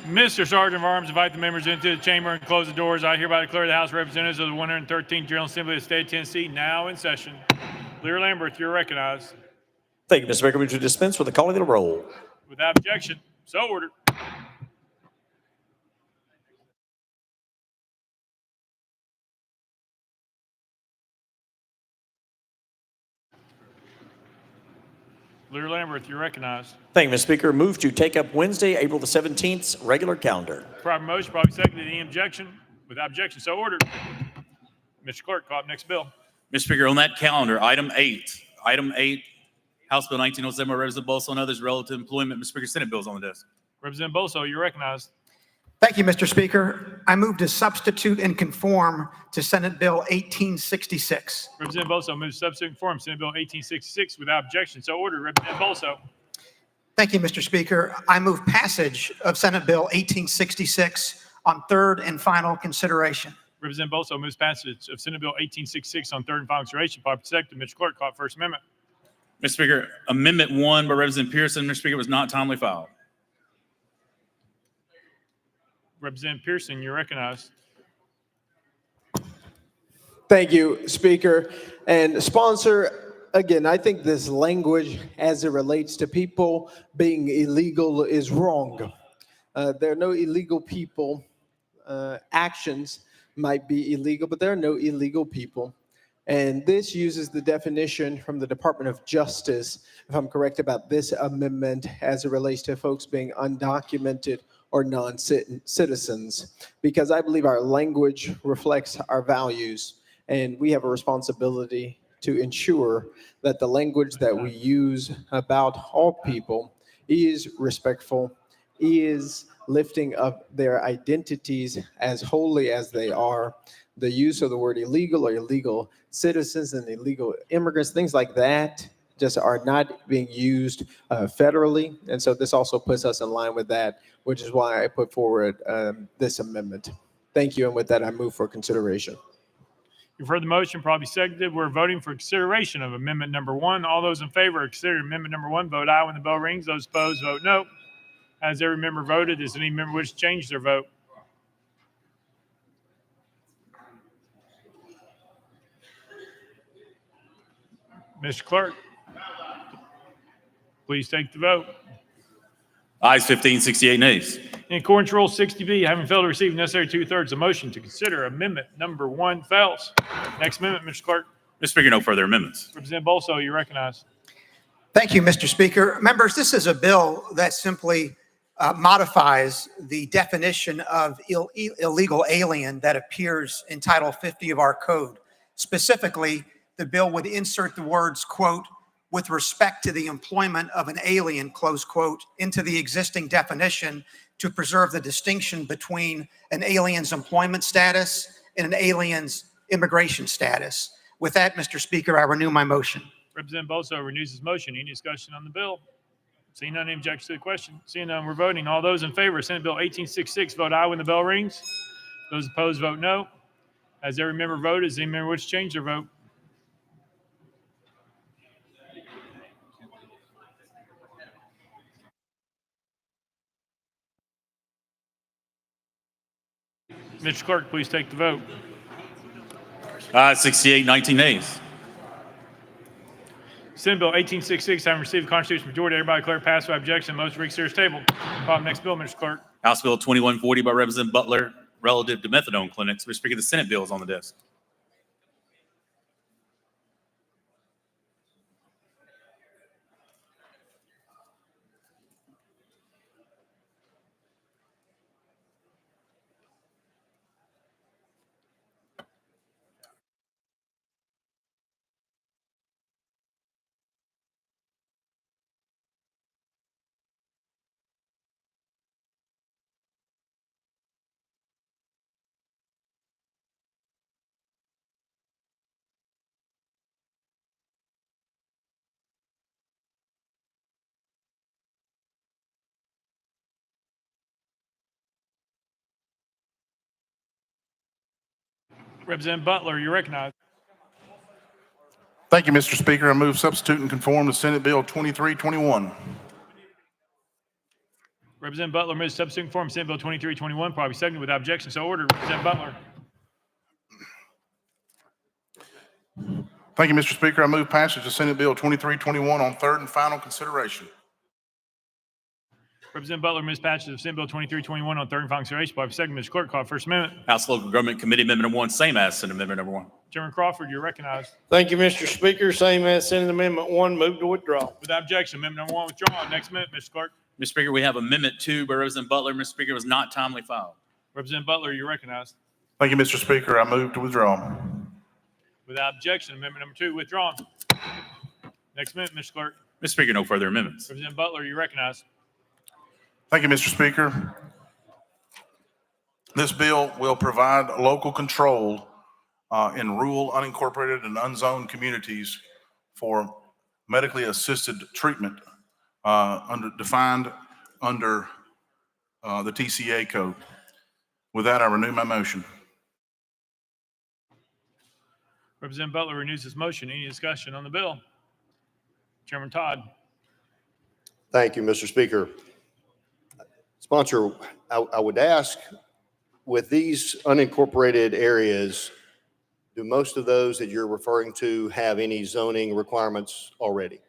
Mr. Sergeant of Arms, invite the members into the chamber and close the doors. I hereby declare the House of Representatives of the 113th General Assembly of the State of Tennessee now in session. Lear Lamberth, you're recognized. Thank you, Mr. Speaker. Would you dispense with the calling of the roll? Without objection, so ordered. Lear Lamberth, you're recognized. Thank you, Mr. Speaker. Move to take up Wednesday, April the 17th, regular calendar. Proper motion, probably seconded. Any objection? Without objection, so ordered. Mr. Clerk, call up next bill. Mr. Speaker, on that calendar, item 8, House Bill 1907 by Representative Boso and others relative to employment. Mr. Speaker, Senate bills on the desk. Representative Boso, you're recognized. Thank you, Mr. Speaker. I move to substitute and conform to Senate Bill 1866. Representative Boso moves to substitute and conform Senate Bill 1866 without objection, so ordered. Representative Boso. Thank you, Mr. Speaker. I move passage of Senate Bill 1866 on third and final consideration. Representative Boso moves passage of Senate Bill 1866 on third and final consideration. Properly seconded. Mr. Clerk, call up First Amendment. Mr. Speaker, Amendment 1 by Representative Pearson, Mr. Speaker, was not timely filed. Representative Pearson, you're recognized. Thank you, Speaker. And sponsor, again, I think this language as it relates to people being illegal is wrong. There are no illegal people. Actions might be illegal, but there are no illegal people. And this uses the definition from the Department of Justice, if I'm correct about this amendment, as it relates to folks being undocumented or non-citizens, because I believe our language reflects our values, and we have a responsibility to ensure that the language that we use about all people is respectful, is lifting up their identities as wholly as they are. The use of the word illegal or illegal citizens and illegal immigrants, things like that, just are not being used federally. And so this also puts us in line with that, which is why I put forward this amendment. Thank you. And with that, I move for consideration. You've heard the motion, probably seconded. We're voting for consideration of amendment number 1. All those in favor of considering amendment number 1, vote aye when the bell rings. Those opposed, vote no. Has every member voted? Does any member wish to change their vote? Mr. Clerk, please take the vote. Ayes 15, 68 nays. In accordance with Rule 60B, having failed to receive the necessary 2/3, the motion to consider amendment number 1 fails. Next amendment, Mr. Clerk. Mr. Speaker, no further amendments. Representative Boso, you recognize. Thank you, Mr. Speaker. Members, this is a bill that simply modifies the definition of illegal alien that appears in Title 50 of our code. Specifically, the bill would insert the words, quote, with respect to the employment of an alien, close quote, into the existing definition to preserve the distinction between an alien's employment status and an alien's immigration status. With that, Mr. Speaker, I renew my motion. Representative Boso renews his motion. Any discussion on the bill? Seeing none, any objection to the question? Seeing none, we're voting. All those in favor of Senate Bill 1866, vote aye when the bell rings. Those opposed, vote no. Has every member voted? Does any member wish to change their vote? Mr. Clerk, please take the vote. Ayes 68, 19 nays. Senate Bill 1866, having received the constitutional majority, everybody declare passed by objection. Motion to reconsider is tabled. Call the next bill, Mr. Clerk. House Bill 2140 by Representative Butler relative to methadone clinics. Mr. Speaker, the Senate bill is on the desk. Representative Butler, you recognize. Thank you, Mr. Speaker. I move substitute and conform to Senate Bill 2321. Representative Butler moves substituting form Senate Bill 2321, probably seconded without objection. So ordered. Representative Butler. Thank you, Mr. Speaker. I move passage of Senate Bill 2321 on third and final consideration. Representative Butler moves passage of Senate Bill 2321 on third and final consideration, probably seconded. Mr. Clerk, call First Amendment. House Local Government Committee Amendment Number 1, same as Senate Amendment Number 1. Chairman Crawford, you're recognized. Thank you, Mr. Speaker. Same as Senate Amendment 1, move to withdraw. Without objection, amendment number 1 withdrawn. Next amendment, Mr. Clerk. Mr. Speaker, we have Amendment 2 by Representative Butler. Mr. Speaker, it was not timely filed. Representative Butler, you're recognized. Thank you, Mr. Speaker. I move to withdraw. Without objection, amendment number 2 withdrawn. Next amendment, Mr. Clerk. Mr. Speaker, no further amendments. Representative Butler, you're recognized. Thank you, Mr. Speaker. This bill will provide local control in rural, unincorporated, and unzoned communities for medically assisted treatment defined under the TCA code. With that, I renew my motion. Representative Butler renews his motion. Any discussion on the bill? Chairman Todd. Thank you, Mr. Speaker. Sponsor, I would ask, with these unincorporated areas, do most of those that you're referring to have any zoning requirements already?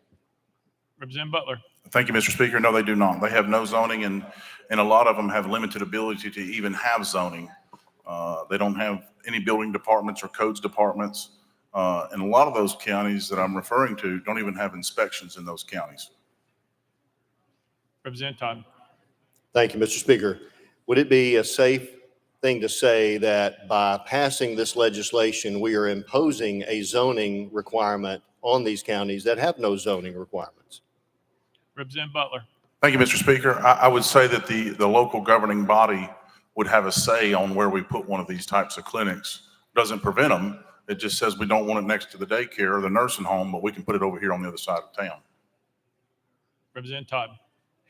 Representative Butler. Thank you, Mr. Speaker. No, they do not. They have no zoning, and a lot of them have limited ability to even have zoning. They don't have any building departments or codes departments. And a lot of those counties that I'm referring to don't even have inspections in those counties. Representative Todd. Thank you, Mr. Speaker. Would it be a safe thing to say that by passing this legislation, we are imposing a zoning requirement on these counties that have no zoning requirements? Representative Butler. Thank you, Mr. Speaker. I would say that the local governing body would have a say on where we put one of these types of clinics. Doesn't prevent them. It just says we don't want it next to the daycare or the nursing home, but we can put it over here on the other side of town. Representative Todd.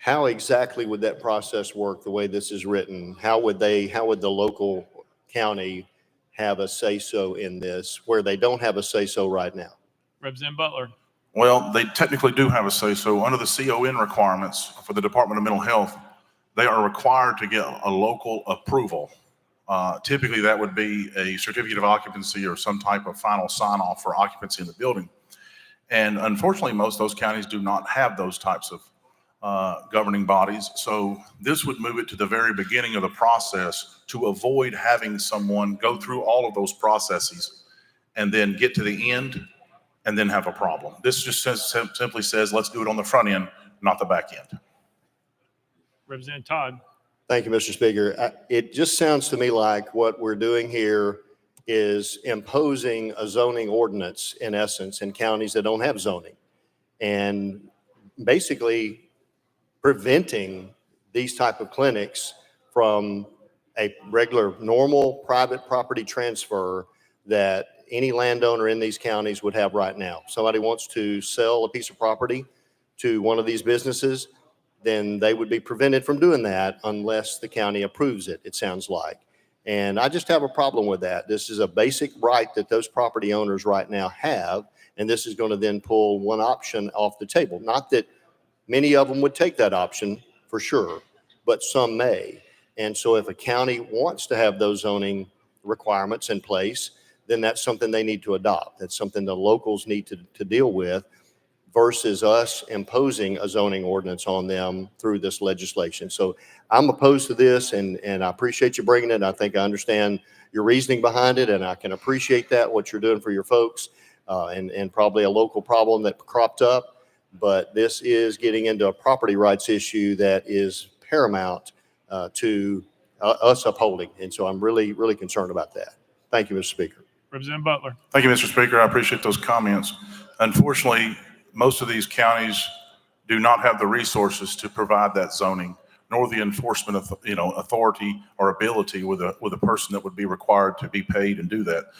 How exactly would that process work the way this is written? How would the local county have a say-so in this where they don't have a say-so right now? Representative Butler. Well, they technically do have a say-so. Under the CON requirements for the Department of Mental Health, they are required to get a local approval. Typically, that would be a certificate of occupancy or some type of final sign-off for occupancy in the building. And unfortunately, most of those counties do not have those types of governing bodies. So this would move it to the very beginning of the process to avoid having someone go through all of those processes and then get to the end and then have a problem. This just simply says, let's do it on the front end, not the back end. Representative Todd. Thank you, Mr. Speaker. It just sounds to me like what we're doing here is imposing a zoning ordinance, in essence, in counties that don't have zoning, and basically preventing these type of clinics from a regular, normal private property transfer that any landowner in these counties would have right now. Somebody wants to sell a piece of property to one of these businesses, then they would be prevented from doing that unless the county approves it, it sounds like. And I just have a problem with that. This is a basic right that those property owners right now have, and this is going to then pull one option off the table. Not that many of them would take that option for sure, but some may. And so if a county wants to have those zoning requirements in place, then that's something they need to adopt. That's something the locals need to deal with versus us imposing a zoning ordinance on them through this legislation. So I'm opposed to this, and I appreciate you bringing it. I think I understand your reasoning behind it, and I can appreciate that, what you're doing for your folks, and probably a local problem that cropped up. But this is getting into a property rights issue that is paramount to us upholding. And so I'm really, really concerned about that. Thank you, Mr. Speaker. Representative Butler. Thank you, Mr. Speaker. I appreciate those comments. Unfortunately, most of these counties do not have the resources to provide that zoning, nor the enforcement of, authority or ability with a person that would be required to be paid and do that.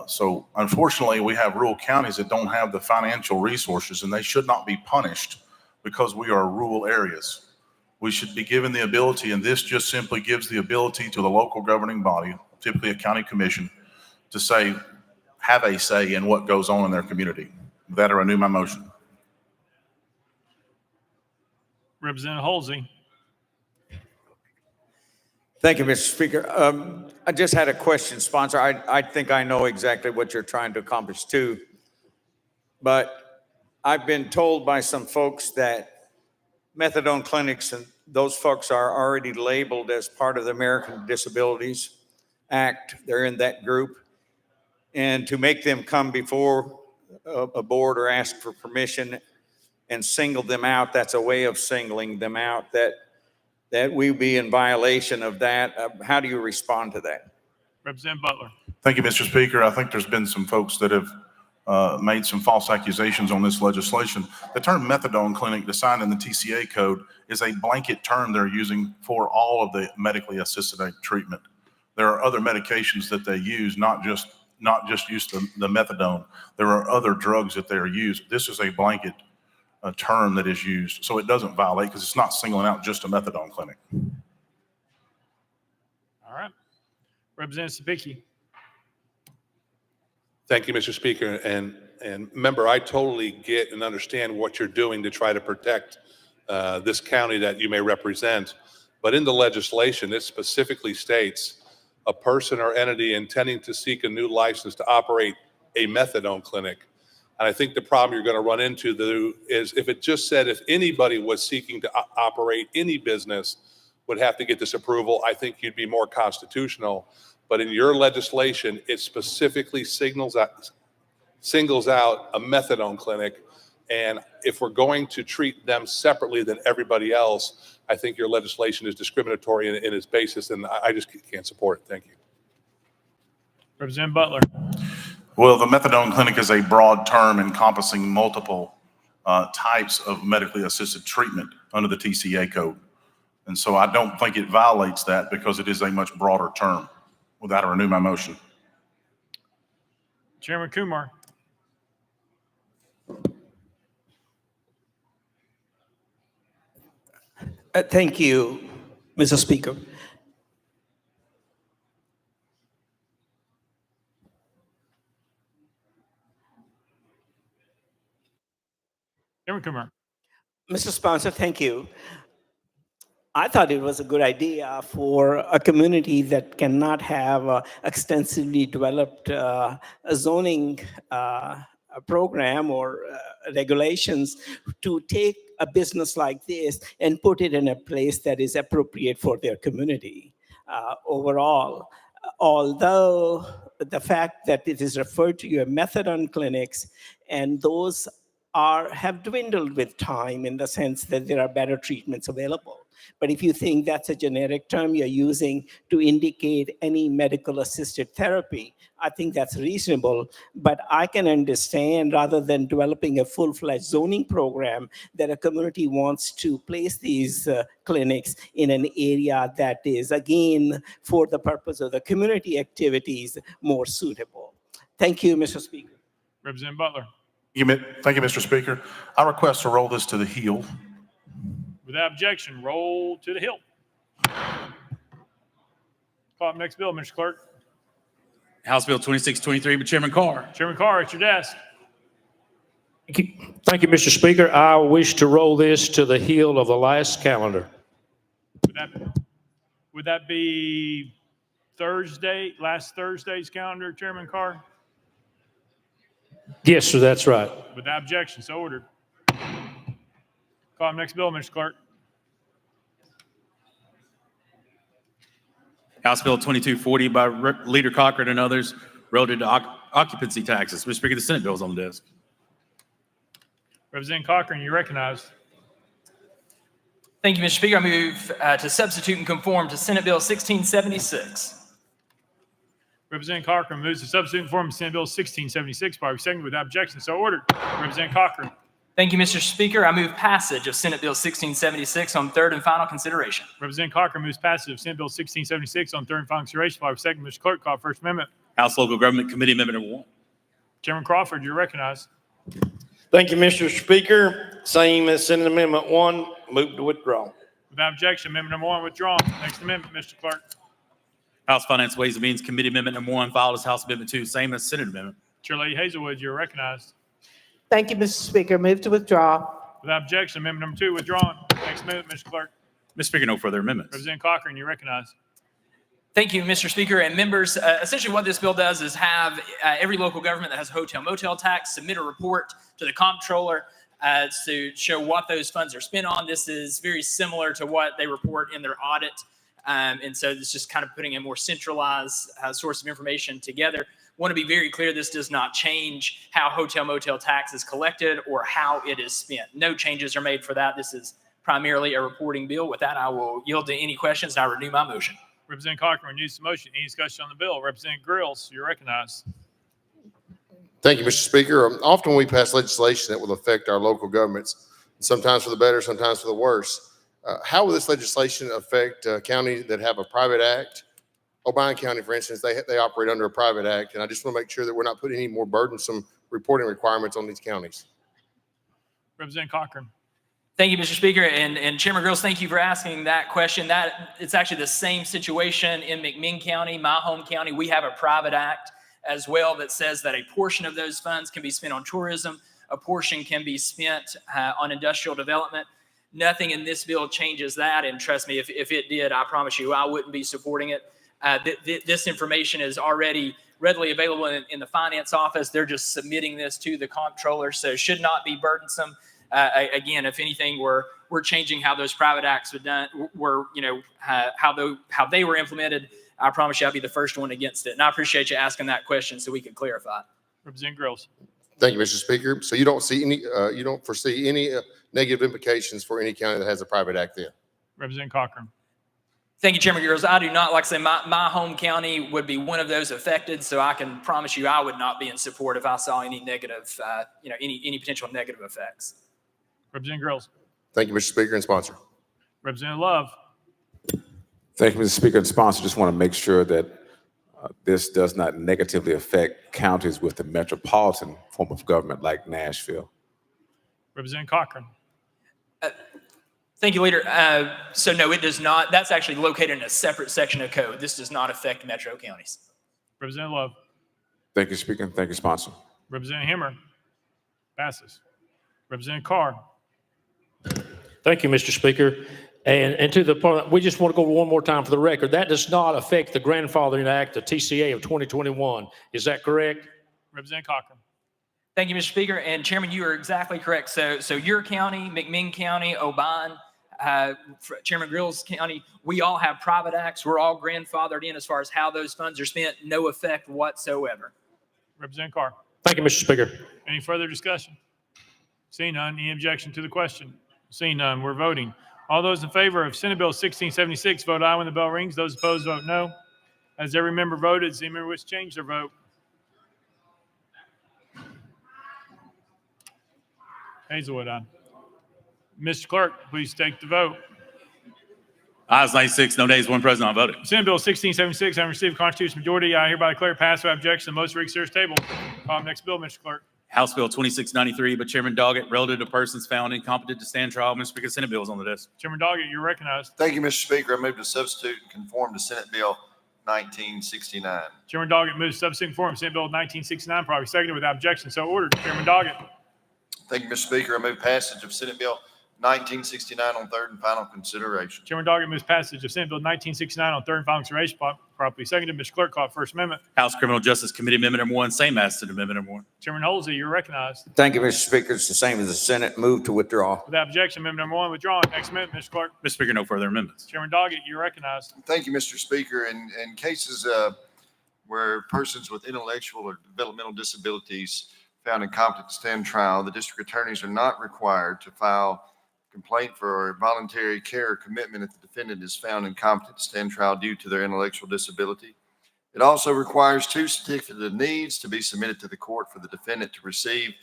So unfortunately, we have rural counties that don't have the financial resources, and they should not be punished because we are rural areas. We should be given the ability, and this just simply gives the ability to the local governing body, typically a county commission, to have a say in what goes on in their community. With that, I renew my motion. Representative Halsey. Thank you, Mr. Speaker. I just had a question, sponsor. I think I know exactly what you're trying to accomplish too. But I've been told by some folks that methadone clinics and those folks are already labeled as part of the American Disabilities Act. They're in that group. And to make them come before a board or ask for permission and single them out, that's a way of singling them out, that we be in violation of that. How do you respond to that? Representative Butler. Thank you, Mr. Speaker. I think there's been some folks that have made some false accusations on this legislation. The term methadone clinic defined in the TCA code is a blanket term they're using for all of the medically assisted treatment. There are other medications that they use, not just use the methadone. There are other drugs that they're used. This is a blanket term that is used, so it doesn't violate because it's not singling out just a methadone clinic. All right. Representative Sabicki. Thank you, Mr. Speaker. And member, I totally get and understand what you're doing to try to protect this county that you may represent. But in the legislation, it specifically states a person or entity intending to seek a new license to operate a methadone clinic. And I think the problem you're going to run into is if it just said if anybody was seeking to operate any business would have to get this approval, I think you'd be more constitutional. But in your legislation, it specifically singles out a methadone clinic. And if we're going to treat them separately than everybody else, I think your legislation is discriminatory in its basis, and I just can't support it. Thank you. Representative Butler. Well, the methadone clinic is a broad term encompassing multiple types of medically assisted treatment under the TCA code. And so I don't think it violates that because it is a much broader term. With that, I renew my motion. Chairman Kumar. Thank you, Mr. Speaker. Chairman Kumar. Mr. Sponsor, thank you. I thought it was a good idea for a community that cannot have extensively developed zoning program or regulations to take a business like this and put it in a place that is appropriate for their community overall. Although the fact that it is referred to your methadone clinics, and those have dwindled with time in the sense that there are better treatments available. But if you think that's a generic term you're using to indicate any medical assisted therapy, I think that's reasonable. But I can understand, rather than developing a full-fledged zoning program, that a community wants to place these clinics in an area that is, again, for the purpose of the community activities, more suitable. Thank you, Mr. Speaker. Representative Butler. Thank you, Mr. Speaker. I request to roll this to the heel. Without objection, roll to the hill. Call up next bill, Mr. Clerk. House Bill 2623 by Chairman Carr. Chairman Carr, at your desk. Thank you, Mr. Speaker. I wish to roll this to the heel of the last calendar. Would that be Thursday, last Thursday's calendar, Chairman Carr? Yes, sir, that's right. Without objection, so ordered. Call up next bill, Mr. Clerk. House Bill 2240 by Leader Cochran and others relative to occupancy taxes. Mr. Speaker, the Senate bill is on the desk. Representative Cochran, you recognized. Thank you, Mr. Speaker. I move to substitute and conform to Senate Bill 1676. Representative Cochran moves to substitute and conform to Senate Bill 1676. Probably seconded without objection. So ordered. Representative Cochran. Thank you, Mr. Speaker. I move passage of Senate Bill 1676 on third and final consideration. Representative Cochran moves passage of Senate Bill 1676 on third and final consideration. Probably seconded. Mr. Clerk, call First Amendment. House Local Government Committee Amendment number 1. Chairman Crawford, you're recognized. Thank you, Mr. Speaker. Same as Senate Amendment 1, move to withdraw. Without objection, Amendment number 1 withdrawn. Next amendment, Mr. Clerk. House Finance Ways and Means Committee Amendment number 1 filed as House Amendment 2, same as Senate Amendment. Chair Lady Hazelwood, you're recognized. Thank you, Mr. Speaker. Move to withdraw. Without objection, amendment number 2 withdrawn. Next amendment, Mr. Clerk. Mr. Speaker, no further amendments. Representative Cochran, you're recognized. Thank you, Mr. Speaker and members. Essentially what this bill does is have every local government that has a hotel motel tax submit a report to the comptroller to show what those funds are spent on. This is very similar to what they report in their audit. And so it's just kind of putting a more centralized source of information together. Want to be very clear, this does not change how hotel motel tax is collected or how it is spent. No changes are made for that. This is primarily a reporting bill. With that, I will yield to any questions and I renew my motion. Representative Cochran renews the motion. Any discussion on the bill? Representative Grills, you're recognized. Thank you, Mr. Speaker. Often we pass legislation that will affect our local governments, sometimes for the better, sometimes for the worse. How will this legislation affect counties that have a private act? Obion County, for instance, they operate under a private act, and I just want to make sure that we're not putting any more burdensome reporting requirements on these counties. Representative Cochran. Thank you, Mr. Speaker. And Chairman Grills, thank you for asking that question. It's actually the same situation in McMinn County, my home county. We have a private act as well that says that a portion of those funds can be spent on tourism, a portion can be spent on industrial development. Nothing in this bill changes that, and trust me, if it did, I promise you I wouldn't be supporting it. This information is already readily available in the finance office. They're just submitting this to the comptroller, so it should not be burdensome. Again, if anything, we're changing how those private acts were how they were implemented. I promise you I'll be the first one against it. And I appreciate you asking that question so we can clarify. Representative Grills. Thank you, Mr. Speaker. So you don't foresee any negative implications for any county that has a private act then? Representative Cochran. Thank you, Chairman Grills. I do not, like I say, my home county would be one of those affected, so I can promise you I would not be in support if I saw any negative, any potential negative effects. Representative Grills. Thank you, Mr. Speaker and sponsor. Representative Love. Thank you, Mr. Speaker and sponsor. Just want to make sure that this does not negatively affect counties with the metropolitan form of government like Nashville. Representative Cochran. Thank you, Leader. So no, it does not. That's actually located in a separate section of code. This does not affect metro counties. Representative Love. Thank you, Speaker. Thank you, sponsor. Representative Hemmer. Passes. Representative Carr. Thank you, Mr. Speaker. And to the point, we just want to go one more time for the record. That does not affect the Grandfathering Act, the TCA of 2021. Is that correct? Representative Cochran. Thank you, Mr. Speaker. And Chairman, you are exactly correct. So your county, McMinn County, Obion, Chairman Grills County, we all have private acts. We're all grandfathered in as far as how those funds are spent. No effect whatsoever. Representative Carr. Thank you, Mr. Speaker. Any further discussion? Seeing none, any objection to the question? Seeing none, we're voting. All those in favor of Senate Bill 1676, vote aye when the bell rings. Those opposed, vote no. As every member voted, does any member wish to change their vote? Hazelwood, aye. Mr. Clerk, please take the vote. Ayes 96, no nays, one present, unvoted. Senate Bill 1676, having received a constitutional majority, I hereby declare it passed without objection. The motion reconsider is tabled. Next bill, Mr. Clerk. House Bill 2693, but Chairman Doggett, relative to persons found incompetent to stand trial. Mr. Speaker, Senate Bill is on the desk. Chairman Doggett, you're recognized. Thank you, Mr. Speaker. I move to substitute and conform to Senate Bill 1969. Chairman Doggett moves to substitute and conform to Senate Bill 1969, probably seconded without objection. So ordered. Chairman Doggett. Thank you, Mr. Speaker. I move passage of Senate Bill 1969 on third and final consideration. Chairman Doggett moves passage of Senate Bill 1969 on third and final consideration, properly seconded. Mr. Clerk, call First Amendment. House Criminal Justice Committee Amendment Number 1, same as to Amendment Number 1. Chairman Holsey, you're recognized. Thank you, Mr. Speaker. It's the same as the Senate. Move to withdraw. Without objection, Amendment Number 1 withdrawn. Next amendment, Mr. Clerk. Mr. Speaker, no further amendments. Chairman Doggett, you're recognized. Thank you, Mr. Speaker. In cases where persons with intellectual or developmental disabilities found incompetent to stand trial, the district attorneys are not required to file complaint for voluntary care or commitment if the defendant is found incompetent to stand trial due to their intellectual disability. It also requires 2 certificates of needs to be submitted to the court for the defendant to receive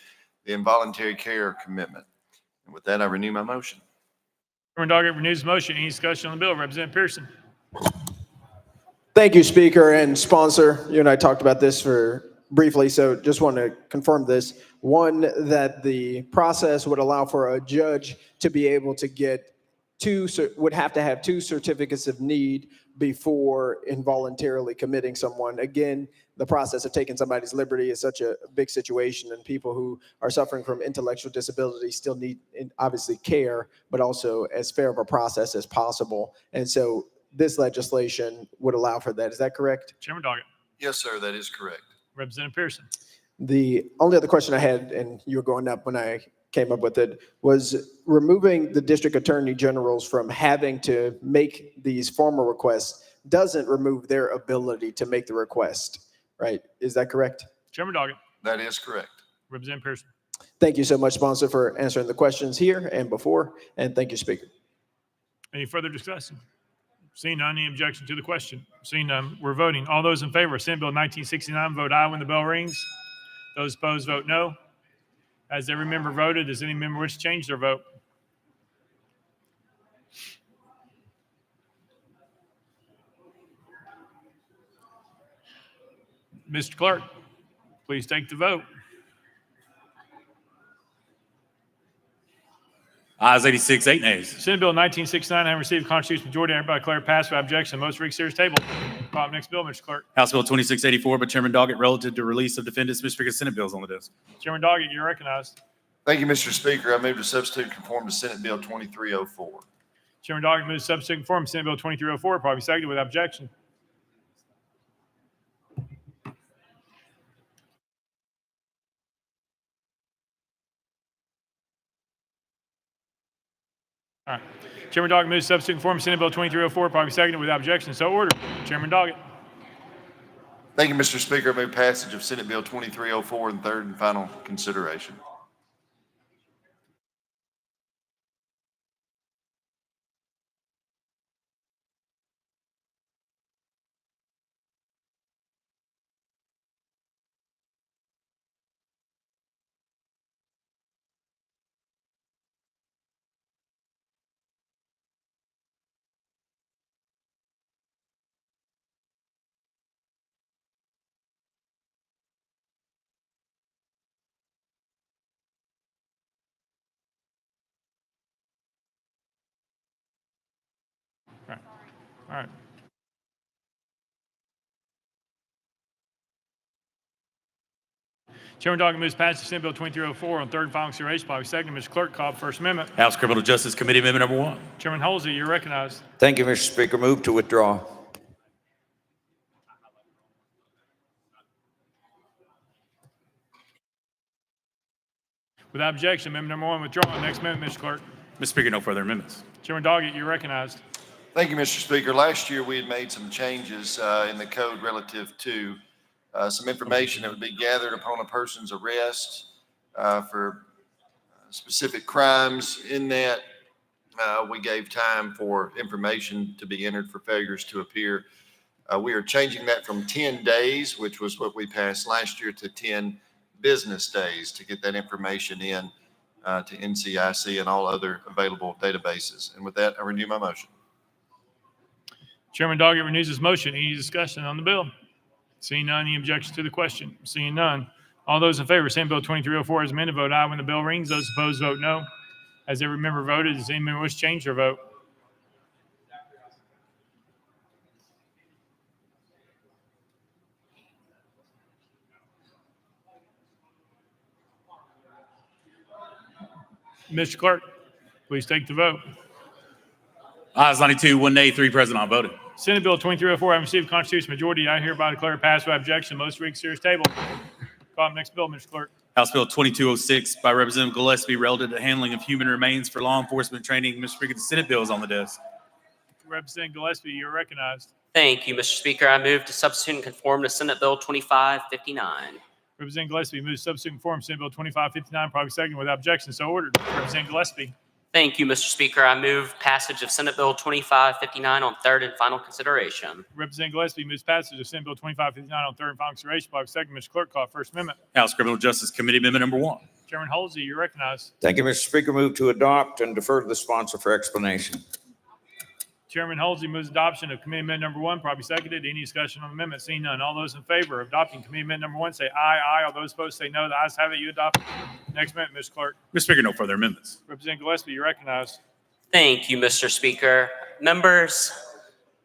the involuntary care or commitment. And with that, I renew my motion. Chairman Doggett renews the motion. Any discussion on the bill? Representative Pearson. Thank you, Speaker and sponsor. You and I talked about this briefly, so just want to confirm this. One, that the process would allow for a judge to be able to get would have to have 2 certificates of need before involuntarily committing someone. Again, the process of taking somebody's liberty is such a big situation, and people who are suffering from intellectual disability still need, obviously, care, but also as fair of a process as possible. And so this legislation would allow for that. Is that correct? Chairman Doggett. Yes, sir, that is correct. Representative Pearson. The only other question I had, and you were going up when I came up with it, was removing the district attorney generals from having to make these formal requests doesn't remove their ability to make the request, right? Is that correct? Chairman Doggett. That is correct. Representative Pearson. Thank you so much, sponsor, for answering the questions here and before, and thank you, Speaker. Any further discussion? Seeing none, any objection to the question? Seeing none, we're voting. All those in favor of Senate Bill 1969, vote aye when the bell rings. Those opposed, vote no. Has every member voted? Does any member wish to change their vote? Mr. Clerk, please take the vote. Ayes 86, 8 nays. Senate Bill 1969 having received a constitutional majority, I hereby declare passed without objection. Most read series table. Call up next bill, Mr. Clerk. House Bill 2684 by Chairman Doggett relative to release of defendants. Mr. Speaker, Senate bills on the desk. Chairman Doggett, you're recognized. Thank you, Mr. Speaker. I move to substitute conform to Senate Bill 2304. Chairman Doggett moves substitute conform to Senate Bill 2304, probably seconded without objection. All right. Chairman Doggett moves substitute conform to Senate Bill 2304, probably seconded without objection. So ordered. Chairman Doggett. Thank you, Mr. Speaker. I move passage of Senate Bill 2304 in third and final consideration. All right. Chairman Doggett moves passage of Senate Bill 2304 on third and final consideration, probably seconded. Mr. Clerk, call up First Amendment. House Criminal Justice Committee Amendment number 1. Chairman Halsey, you're recognized. Thank you, Mr. Speaker. Move to withdraw. Without objection, amendment number 1 withdrawn. Next amendment, Mr. Clerk. Mr. Speaker, no further amendments. Chairman Doggett, you're recognized. Thank you, Mr. Speaker. Last year, we had made some changes in the code relative to some information that would be gathered upon a person's arrest for specific crimes. In that, we gave time for information to be entered for failures to appear. We are changing that from 10 days, which was what we passed last year, to 10 business days to get that information in to NCIC and all other available databases. And with that, I renew my motion. Chairman Doggett renews his motion. Any discussion on the bill? Seeing none, any objections to the question? Seeing none. All those in favor of Senate Bill 2304 as amended, vote aye when the bell rings. Those opposed, vote no. Has every member voted? Does any member wish to change their vote? Mr. Clerk, please take the vote. Ayes 92, 1 nay, 3 present, unvoted. Senate Bill 2304 having received a constitutional majority, I hereby declare passed without objection. Most read series table. Call up next bill, Mr. Clerk. House Bill 2206 by Representative Gillespie relative to handling of human remains for law enforcement training. Mr. Speaker, the Senate bill is on the desk. Representative Gillespie, you're recognized. Thank you, Mr. Speaker. I move to substitute and conform to Senate Bill 2559. Representative Gillespie moves substitute and conform Senate Bill 2559, probably second without objection. So ordered. Representative Gillespie. Thank you, Mr. Speaker. I move passage of Senate Bill 2559 on third and final consideration. Representative Gillespie moves passage of Senate Bill 2559 on third and final consideration, probably second. Mr. Clerk, call First Amendment. House Criminal Justice Committee Amendment number 1. Chairman Halsey, you're recognized. Thank you, Mr. Speaker. Move to adopt and defer to the sponsor for explanation. Chairman Halsey moves adoption of Committee Amendment number 1, probably seconded. Any discussion on the amendment? Seeing none. All those in favor of adopting Committee Amendment number 1 say aye, aye. All those opposed say no. The ayes have it. You adopt. Next amendment, Mr. Clerk. Mr. Speaker, no further amendments. Representative Gillespie, you're recognized. Thank you, Mr. Speaker. Members,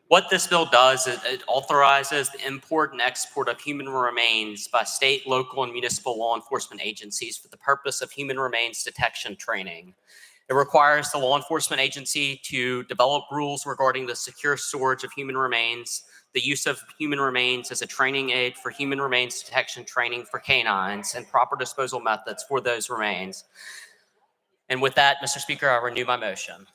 what this bill does is it authorizes the import and export of human remains by state, local, and municipal law enforcement agencies for the purpose of human remains detection training. It requires the law enforcement agency to develop rules regarding the secure storage of human remains, the use of human remains as a training aid for human remains detection training for canines, and proper disposal methods for those remains. And with that, Mr. Speaker, I renew my motion.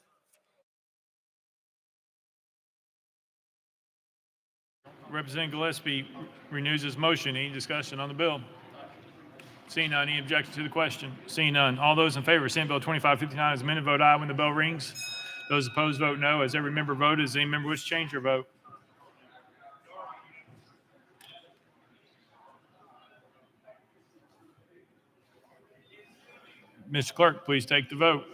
Representative Gillespie renews his motion. Any discussion on the bill? Seeing none, any objection to the question? Seeing none, all those in favor of Senate Bill 2559 as amended, vote aye when the bell rings. Those opposed, vote no. As every member voted, does any member wish to change their vote? Mr. Clerk, please take the vote.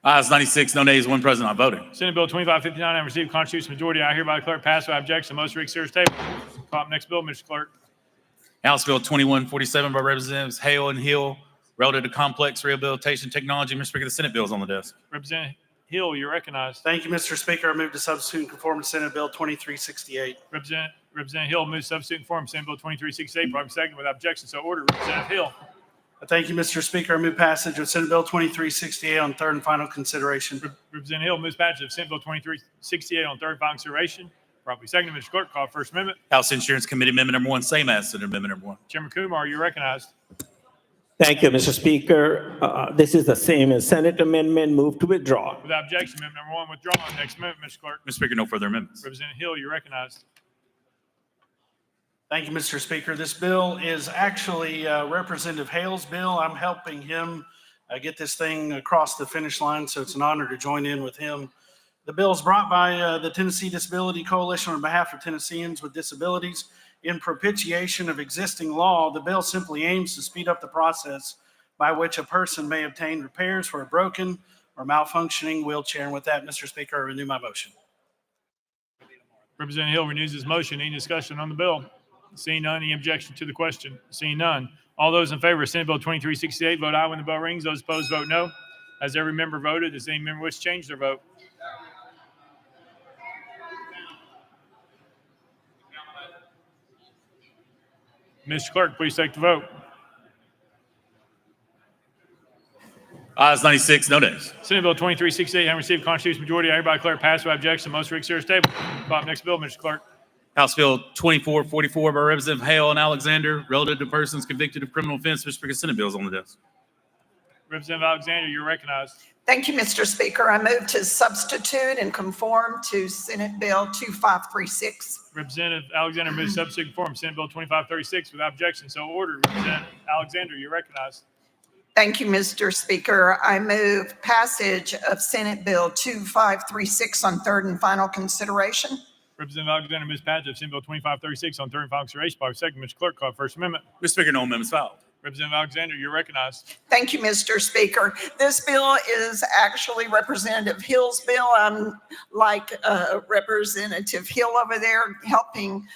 Ayes 96, no nays, one present not voting. Senate Bill 2559 having received constitutional majority, I hereby declare passed without objection. Most reconsider is tabled. Call up next bill, Mr. Clerk. House Bill 2147 by Representatives Hale and Hill, relative to complex rehabilitation technology. Mr. Speaker, the Senate bill is on the desk. Representative Hill, you're recognized. Thank you, Mr. Speaker. I move to substitute and conform to Senate Bill 2368. Representative Hill moves substitute and conform Senate Bill 2368, probably second without objection. So ordered. Representative Hill. Thank you, Mr. Speaker. I move passage of Senate Bill 2368 on third and final consideration. Representative Hill moves passage of Senate Bill 2368 on third and final consideration. Probably second. Mr. Clerk, call First Amendment. House Insurance Committee Amendment Number 1, same as Senate Amendment Number 1. Chairman Kumar, you're recognized. Thank you, Mr. Speaker. This is the same as Senate amendment. Move to withdraw. Without objection, amendment number 1 withdrawn. Next amendment, Mr. Clerk. Mr. Speaker, no further amendments. Representative Hill, you're recognized. Thank you, Mr. Speaker. This bill is actually Representative Hale's bill. I'm helping him get this thing across the finish line, so it's an honor to join in with him. The bill is brought by the Tennessee Disability Coalition on behalf of Tennesseans with disabilities. In propitiation of existing law, the bill simply aims to speed up the process by which a person may obtain repairs for a broken or malfunctioning wheelchair. And with that, Mr. Speaker, I renew my motion. Representative Hill renews his motion. Any discussion on the bill? Seeing none, any objection to the question? Seeing none, all those in favor of Senate Bill 2368, vote aye when the bell rings. Those opposed, vote no. Has every member voted? Does any member wish to change their vote? Mr. Clerk, please take the vote. Ayes 96, no nays. Senate Bill 2368 having received constitutional majority, I hereby declare passed without objection. Most reconsider is tabled. Call up next bill, Mr. Clerk. House Bill 2444 by Representative Hale and Alexander, relative to persons convicted of criminal offense. Mr. Speaker, Senate bill is on the desk. Representative Alexander, you're recognized. Thank you, Mr. Speaker. I move to substitute and conform to Senate Bill 2536. Representative Alexander moves substitute and conform Senate Bill 2536 without objection. So ordered. Representative Alexander, you're recognized. Thank you, Mr. Speaker. I move passage of Senate Bill 2536 on third and final consideration. Representative Alexander moves passage of Senate Bill 2536 on third and final consideration. By second, Mr. Clerk, call First Amendment. Mr. Speaker, no amendments filed. Representative Alexander, you're recognized. Thank you, Mr. Speaker. This bill is actually Representative Hill's bill. I'm like Representative Hill over there helping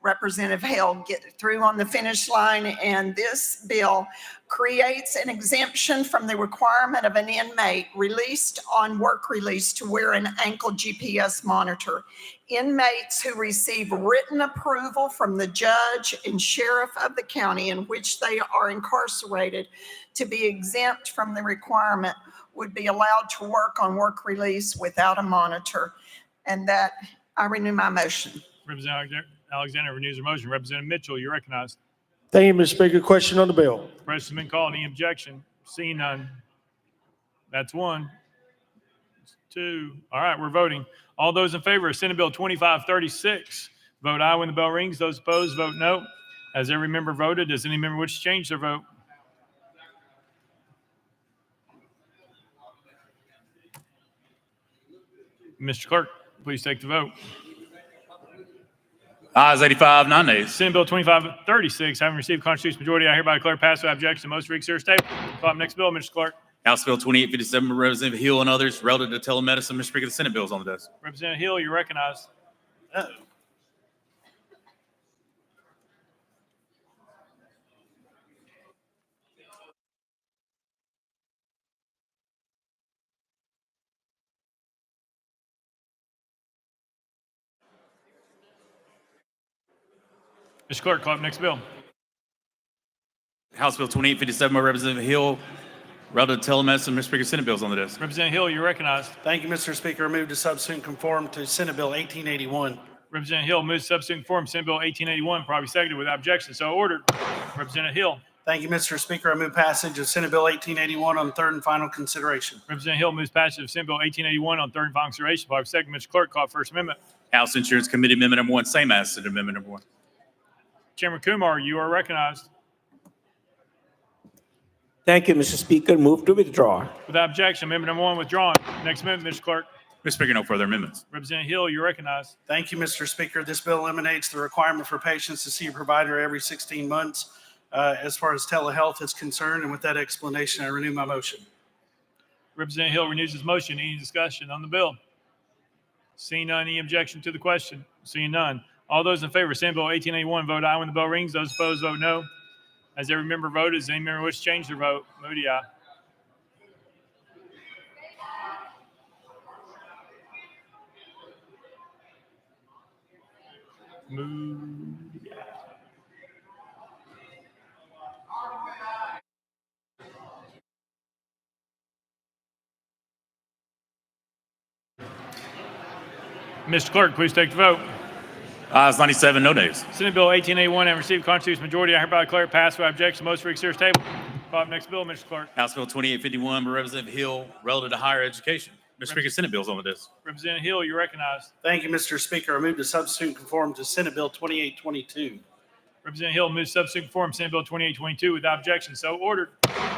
Representative Hale get through on the finish line. And this bill creates an exemption from the requirement of an inmate released on work release to wear an ankle GPS monitor. Inmates who receive written approval from the judge and sheriff of the county in which they are incarcerated to be exempt from the requirement would be allowed to work on work release without a monitor. And that I renew my motion. Representative Alexander renews her motion. Representative Mitchell, you're recognized. Thank you, Mr. Speaker. Question on the bill. Question's been called. Any objection? Seeing none. That's one. That's two. All right, we're voting. All those in favor of Senate Bill 2536, vote aye when the bell rings. Those opposed, vote no. Has every member voted? Does any member wish to change their vote? Mr. Clerk, please take the vote. Ayes 85, none nays. Senate Bill 2536, having received constitutional majority, I hereby declare passed without objection. Most reconsider is tabled. Call up next bill, Mr. Clerk. House Bill 2857 by Representative Hill and others, relative to telemedicine. Mr. Speaker, the Senate bill is on the desk. Representative Hill, you're recognized. Mr. Clerk, call up next bill. House Bill 2857 by Representative Hill, relative to telemedicine. Mr. Speaker, Senate bills on the desk. Representative Hill, you're recognized. Thank you, Mr. Speaker. I move to substitute and conform to Senate Bill 1881. Representative Hill moves to substitute and conform Senate Bill 1881, probably seconded without objection. So ordered. Representative Hill. Thank you, Mr. Speaker. I move passage of Senate Bill 1881 on third and final consideration. Representative Hill moves passage of Senate Bill 1881 on third and final consideration, probably seconded. Mr. Clerk, call First Amendment. House Insurance Committee Amendment Number 1, same as Senate Amendment Number 1. Chairman Kumar, you are recognized. Thank you, Mr. Speaker. Move to withdraw. Without objection, amendment number 1 withdrawn. Next amendment, Mr. Clerk. Mr. Speaker, no further amendments. Representative Hill, you're recognized. Thank you, Mr. Speaker. This bill eliminates the requirement for patients to see a provider every 16 months as far as telehealth is concerned. And with that explanation, I renew my motion. Representative Hill renews his motion. Any discussion on the bill? Seeing none, any objection to the question? Seeing none. All those in favor of Senate Bill 1881, vote aye when the bell rings. Those opposed, vote no. As every member voted, does any member wish to change their vote? Moody, aye. Moody, aye. Mr. Clerk, please take the vote. Ayes 97, no nays. Senate Bill 1881 and received constitutes majority. I hereby declare it passed without objection. Motion for consideration table. Call up next bill, Mr. Clerk. House Bill 2851 by Representative Hill, relative to higher education. Mr. Speaker, Senate bills on the desk. Representative Hill, you're recognized. Thank you, Mr. Speaker. I move to substitute and conform to Senate Bill 2822. Representative Hill moves substitute conform Senate Bill 2822 without objection. So ordered.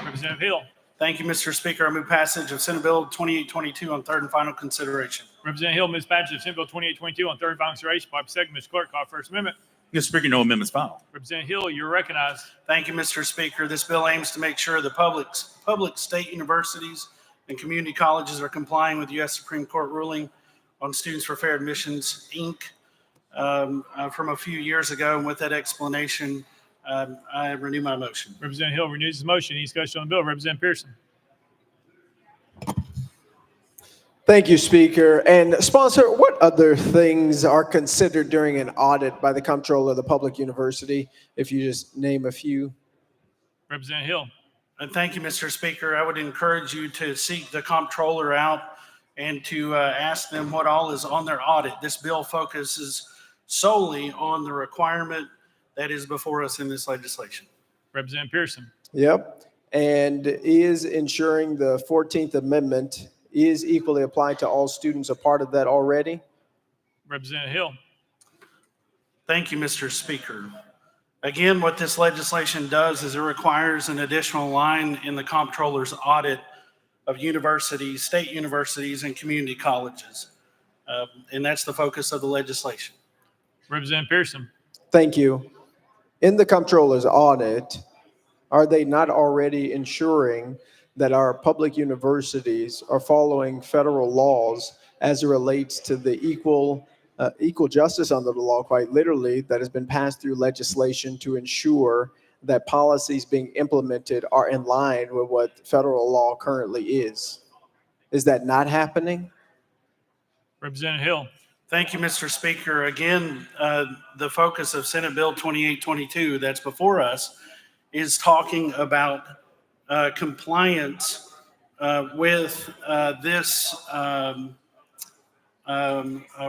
Representative Hill. Thank you, Mr. Speaker. I move passage of Senate Bill 2822 on third and final consideration. Representative Hill moves passage of Senate Bill 2822 on third and final consideration. By second, Mr. Clerk, call First Amendment. Mr. Speaker, no amendments filed. Representative Hill, you're recognized. Thank you, Mr. Speaker. This bill aims to make sure the public state universities and community colleges are complying with the U.S. Supreme Court ruling on Students for Fair Admissions, Inc. From a few years ago. And with that explanation, I renew my motion. Representative Hill renews his motion. Any discussion on the bill? Representative Pearson. Thank you, Speaker. And sponsor, what other things are considered during an audit by the Comptroller of the Public University? If you just name a few. Representative Hill. Thank you, Mr. Speaker. I would encourage you to seek the comptroller out and to ask them what all is on their audit. This bill focuses solely on the requirement that is before us in this legislation. Representative Pearson. Yep. And is ensuring the 14th Amendment is equally applied to all students a part of that already? Representative Hill. Thank you, Mr. Speaker. Again, what this legislation does is it requires an additional line in the comptroller's audit of universities, state universities, and community colleges. And that's the focus of the legislation. Representative Pearson. Thank you. In the comptroller's audit, are they not already ensuring that our public universities are following federal laws as it relates to the equal justice under the law, quite literally, that has been passed through legislation to ensure that policies being implemented are in line with what federal law currently is? Is that not happening? Representative Hill. Thank you, Mr. Speaker. Again, the focus of Senate Bill 2822 that's before us is talking about compliance with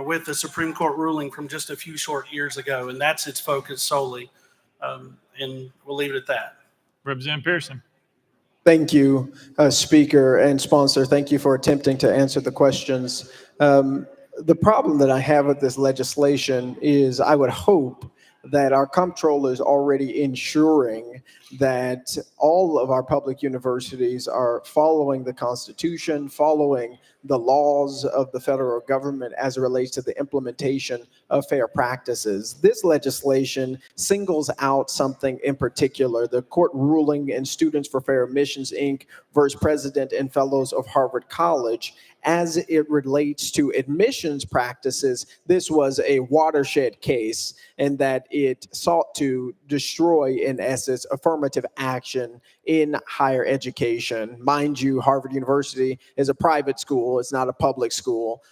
with the Supreme Court ruling from just a few short years ago, and that's its focus solely. And we'll leave it at that. Representative Pearson. Thank you, Speaker and sponsor. Thank you for attempting to answer the questions. The problem that I have with this legislation is I would hope that our comptroller is already ensuring that all of our public universities are following the Constitution, following the laws of the federal government as it relates to the implementation of fair practices. This legislation singles out something in particular, the court ruling in Students for Fair Admissions, Inc. versus President and Fellows of Harvard College, As it relates to admissions practices, this was a watershed case in that it sought to destroy, in essence, affirmative action in higher education. Mind you, Harvard University is a private school, it's not a public school,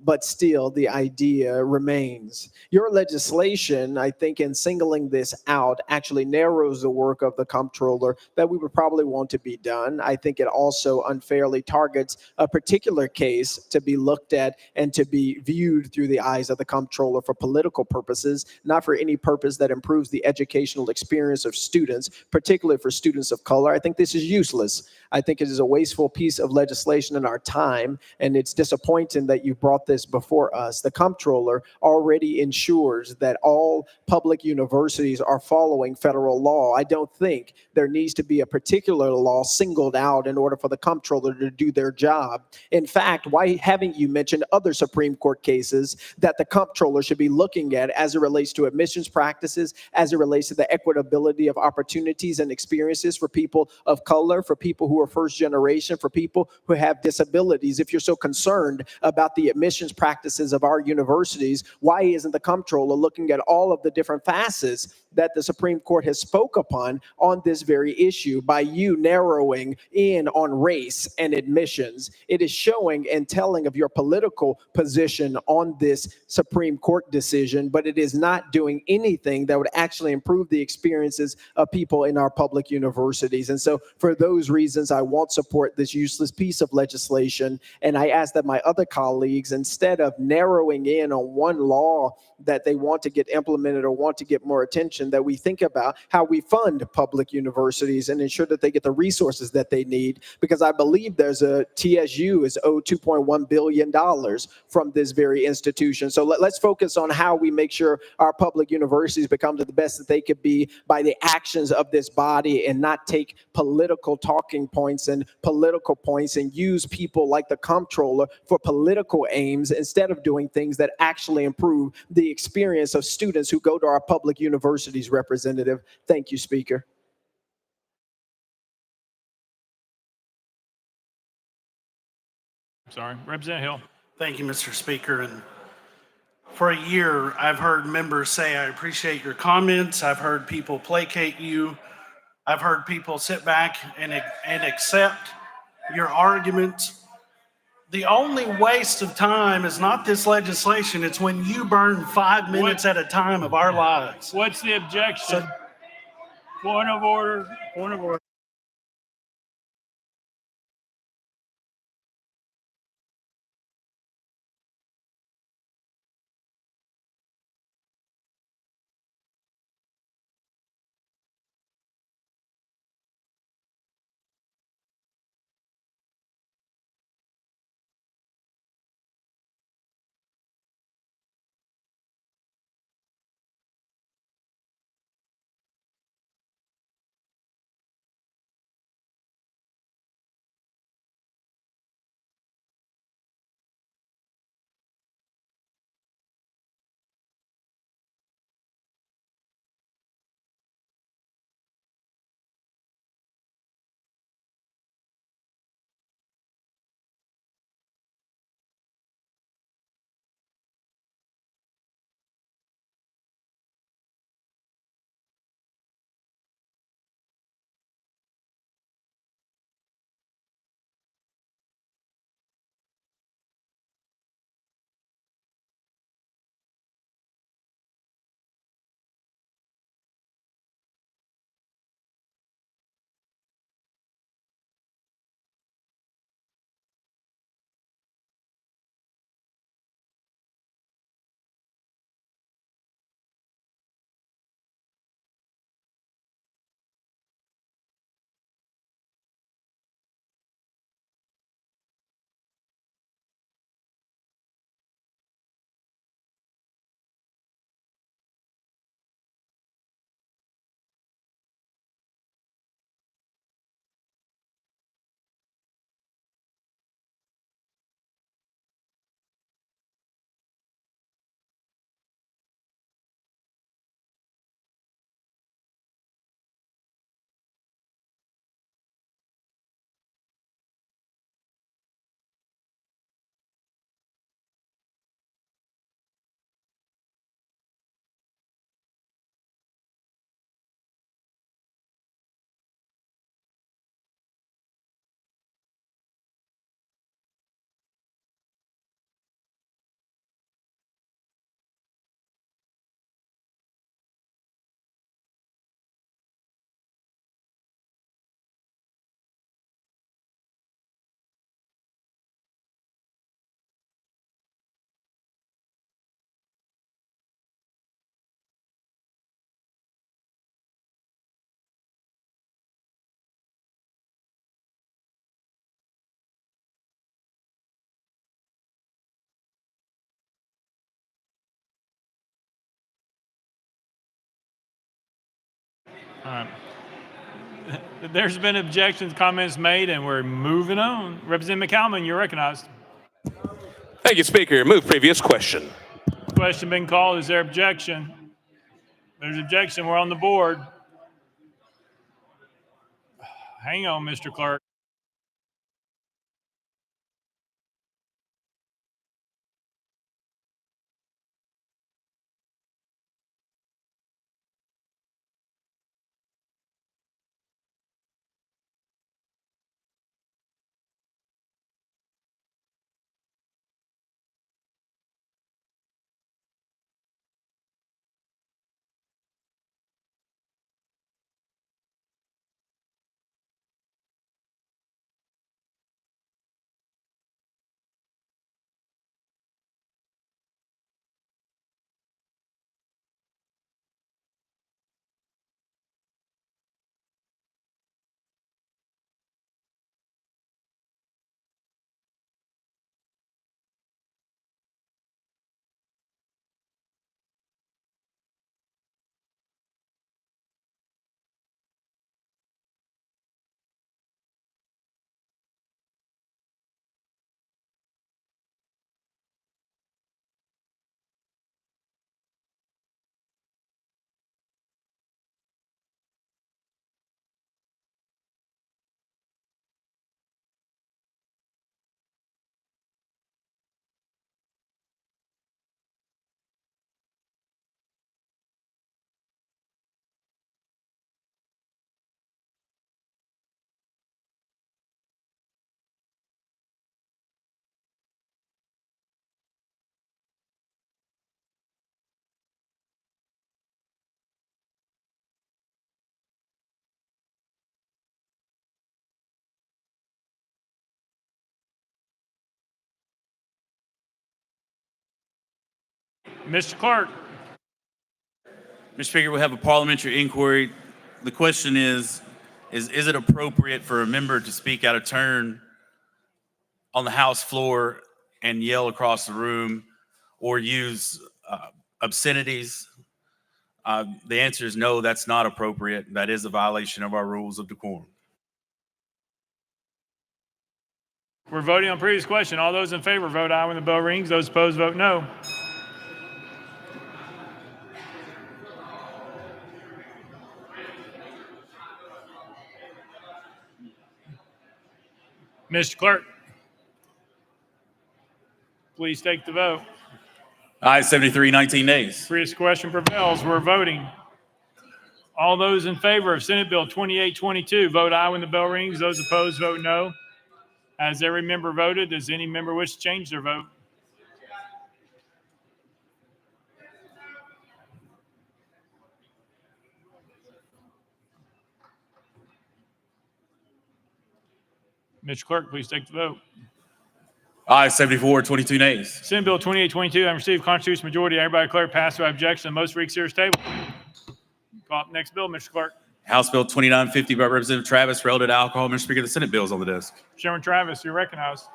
but still the idea remains. Your legislation, I think, in singling this out, actually narrows the work of the comptroller that we would probably want to be done. I think it also unfairly targets a particular case to be looked at and to be viewed through the eyes of the comptroller for political purposes, not for any purpose that improves the educational experience of students, particularly for students of color. I think this is useless. I think it is a wasteful piece of legislation in our time, and it's disappointing that you brought this before us. The comptroller already ensures that all public universities are following federal law. I don't think there needs to be a particular law singled out in order for the comptroller to do their job. In fact, why haven't you mentioned other Supreme Court cases that the comptroller should be looking at as it relates to admissions practices, as it relates to the equitability of opportunities and experiences for people of color, for people who are first generation, for people who have disabilities? If you're so concerned about the admissions practices of our universities, why isn't the comptroller looking at all of the different facets that the Supreme Court has spoke upon on this very issue? By you narrowing in on race and admissions, it is showing and telling of your political position on this Supreme Court decision, but it is not doing anything that would actually improve the experiences of people in our public universities. And so for those reasons, I won't support this useless piece of legislation. And I ask that my other colleagues, instead of narrowing in on one law that they want to get implemented or want to get more attention, that we think about how we fund public universities and ensure that they get the resources that they need. Because I believe there's a TSU is owed $2.1 billion from this very institution. So let's focus on how we make sure our public universities become the best that they could be by the actions of this body, and not take political talking points and political points and use people like the comptroller for political aims instead of doing things that actually improve the experience of students who go to our public universities. Representative. Thank you, Speaker. Sorry, Representative Hill. Thank you, Mr. Speaker. And for a year, I've heard members say, I appreciate your comments. I've heard people placate you. I've heard people sit back and accept your arguments. The only waste of time is not this legislation. It's when you burn 5 minutes at a time of our lives. What's the objection? Point of order. Point of order. All right. There's been objections, comments made, and we're moving on. Representative McCalman, you're recognized. Thank you, Speaker. Move previous question. Question been called. Is there objection? There's objection. We're on the board. Hang on, Mr. Clerk. Mr. Clerk. Mr. Speaker, we have a parliamentary inquiry. The question is it appropriate for a member to speak out of turn on the House floor and yell across the room or use obscenities? The answer is no, that's not appropriate. That is a violation of our rules of decorum. We're voting on previous question. All those in favor vote aye when the bell rings. Those opposed vote no. Mr. Clerk, please take the vote. Aye, 73, 19 nays. Previous question prevails. We're voting. All those in favor of Senate Bill 2822 vote aye when the bell rings. Those opposed vote no. Has every member voted? Does any member wish to change their vote? Mr. Clerk, please take the vote. Aye, 74, 22 nays. Senate Bill 2822, having received constitutional majority, everybody declare passed without objection. The most read series table. Call up the next bill, Mr. Clerk. House Bill 2950 by Representative Travis, relative to alcohol. Mr. Speaker, the Senate bill is on the desk. Chairman Travis, you're recognized.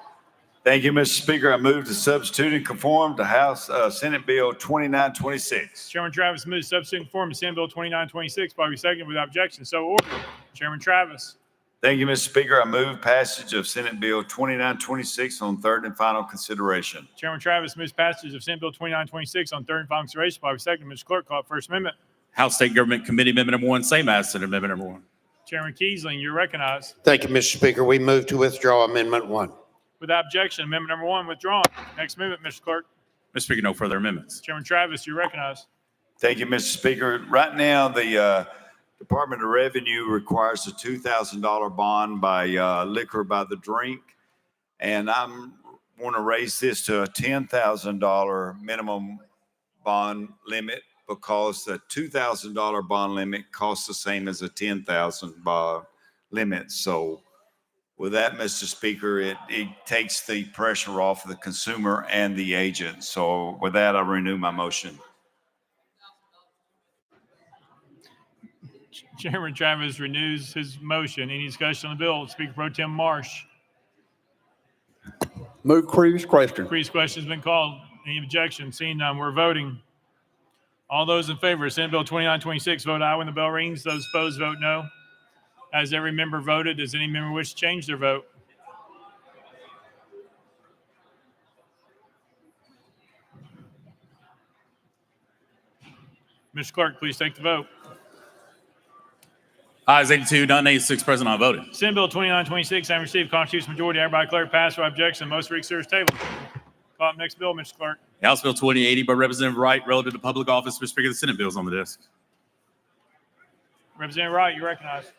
Thank you, Mr. Speaker. I move to substitute and conform to Senate Bill 2926. Chairman Travis moves to substitute and conform to Senate Bill 2926. Bobby second without objection. So ordered. Chairman Travis. Thank you, Mr. Speaker. I move passage of Senate Bill 2926 on third and final consideration. Chairman Travis moves passage of Senate Bill 2926 on third and final consideration. Bobby second. Mr. Clerk, call it First Amendment. House State Government Committee Amendment number 1, same as Senate Amendment number 1. Chairman Kiesling, you're recognized. Thank you, Mr. Speaker. We move to withdraw Amendment 1. Without objection, Amendment number 1 withdrawn. Next amendment, Mr. Clerk. Mr. Speaker, no further amendments. Chairman Travis, you're recognized. Thank you, Mr. Speaker. Right now, the Department of Revenue requires a $2,000 bond by liquor by the drink. And I want to raise this to a $10,000 minimum bond limit because the $2,000 bond limit costs the same as a $10,000 bond limit. So with that, Mr. Speaker, it takes the pressure off of the consumer and the agent. So with that, I renew my motion. Chairman Travis renews his motion. Any discussion on the bill? Speaker Pro Tem Marsh. Move previous question. Previous question has been called. Any objection? Seeing none, we're voting. All those in favor of Senate Bill 2926, vote aye when the bell rings. Those opposed, vote no. Has every member voted? Does any member wish to change their vote? Mr. Clerk, please take the vote. Ayes 82, none nays, 6 present, not voting. Senate Bill 2926, having received constitutional majority, hereby declared passed without objection. Most reconsidered table. Call up next bill, Mr. Clerk. House Bill 2080 by Representative Wright relative to public office. Mr. Speaker, the Senate bill is on the desk. Representative Wright, you recognize.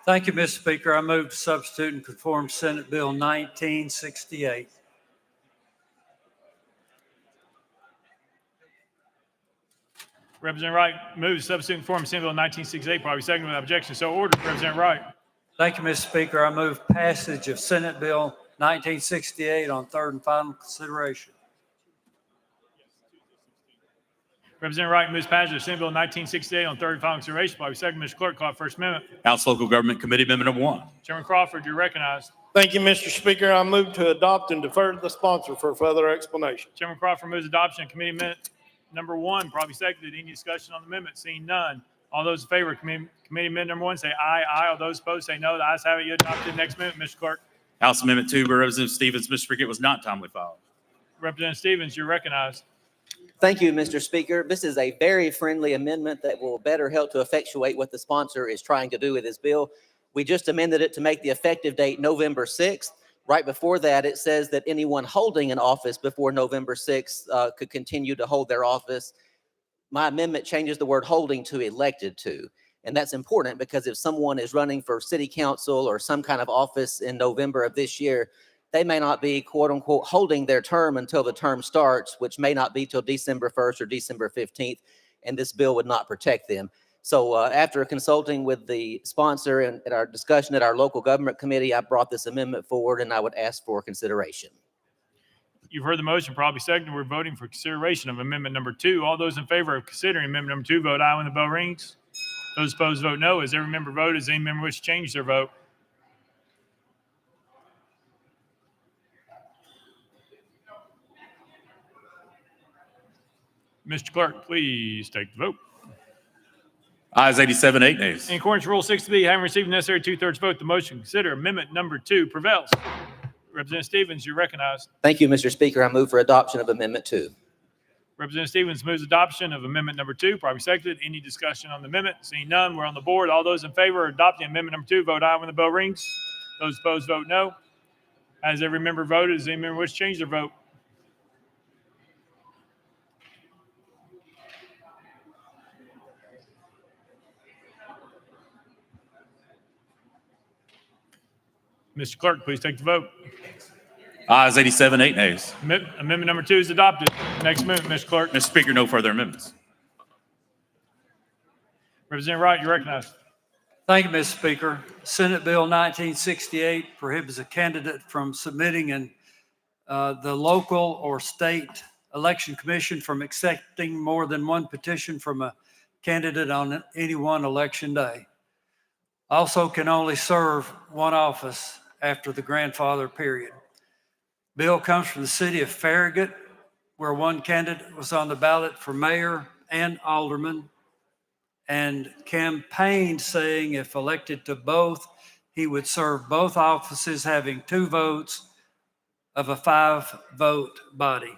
Thank you, Mr. Speaker. I move to substitute and conform Senate Bill 1968. Representative Wright moves to substitute and form Senate Bill 1968, probably second without objection. So ordered. Representative Wright. Thank you, Mr. Speaker. I move passage of Senate Bill 1968 on third and final consideration. Representative Wright moves passage of Senate Bill 1968 on third and final consideration. Probably second. Mr. Clerk, call First Amendment. House Local Government Committee Amendment number 1. Chairman Crawford, you're recognized. Thank you, Mr. Speaker. I move to adopt and defer to the sponsor for further explanation. Chairman Crawford moves adoption of committee amendment number 1, probably seconded. Any discussion on the amendment? Seeing none. All those in favor of committee amendment number 1 say aye. Aye. All those opposed say no. The ayes have it. You adopted. Next amendment, Mr. Clerk. House Amendment 2 by Representative Stevens. Mr. Speaker, it was not timely filed. Representative Stevens, you're recognized. Thank you, Mr. Speaker. This is a very friendly amendment that will better help to effectuate what the sponsor is trying to do with this bill. We just amended it to make the effective date November 6th. Right before that, it says that anyone holding an office before November 6th could continue to hold their office. My amendment changes the word holding to elected to. And that's important because if someone is running for city council or some kind of office in November of this year, they may not be, quote unquote, holding their term until the term starts, which may not be till December 1st or December 15th, and this bill would not protect them. So after consulting with the sponsor and at our discussion at our local government committee, I brought this amendment forward and I would ask for consideration. You've heard the motion, probably seconded. We're voting for consideration of amendment number 2. All those in favor of considering amendment number 2, vote aye when the bell rings. Those opposed, vote no. As every member voted, does any member wish to change their vote? Mr. Clerk, please take the vote. Ayes 87, 8 nays. In accordance with Rule 60B, having received the necessary 2/3 vote, the motion to consider amendment number 2 prevails. Representative Stevens, you're recognized. Thank you, Mr. Speaker. I move for adoption of Amendment 2. Representative Stevens moves adoption of amendment number 2, probably seconded. Any discussion on the amendment? Seeing none, we're on the board. All those in favor of adopting amendment number 2, vote aye when the bell rings. Those opposed, vote no. Has every member voted? Does any member wish to change their vote? Mr. Clerk, please take the vote. Ayes 87, 8 nays. Amendment number 2 is adopted. Next amendment, Mr. Clerk. Mr. Speaker, no further amendments. Representative Wright, you're recognized. Thank you, Mr. Speaker. Senate Bill 1968 prohibits a candidate from submitting the local or state election commission from accepting more than one petition from a candidate on any one election day. Also can only serve one office after the grandfather period. Bill comes from the city of Farragut, where one candidate was on the ballot for mayor and alderman and campaigned saying if elected to both, he would serve both offices, having 2 votes of a 5-vote body.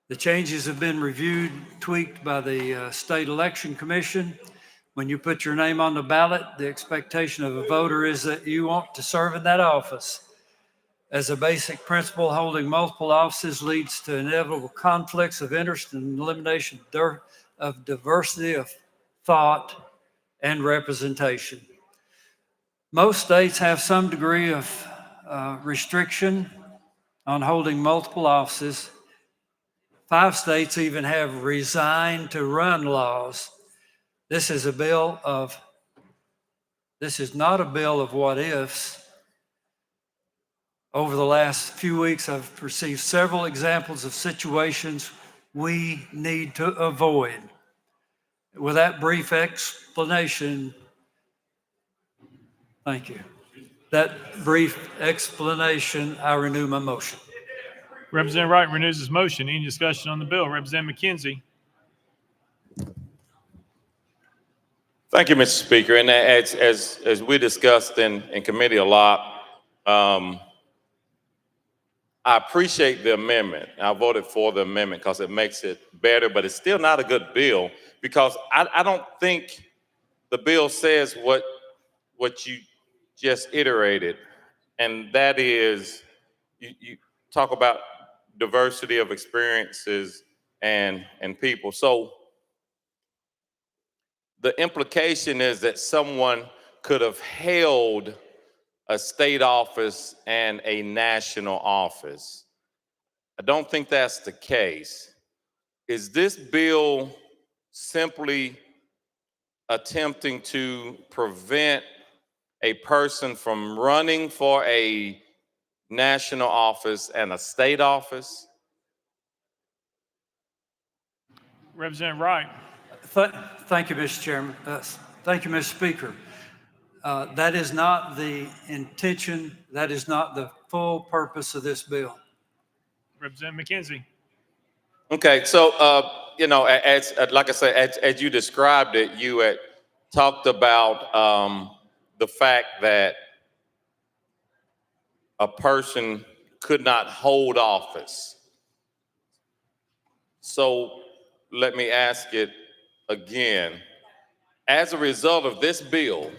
The changes have been reviewed, tweaked by the State Election Commission. When you put your name on the ballot, the expectation of a voter is that you want to serve in that office. As a basic principle, holding multiple offices leads to inevitable conflicts of interest and elimination of diversity of thought and representation. Most states have some degree of restriction on holding multiple offices. 5 states even have resign to run laws. This is not a bill of what ifs. Over the last few weeks, I've received several examples of situations we need to avoid. With that brief explanation, thank you. That brief explanation, I renew my motion. Representative Wright renews his motion. Any discussion on the bill? Representative McKenzie. Thank you, Mr. Speaker. And as we discussed in committee a lot, I appreciate the amendment. I voted for the amendment because it makes it better, but it's still not a good bill because I don't think the bill says what you just iterated, and that is you talk about diversity of experiences and people. So the implication is that someone could have held a state office and a national office. I don't think that's the case. Is this bill simply attempting to prevent a person from running for a national office and a state office? Representative Wright. Thank you, Mr. Chairman. Thank you, Mr. Speaker. That is not the intention. That is not the full purpose of this bill. Representative McKenzie. Okay, so as like I said, as you described it, you had talked about the fact that a person could not hold office. So let me ask it again. As a result of this bill,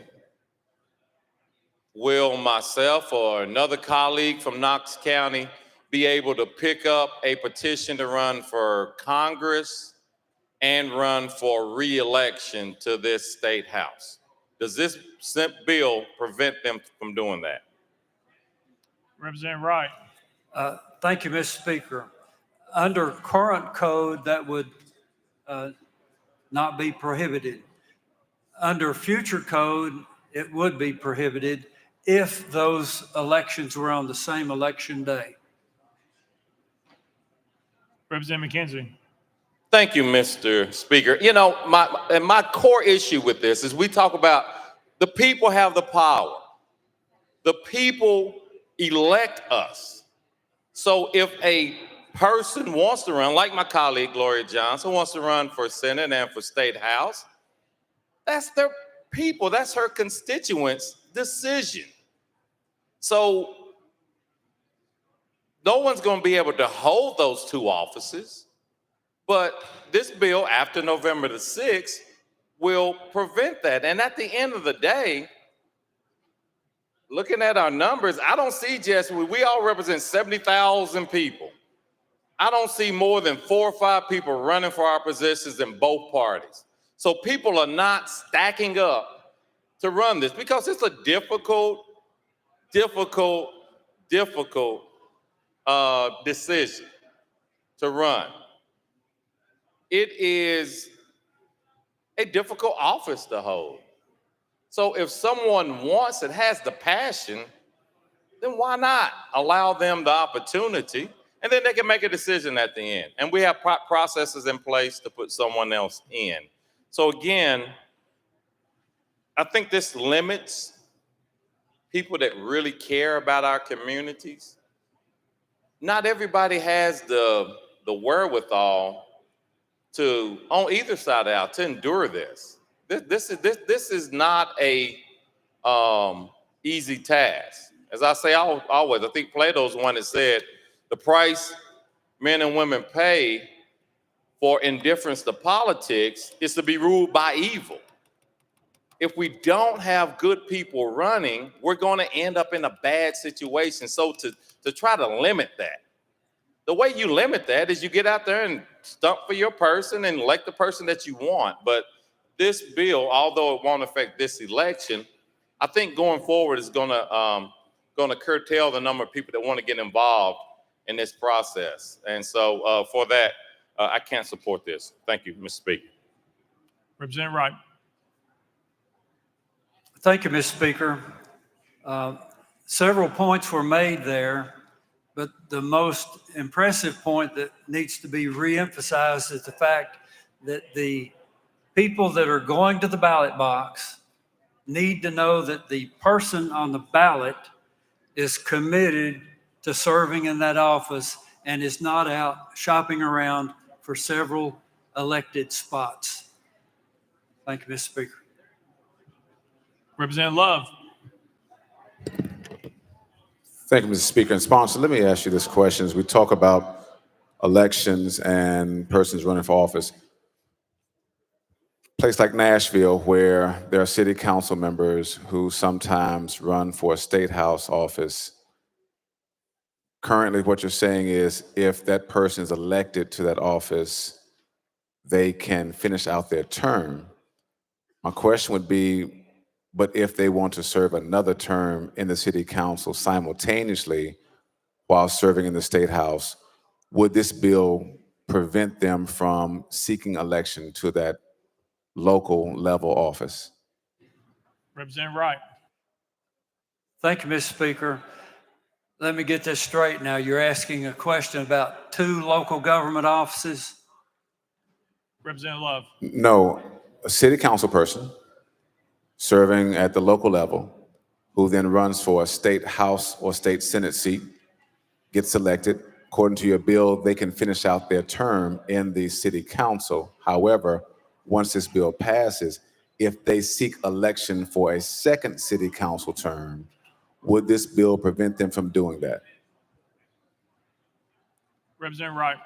will myself or another colleague from Knox County be able to pick up a petition to run for Congress and run for re-election to this state house? Does this bill prevent them from doing that? Representative Wright. Thank you, Mr. Speaker. Under current code, that would not be prohibited. Under future code, it would be prohibited if those elections were on the same election day. Representative McKenzie. Thank you, Mr. Speaker. You know, my core issue with this is we talk about the people have the power. The people elect us. So if a person wants to run, like my colleague Gloria Johnson wants to run for Senate and for State House, that's their people, that's her constituents' decision. So no one's going to be able to hold those two offices, but this bill after November the 6th will prevent that. And at the end of the day, looking at our numbers, I don't see we all represent 70,000 people. I don't see more than 4 or 5 people running for our positions in both parties. So people are not stacking up to run this because it's a difficult decision to run. It is a difficult office to hold. So if someone wants it, has the passion, then why not allow them the opportunity? And then they can make a decision at the end. And we have processes in place to put someone else in. So again, I think this limits people that really care about our communities. Not everybody has the wherewithal to, on either side of the aisle, to endure this. This is not a easy task. As I say always, I think Plato's one that said, the price men and women pay for indifference to politics is to be ruled by evil. If we don't have good people running, we're going to end up in a bad situation. So to try to limit that, the way you limit that is you get out there and stump for your person and elect the person that you want. But this bill, although it won't affect this election, I think going forward is going to curtail the number of people that want to get involved in this process. And so for that, I can't support this. Thank you, Mr. Speaker. Representative Wright. Thank you, Mr. Speaker. Several points were made there, but the most impressive point that needs to be reemphasized is the fact that the people that are going to the ballot box need to know that the person on the ballot is committed to serving in that office and is not out shopping around for several elected spots. Thank you, Mr. Speaker. Representative Love. Thank you, Mr. Speaker and sponsor. Let me ask you this question. As we talk about elections and persons running for office, place like Nashville, where there are city council members who sometimes run for a state house office. Currently, what you're saying is if that person is elected to that office, they can finish out their term. My question would be, but if they want to serve another term in the city council simultaneously while serving in the state house, would this bill prevent them from seeking election to that local level office? Representative Wright. Thank you, Mr. Speaker. Let me get this straight now. You're asking a question about 2 local government offices? Representative Love. No, a city council person serving at the local level who then runs for a state house or state senate seat, gets elected. According to your bill, they can finish out their term in the city council. However, once this bill passes, if they seek election for a second city council term, would this bill prevent them from doing that? Representative Wright.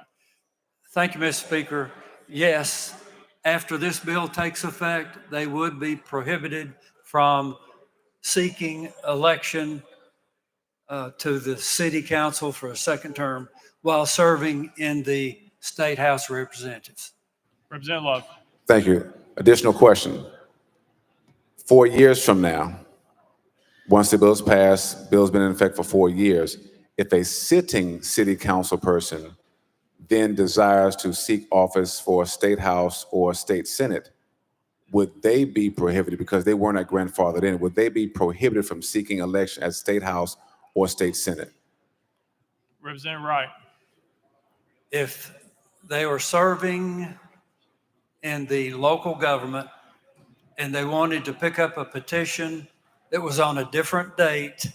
Thank you, Mr. Speaker. Yes, after this bill takes effect, they would be prohibited from seeking election to the city council for a second term while serving in the State House of Representatives. Representative Love. Thank you. Additional question. 4 years from now, once the bill's passed, bill's been in effect for 4 years, if a sitting city council person then desires to seek office for a state house or a state senate, would they be prohibited because they weren't grandfathered in? Would they be prohibited from seeking election as state house or state senate? Representative Wright. If they were serving in the local government and they wanted to pick up a petition that was on a different date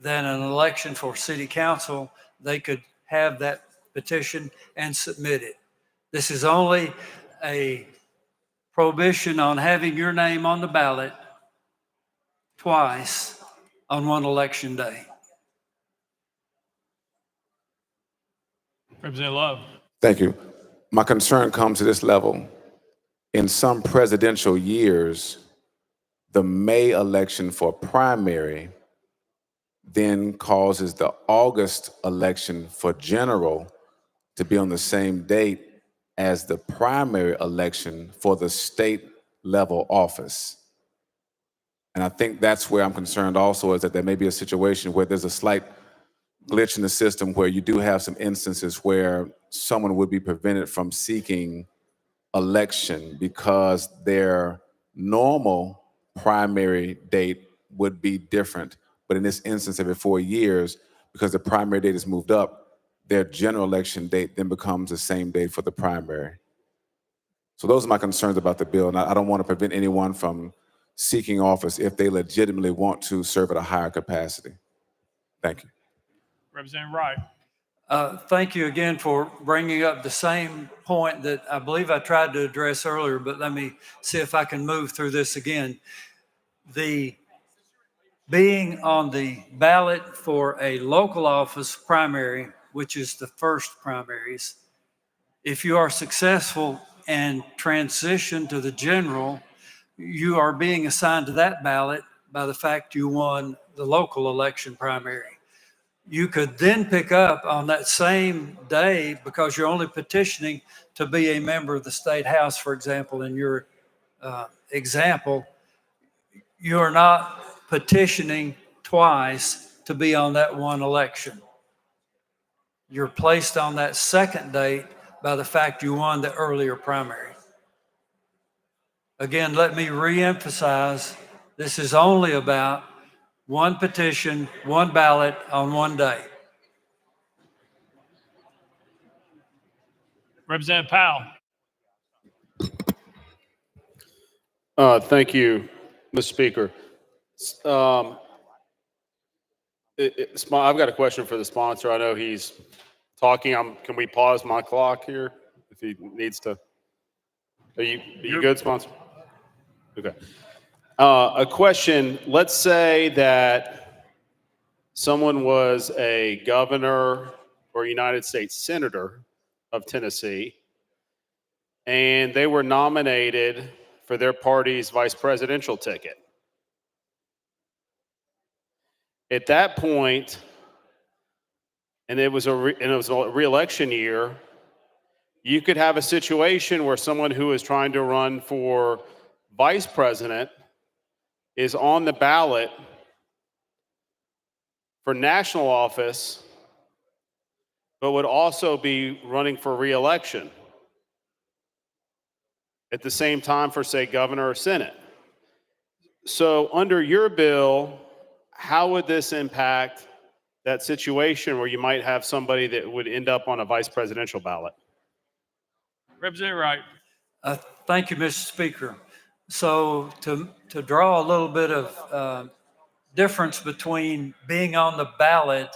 than an election for city council, they could have that petition and submit it. This is only a prohibition on having your name on the ballot twice on one election day. Representative Love. Thank you. My concern comes to this level. In some presidential years, the May election for primary then causes the August election for general to be on the same date as the primary election for the state level office. And I think that's where I'm concerned also, is that there may be a situation where there's a slight glitch in the system where you do have some instances where someone would be prevented from seeking election because their normal primary date would be different. But in this instance, every 4 years, because the primary date is moved up, their general election date then becomes the same date for the primary. So those are my concerns about the bill. And I don't want to prevent anyone from seeking office if they legitimately want to serve at a higher capacity. Thank you. Representative Wright. Thank you again for bringing up the same point that I believe I tried to address earlier, but let me see if I can move through this again. The being on the ballot for a local office primary, which is the first primaries, if you are successful and transition to the general, you are being assigned to that ballot by the fact you won the local election primary. You could then pick up on that same day, because you're only petitioning to be a member of the state house, for example, in your example, you are not petitioning twice to be on that one election. You're placed on that second date by the fact you won the earlier primary. Again, let me reemphasize, this is only about one petition, one ballot on one day. Representative Powell. Thank you, Mr. Speaker. I've got a question for the sponsor. I know he's talking. Can we pause my clock here if he needs to? Are you good, sponsor? Okay. A question, let's say that someone was a governor or United States senator of Tennessee, and they were nominated for their party's vice presidential ticket. At that point, and it was a re-election year, you could have a situation where someone who is trying to run for vice president is on the ballot for national office, but would also be running for re-election at the same time for, say, governor or senate. So under your bill, how would this impact that situation where you might have somebody that would end up on a vice presidential ballot? Representative Wright. Thank you, Mr. Speaker. So to draw a little bit of difference between being on the ballot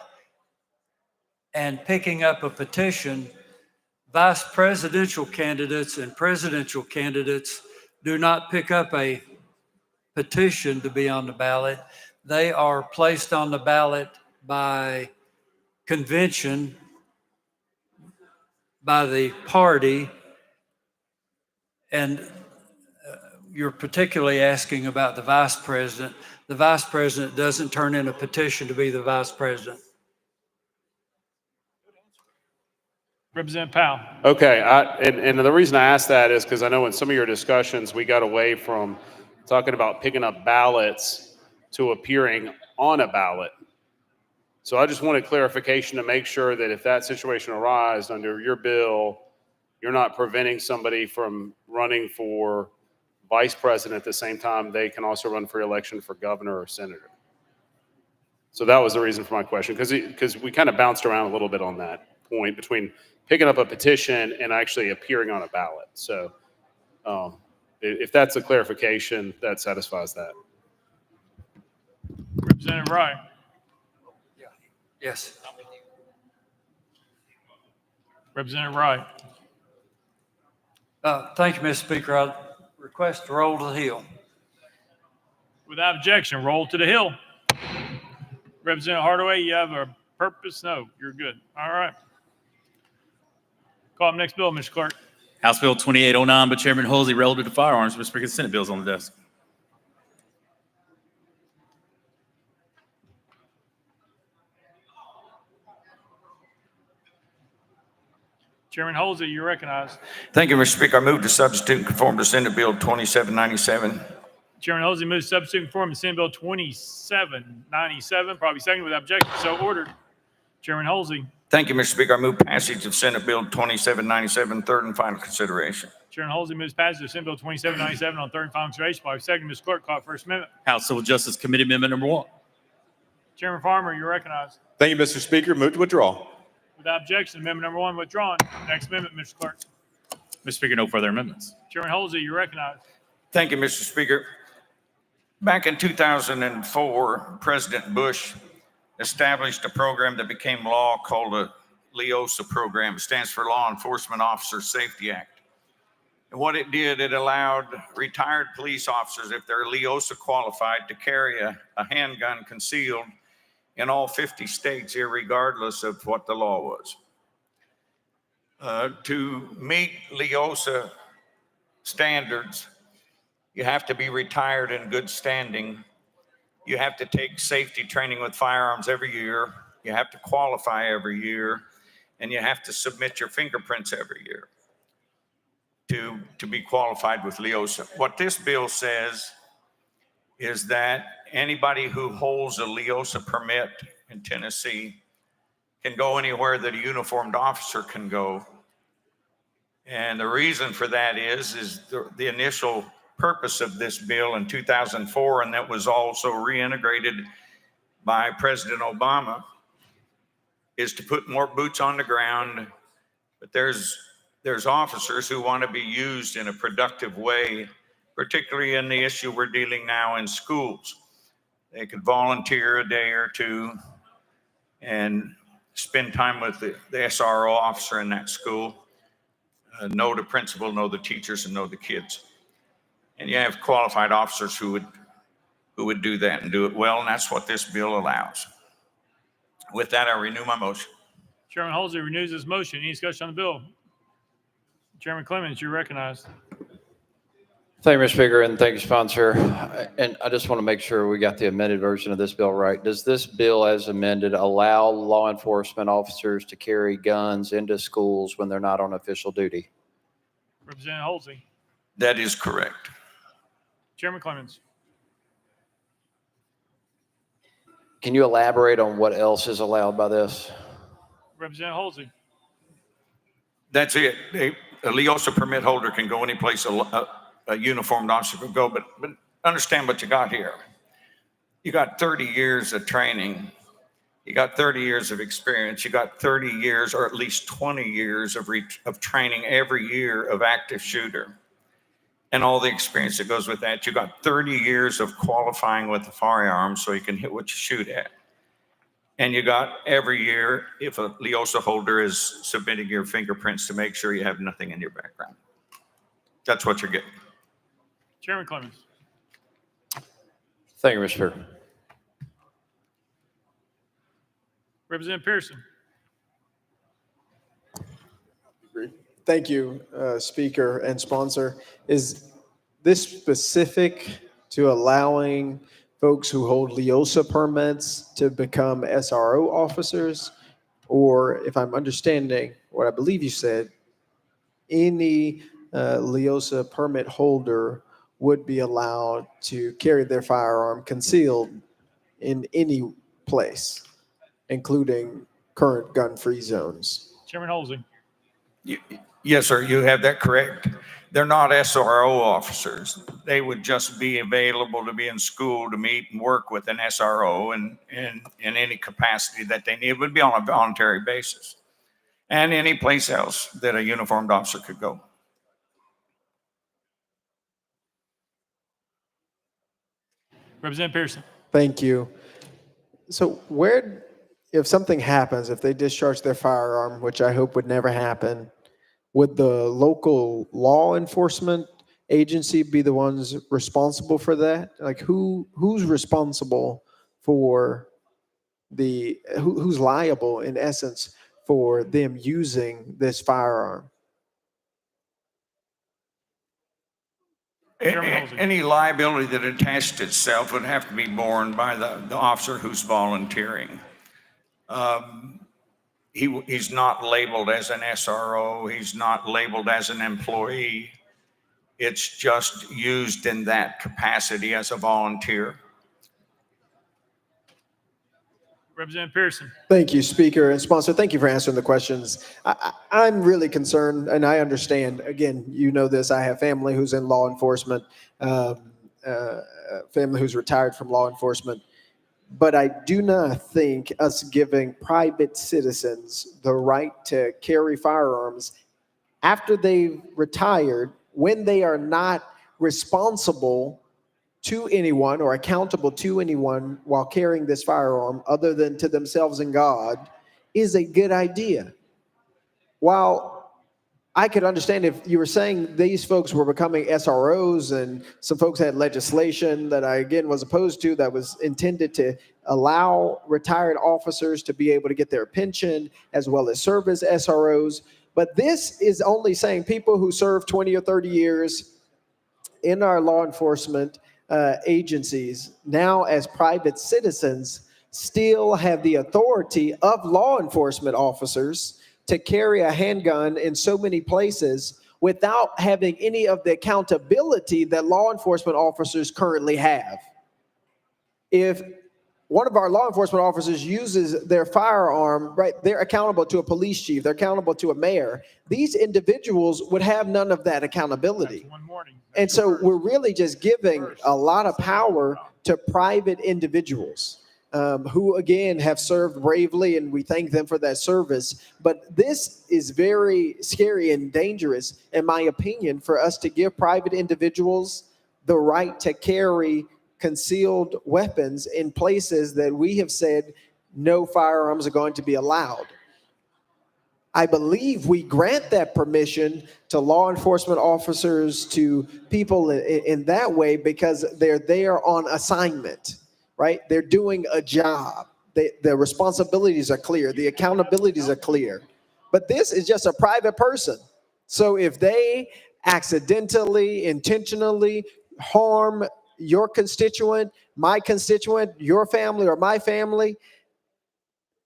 and picking up a petition, vice presidential candidates and presidential candidates do not pick up a petition to be on the ballot. They are placed on the ballot by convention, by the party, and you're particularly asking about the vice president. The vice president doesn't turn in a petition to be the vice president. Representative Powell. Okay, and the reason I asked that is because I know in some of your discussions, we got away from talking about picking up ballots to appearing on a ballot. So I just wanted clarification to make sure that if that situation arises under your bill, you're not preventing somebody from running for vice president at the same time they can also run for election for governor or senator. So that was the reason for my question, because we kind of bounced around a little bit on that point between picking up a petition and actually appearing on a ballot. So if that's a clarification, that satisfies that. Representative Wright. Yes. Representative Wright. Thank you, Mr. Speaker. I request to roll to the Hill. Without objection, roll to the Hill. Representative Hardaway, you have a purpose? No, you're good. All right. Call up next bill, Mr. Clerk. House Bill 2809 by Chairman Hulsey, relative to firearms. Mr. Speaker, the Senate bill is on the desk. Chairman Hulsey, you're recognized. Thank you, Mr. Speaker. I move to substitute and conform to Senate Bill 2797. Chairman Hulsey moves substitute and conform to Senate Bill 2797. Probably second without objection. So ordered. Chairman Hulsey. Thank you, Mr. Speaker. I move passage of Senate Bill 2797, third and final consideration. Chairman Hulsey moves passage of Senate Bill 2797 on third and final consideration. Probably second. Mr. Clerk, call First Amendment. House Civil Justice Committee Amendment number 1. Chairman Farmer, you're recognized. Thank you, Mr. Speaker. Move to withdraw. Without objection, amendment number 1 withdrawn. Next amendment, Mr. Clerk. Mr. Speaker, no further amendments. Chairman Hulsey, you're recognized. Thank you, Mr. Speaker. Back in 2004, President Bush established a program that became law called the LEOSA program. It stands for Law Enforcement Officer Safety Act. And what it did, it allowed retired police officers, if they're LEOSA qualified, to carry a handgun concealed in all 50 states, irregardless of what the law was. To meet LEOSA standards, you have to be retired in good standing. You have to take safety training with firearms every year. You have to qualify every year, and you have to submit your fingerprints every year to be qualified with LEOSA. What this bill says is that anybody who holds a LEOSA permit in Tennessee can go anywhere that a uniformed officer can go. And the reason for that is the initial purpose of this bill in 2004, and that was also reintegrated by President Obama, is to put more boots on the ground. But there's officers who want to be used in a productive way, particularly in the issue we're dealing now in schools. They could volunteer a day or two and spend time with the SRO officer in that school, know the principal, know the teachers, and know the kids. And you have qualified officers who who would do that and do it well, and that's what this bill allows. With that, I renew my motion. Chairman Halsey renews his motion. Any discussion on the bill? Chairman Clemens, you're recognized. Thank you, Mr. Speaker, and thank you, sponsor. And I just want to make sure we got the amended version of this bill right. Does this bill as amended allow law enforcement officers to carry guns into schools when they're not on official duty? Representative Halsey. That is correct. Chairman Clemens. Can you elaborate on what else is allowed by this? Representative Halsey. That's it. A LEOSA permit holder can go any place a uniformed officer could go, but understand what you got here. You got 30 years of training. You got 30 years of experience. You got 30 years or at least 20 years of training every year of active shooter and all the experience that goes with that. You got 30 years of qualifying with the firearm so you can hit what you shoot at. And you got every year, if a LEOSA holder is submitting your fingerprints to make sure you have nothing in your background. That's what you're getting. Chairman Clemens. Thank you, Mr. Speaker. Representative Pearson. Thank you, Speaker and sponsor. Is this specific to allowing folks who hold LEOSA permits to become SRO officers? Or if I'm understanding what I believe you said, any LEOSA permit holder would be allowed to carry their firearm concealed in any place, including current gun-free zones. Chairman Halsey. Yes, sir, you have that correct. They're not SRO officers. They would just be available to be in school to meet and work with an SRO and in any capacity that they need. It would be on a voluntary basis. And any place else that a uniformed officer could go. Representative Pearson. Thank you. So if something happens, if they discharge their firearm, which I hope would never happen, would the local law enforcement agency be the ones responsible for that? Like who's responsible for who's liable in essence for them using this firearm? Any liability that attached itself would have to be borne by the officer who's volunteering. He's not labeled as an SRO. He's not labeled as an employee. It's just used in that capacity as a volunteer. Representative Pearson. Thank you, Speaker and sponsor. Thank you for answering the questions. I'm really concerned, and I understand. Again, you know this. I have family who's in law enforcement, family who's retired from law enforcement. But I do not think us giving private citizens the right to carry firearms after they've retired, when they are not responsible to anyone or accountable to anyone while carrying this firearm other than to themselves and God, is a good idea. While I could understand if you were saying these folks were becoming SROs and some folks had legislation that I, again, was opposed to that was intended to allow retired officers to be able to get their pension as well as serve as SROs. But this is only saying people who serve 20 or 30 years in our law enforcement agencies now as private citizens still have the authority of law enforcement officers to carry a handgun in so many places without having any of the accountability that law enforcement officers currently have. If one of our law enforcement officers uses their firearm, right, they're accountable to a police chief, they're accountable to a mayor. These individuals would have none of that accountability. And so we're really just giving a lot of power to private individuals who, again, have served bravely, and we thank them for that service. But this is very scary and dangerous, in my opinion, for us to give private individuals the right to carry concealed weapons in places that we have said no firearms are going to be allowed. I believe we grant that permission to law enforcement officers, to people in that way, because they're there on assignment, right? They're doing a job. The responsibilities are clear. The accountabilities are clear. But this is just a private person. So if they accidentally, intentionally harm your constituent, my constituent, your family, or my family,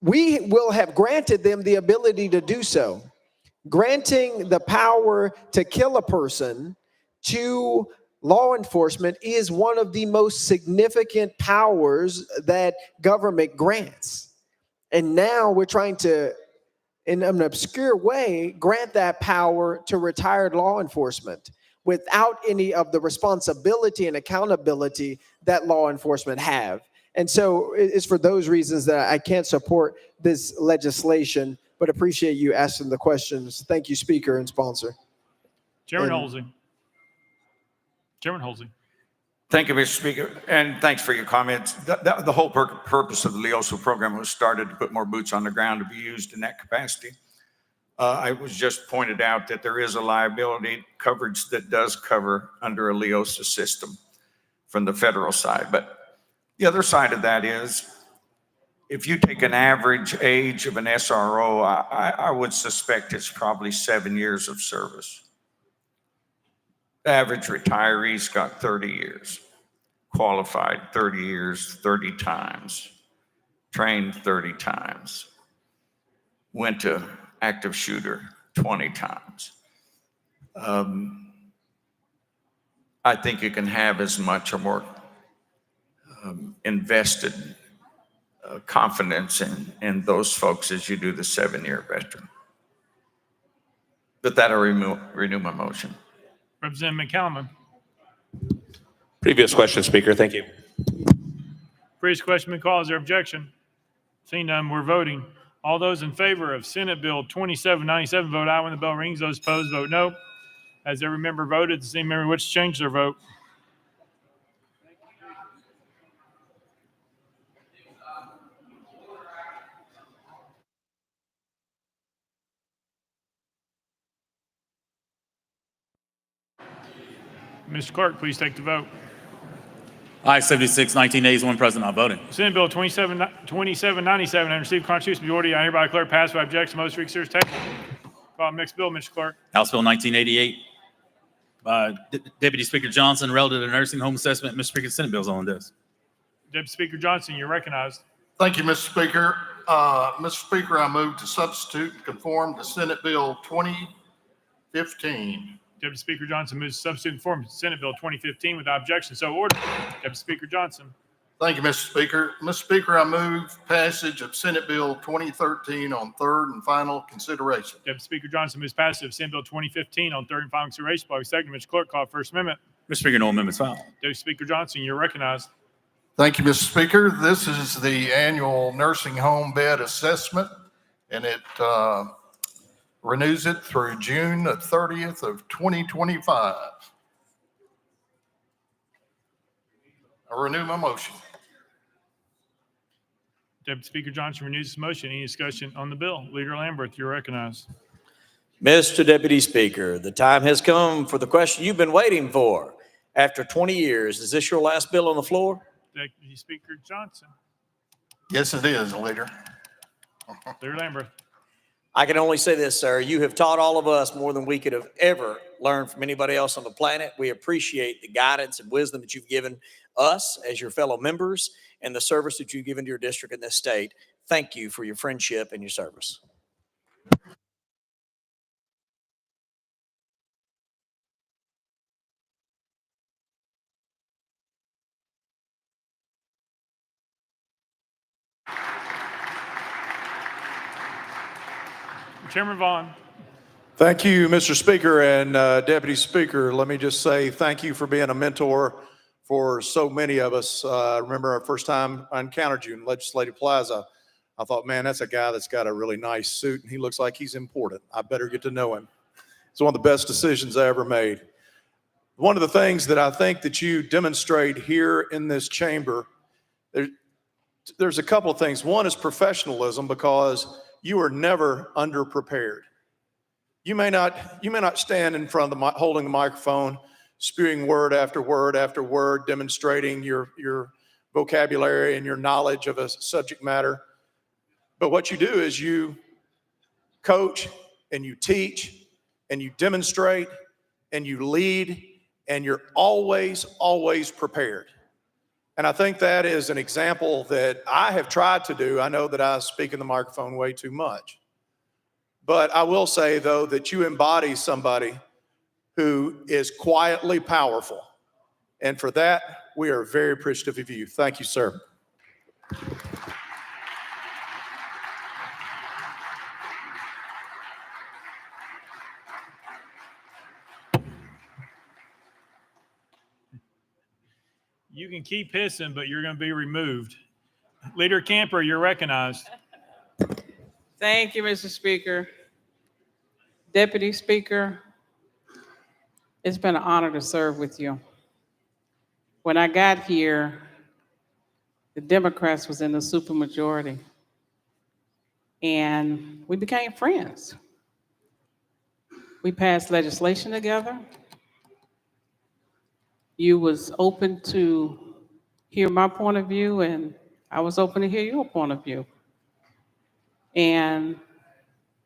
we will have granted them the ability to do so. Granting the power to kill a person to law enforcement is one of the most significant powers that government grants. And now we're trying to, in an obscure way, grant that power to retired law enforcement without any of the responsibility and accountability that law enforcement have. And so it's for those reasons that I can't support this legislation, but appreciate you asking the questions. Thank you, Speaker and sponsor. Chairman And- Holsey. Chairman Holsey. Thank you, Mr. Speaker, and thanks for your comments. The whole purpose of the LEOSA program was started to put more boots on the ground to be used in that capacity. I was just pointed out that there is a liability coverage that does cover under a LEOSA system from the federal side. But the other side of that is, if you take an average age of an SRO, I would suspect it's probably 7 years of service. The average retiree's got 30 years, qualified 30 years, 30 times, trained 30 times, went to active shooter 20 times. I think you can have as much or more invested confidence in those folks as you do the 7-year veteran. But that'll renew my motion. Representative McCallum. Previous question, Speaker. Thank you. Previous question been called. Is there objection? Seeing none, we're voting. All those in favor of Senate Bill 2797 vote aye when the bell rings. Those opposed vote no. Has every member voted? Does any member wish to change their vote? Mr. Clerk, please take the vote. Aye, 76, 19 days, one present, not voting. Senate Bill 2797 and received constitutional majority. I hereby declare passed by objection. Most reconsider is tabled. Call next bill, Mr. Clerk. House Bill 1988. Deputy Speaker Johnson, relative to nursing home assessment. Mr. Speaker, Senate Bill's on this. Deputy Speaker Johnson, you're recognized. Thank you, Mr. Speaker. Mr. Speaker, I move to substitute and conform to Senate Bill 2015. Deputy Speaker Johnson moves to substitute and form Senate Bill 2015 without objection. So ordered. Deputy Speaker Johnson. Thank you, Mr. Speaker. Mr. Speaker, I move passage of Senate Bill 2013 on third and final consideration. Deputy Speaker Johnson moves passage of Senate Bill 2015 on third and final consideration. By second, Mr. Clerk, call First Amendment. Mr. Speaker, no amendments filed. Deputy Speaker Johnson, you're recognized. Thank you, Mr. Speaker. This is the annual nursing home bed assessment, and it renews it through June 30th of 2025. I renew my motion. Deputy Speaker Johnson renews his motion. Any discussion on the bill? Leader Lamberth, you're recognized. Mr. Deputy Speaker, the time has come for the question you've been waiting for. After 20 years, is this your last bill on the floor? Deputy Speaker Johnson. Yes, it is, Leader. Leader Lamberth. I can only say this, sir. You have taught all of us more than we could have ever learned from anybody else on the planet. We appreciate the guidance and wisdom that you've given us as your fellow members and the service that you've given to your district and this state. Thank you for your friendship and your service. Chairman Vaughn. Thank you, Mr. Speaker and Deputy Speaker. Let me just say thank you for being a mentor for so many of us. I remember our first time I encountered you in Legislative Plaza. I thought, man, that's a guy that's got a really nice suit and he looks like he's important. I better get to know him. It's one of the best decisions I ever made. One of the things that I think that you demonstrate here in this chamber, there's a couple of things. One is professionalism, because you are never underprepared. You may not stand in front of the holding the microphone, spewing word after word after word, demonstrating your vocabulary and your knowledge of a subject matter. But what you do is you coach and you teach and you demonstrate and you lead, and you're always, always prepared. And I think that is an example that I have tried to do. I know that I speak in the microphone way too much. But I will say, though, that you embody somebody who is quietly powerful. And for that, we are very appreciative of you. Thank you, sir. You can keep hissing, but you're going to be removed. Leader Camper, you're recognized. Thank you, Mr. Speaker. Deputy Speaker, it's been an honor to serve with you. When I got here, the Democrats was in the supermajority, and we became friends. We passed legislation together. You was open to hear my point of view, and I was open to hear your point of view. And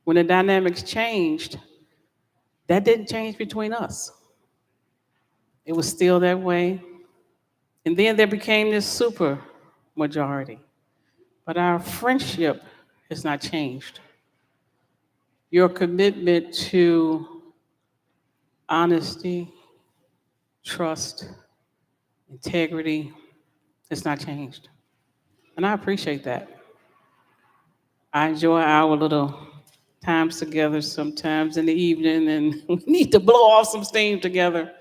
when the dynamics changed, that didn't change between us. It was still that way. And then there became this super majority. But our friendship has not changed. Your commitment to honesty, trust, integrity has not changed. And I appreciate that. I enjoy our little times together sometimes in the evening, and we need to blow off some steam together.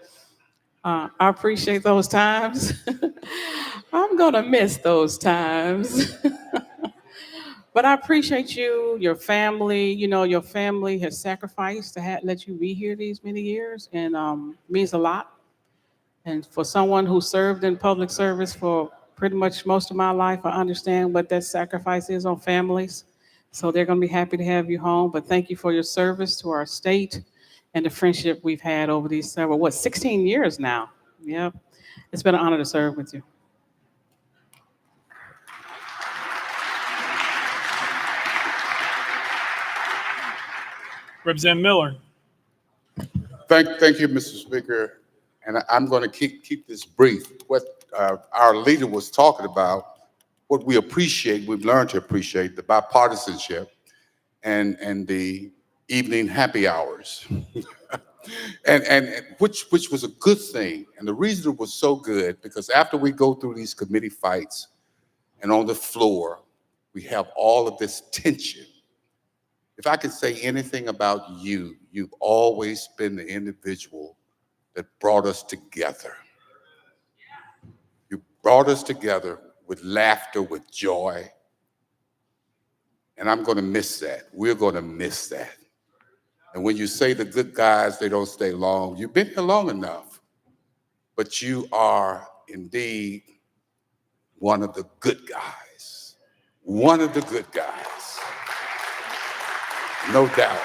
I appreciate those times. I'm gonna miss those times. But I appreciate you, your family. You know, your family has sacrificed to let you be here these many years, and means a lot. And for someone who served in public service for pretty much most of my life, I understand what that sacrifice is on families. So they're going to be happy to have you home. But thank you for your service to our state and the friendship we've had over these 16 years now. Yep. It's been an honor to serve with you. Representative Miller. Thank you, Mr. Speaker. And I'm going to keep this brief. What our leader was talking about, what we appreciate, we've learned to appreciate the bipartisanship and the evening happy hours, and which was a good thing. And the reason it was so good, because after we go through these committee fights and on the floor, we have all of this tension. If I could say anything about you, you've always been the individual that brought us together. You brought us together with laughter, with joy. And I'm going to miss that. We're going to miss that. And when you say the good guys, they don't stay long, you've been here long enough. But you are indeed one of the good guys. One of the good guys. No doubt.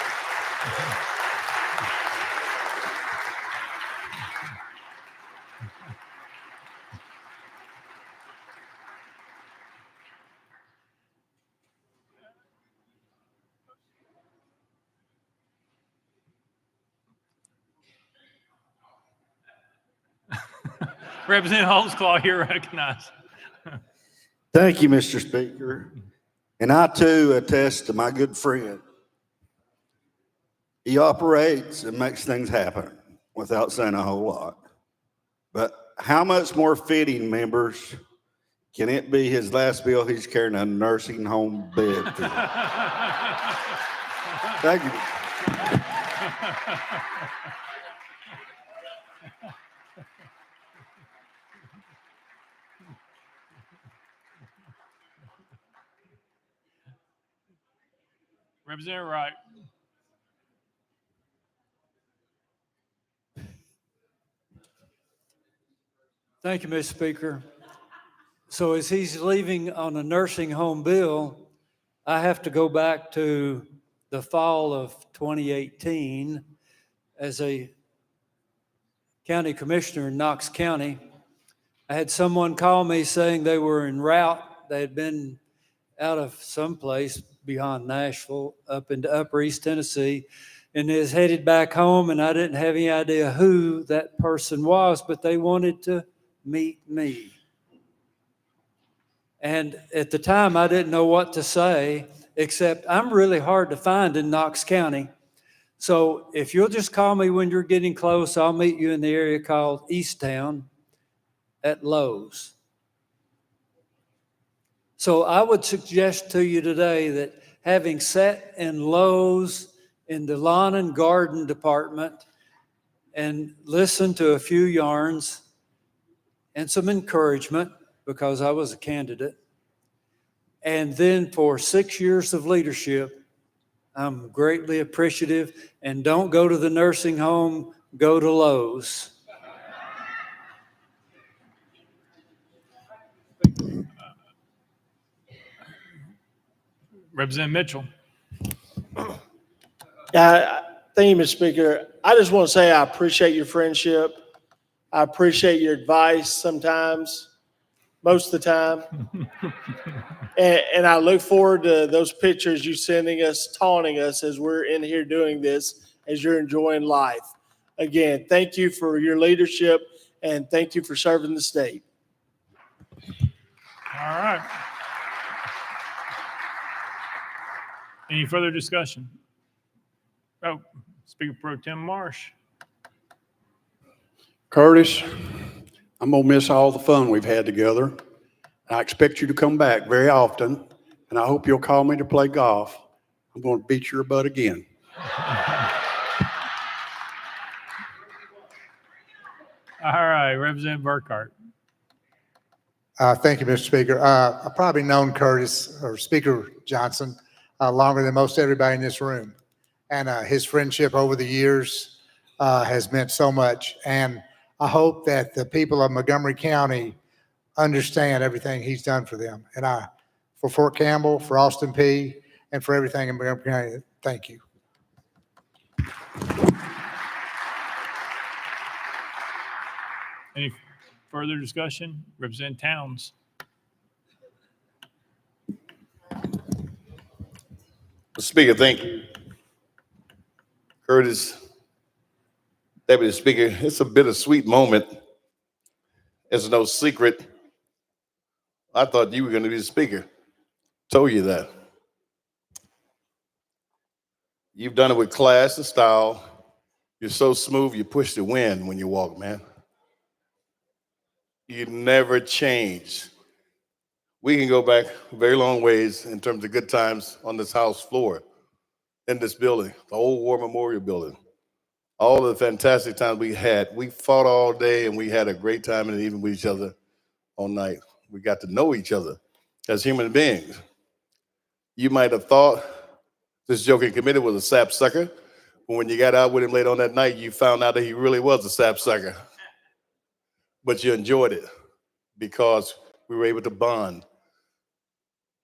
Representative Holtzclaw, you're recognized. Thank you, Mr. Speaker. And I too attest to my good friend. He operates and makes things happen without saying a whole lot. But how much more fitting, members, can it be his last bill he's carrying a nursing home bed to? Thank you. Representative Wright. Thank you, Mr. Speaker. So as he's leaving on a nursing home bill, I have to go back to the fall of 2018 as a county commissioner in Knox County. I had someone call me saying they were en route. They had been out of someplace beyond Nashville up into Upper East Tennessee and is headed back home. And I didn't have any idea who that person was, but they wanted to meet me. And at the time, I didn't know what to say, except I'm really hard to find in Knox County. So if you'll just call me when you're getting close, I'll meet you in the area called Easttown at Lowe's. So I would suggest to you today that having sat in Lowe's in the lawn and garden department and listened to a few yarns and some encouragement, because I was a candidate, and then for 6 years of leadership, I'm greatly appreciative. And don't go to the nursing home, go to Lowe's. Representative Mitchell. Thank you, Mr. Speaker. I just want to say I appreciate your friendship. I appreciate your advice sometimes, most of the time. And I look forward to those pictures you sending us, taunting us as we're in here doing this, as you're enjoying life. Again, thank you for your leadership and thank you for serving the state. All right. Any further discussion? Oh, Speaker Pro Tem Marsh. Curtis, I'm gonna miss all the fun we've had together. I expect you to come back very often, and I hope you'll call me to play golf. I'm going to beat your butt again. All right, Representative Burkhart. Thank you, Mr. Speaker. I've probably known Curtis or Speaker Johnson longer than most everybody in this room. And his friendship over the years has meant so much. And I hope that the people of Montgomery County understand everything he's done for them. And for Fort Campbell, for Austin Peay, and for everything in Montgomery County, thank you. Any further discussion? Representative Towns. Mr. Speaker, thank you. Curtis, Deputy Speaker, it's a bittersweet moment. It's no secret. I thought you were going to be the speaker. Told you that. You've done it with class and style. You're so smooth, you push the wind when you walk, man. You never change. We can go back a very long ways in terms of good times on this House floor, in this building, the old War Memorial Building. All the fantastic times we had. We fought all day and we had a great time and even with each other all night. We got to know each other as human beings. You might have thought this joking committee was a sapsucker, but when you got out with him late on that night, you found out that he really was a sapsucker. But you enjoyed it because we were able to bond.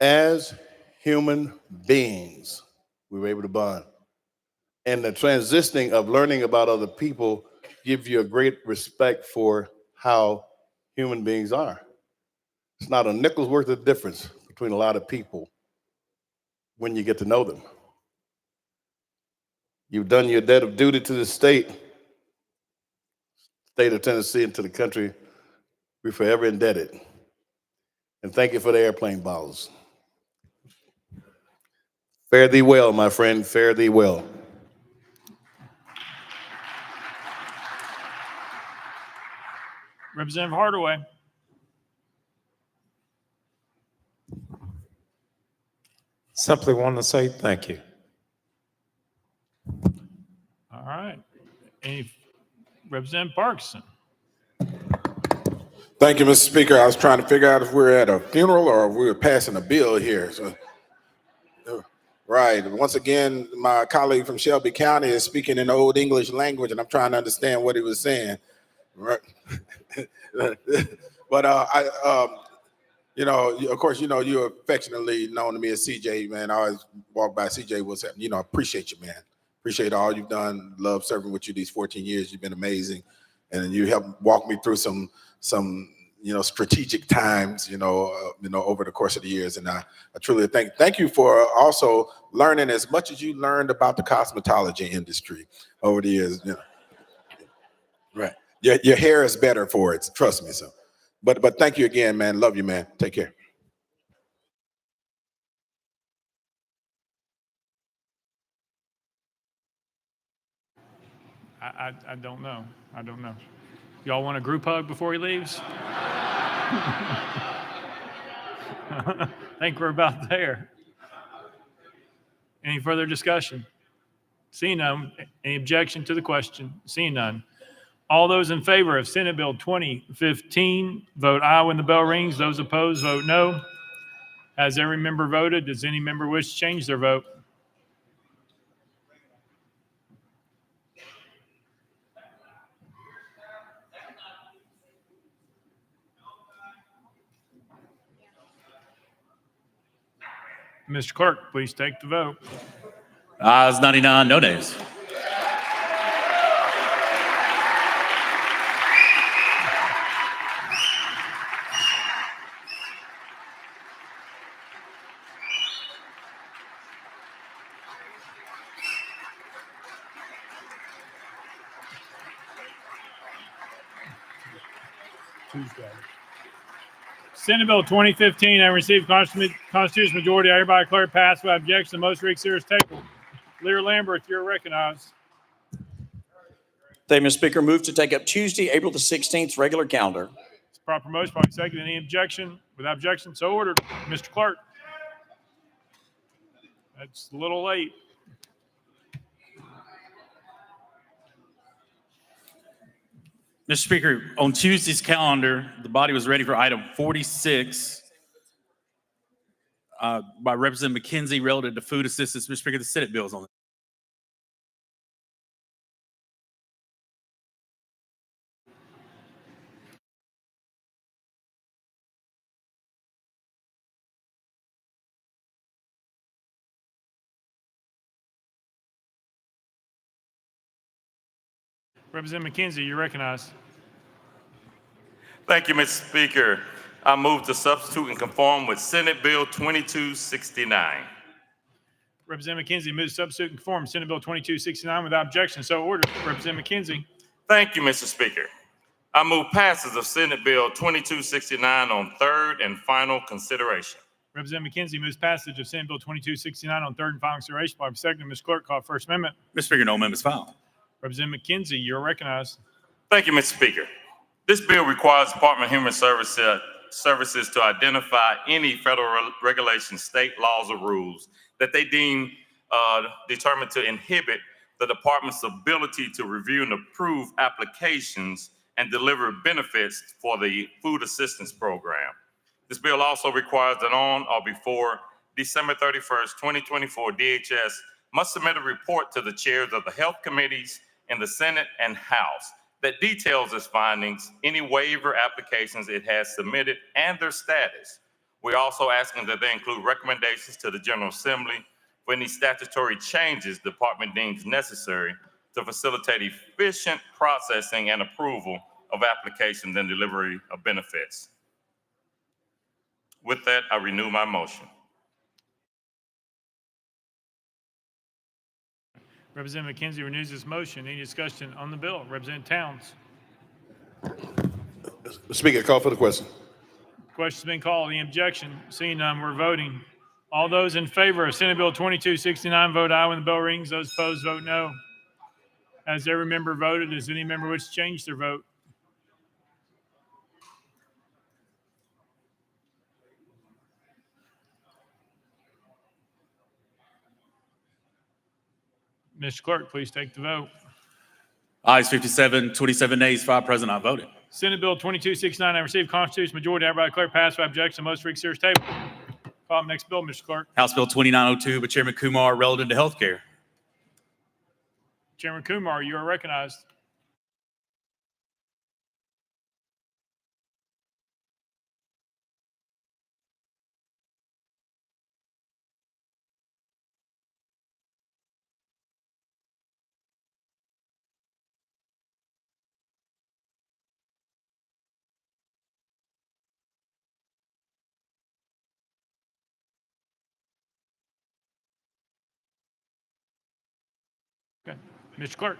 As human beings, we were able to bond. And the transitioning of learning about other people gives you a great respect for how human beings are. It's not a nickel's worth of difference between a lot of people when you get to know them. You've done your debt of duty to the state of Tennessee, and to the country. We're forever indebted. And thank you for the airplane bottles. Fare thee well, my friend, fare thee well. Representative Hardaway. Simply want to say thank you. All right. Any Representative Parkinson. Thank you, Mr. Speaker. I was trying to figure out if we're at a funeral or if we were passing a bill here. So, right. Once again, my colleague from Shelby County is speaking in the Old English language, and I'm trying to understand what he was saying. Right. But of course, you're affectionately known to me as CJ, man. I always walk by CJ, what's happening? I appreciate you, man. Appreciate all you've done. Love serving with you these 14 years. You've been amazing. And you helped walk me through some strategic times, over the course of the years. And I truly thank you for also learning as much as you learned about the cosmetology industry over the years. Right. Your hair is better for it. Trust me. So, but thank you again, man. Love you, man. Take care. I don't know. I don't know. Y'all want a group hug before he leaves? I think we're about there. Any further discussion? Seeing none. Any objection to the question? Seeing none. All those in favor of Senate Bill 2015, vote aye when the bell rings. Those opposed, vote no. Has every member voted? Does any member wish to change their vote? Mr. Clerk, please take the vote. Ayes 99, no nays. Senate Bill 2015, I received Constitutional majority. I hereby declare passed without objection. The most reconsidered is tabled. Lear Lambert, you're recognized. Thank you, Mr. Speaker. Move to take up Tuesday, April the 16th, regular calendar. It's proper motion, properly second. Any objection? Without objection, so ordered. Mr. Clerk. That's a little late. Mr. Speaker, on Tuesday's calendar, the body was ready for item 46 by Representative McKenzie relative to food assistance. Mr. Speaker, the Senate bill is on. Representative McKenzie, you're recognized. Thank you, Mr. Speaker. I move to substitute and conform with Senate Bill 2269. Representative McKenzie moves to substitute and conform Senate Bill 2269 without objection. So ordered. Representative McKenzie. Thank you, Mr. Speaker. I move passage of Senate Bill 2269 on third and final consideration. Representative McKenzie moves passage of Senate Bill 2269 on third and final consideration. By second, Ms. Clerk, call First Amendment. Mr. Speaker, no amendments filed. Representative McKenzie, you're recognized. Thank you, Mr. Speaker. This bill requires Department of Human Services to identify any federal regulations, state laws, or rules that they deem determined to inhibit the department's ability to review and approve applications and deliver benefits for the food assistance program. This bill also requires that on or before December 31st, 2024, DHS must submit a report to the chairs of the health committees in the Senate and House that details its findings, any waiver applications it has submitted, and their status. We're also asking that they include recommendations to the General Assembly for any statutory changes the department deems necessary to facilitate efficient processing and approval of applications and delivery of benefits. With that, I renew my motion. Representative McKenzie renews his motion. Any discussion on the bill? Representative Towns. Speaker, call for the question. Question's been called. Any objection? Seeing none, we're voting. All those in favor of Senate Bill 2269 vote aye when the bell rings. Those opposed vote no. Has every member voted? Does any member wish to change their vote? Mr. Clerk, please take the vote. Ayes 57, 27 nays, 5 present, not voted. Senate Bill 2269, I received Constitutional majority. I hereby declare passed by objection. Most reconsidered table. Call up next bill, Mr. Clerk. House Bill 2902 by Chairman Kumar relative to health care. Chairman Kumar, you are recognized. Okay. Mr. Clerk.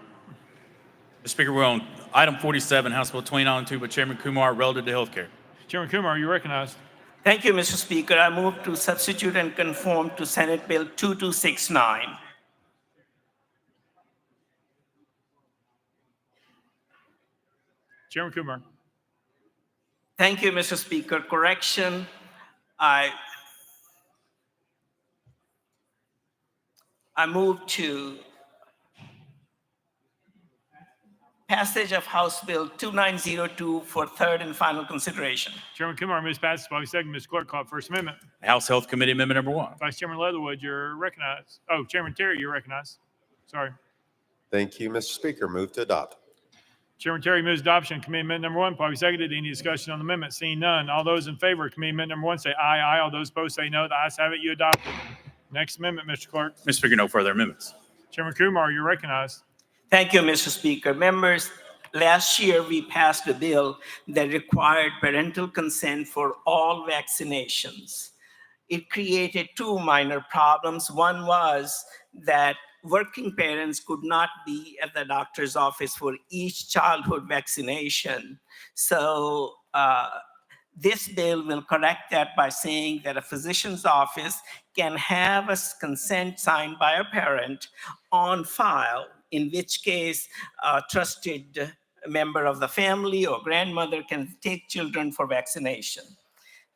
Mr. Speaker, we're on item 47, House Bill 2902 by Chairman Kumar relative to healthcare. Chairman Kumar, you recognized. Thank you, Mr. Speaker. I move to substitute and conform to Senate Bill 2269. Chairman Kumar. Thank you, Mr. Speaker. Correction. I move to passage of House Bill 2902 for third and final consideration. Chairman Kumar moves passage by second. Mr. Clerk, call it First Amendment. House Health Committee Amendment number 1. Vice Chairman Leatherwood, you're recognized. Oh, Chairman Terry, you're recognized. Sorry. Thank you, Mr. Speaker. Move to adopt. Chairman Terry moves adoption of Committee Amendment number 1. Probably seconded. Any discussion on the amendment? Seeing none. All those in favor of Committee Amendment number 1 say aye. Aye. All those opposed say no. The ayes have it. You adopt it. Next amendment, Mr. Clerk. Mr. Speaker, no further amendments. Chairman Kumar, you're recognized. Thank you, Mr. Speaker. Members, last year we passed a bill that required parental consent for all vaccinations. It created two minor problems. One was that working parents could not be at the doctor's office for each childhood vaccination. So this bill will correct that by saying that a physician's office can have a consent signed by a parent on file, in which case a trusted member of the family or grandmother can take children for vaccination.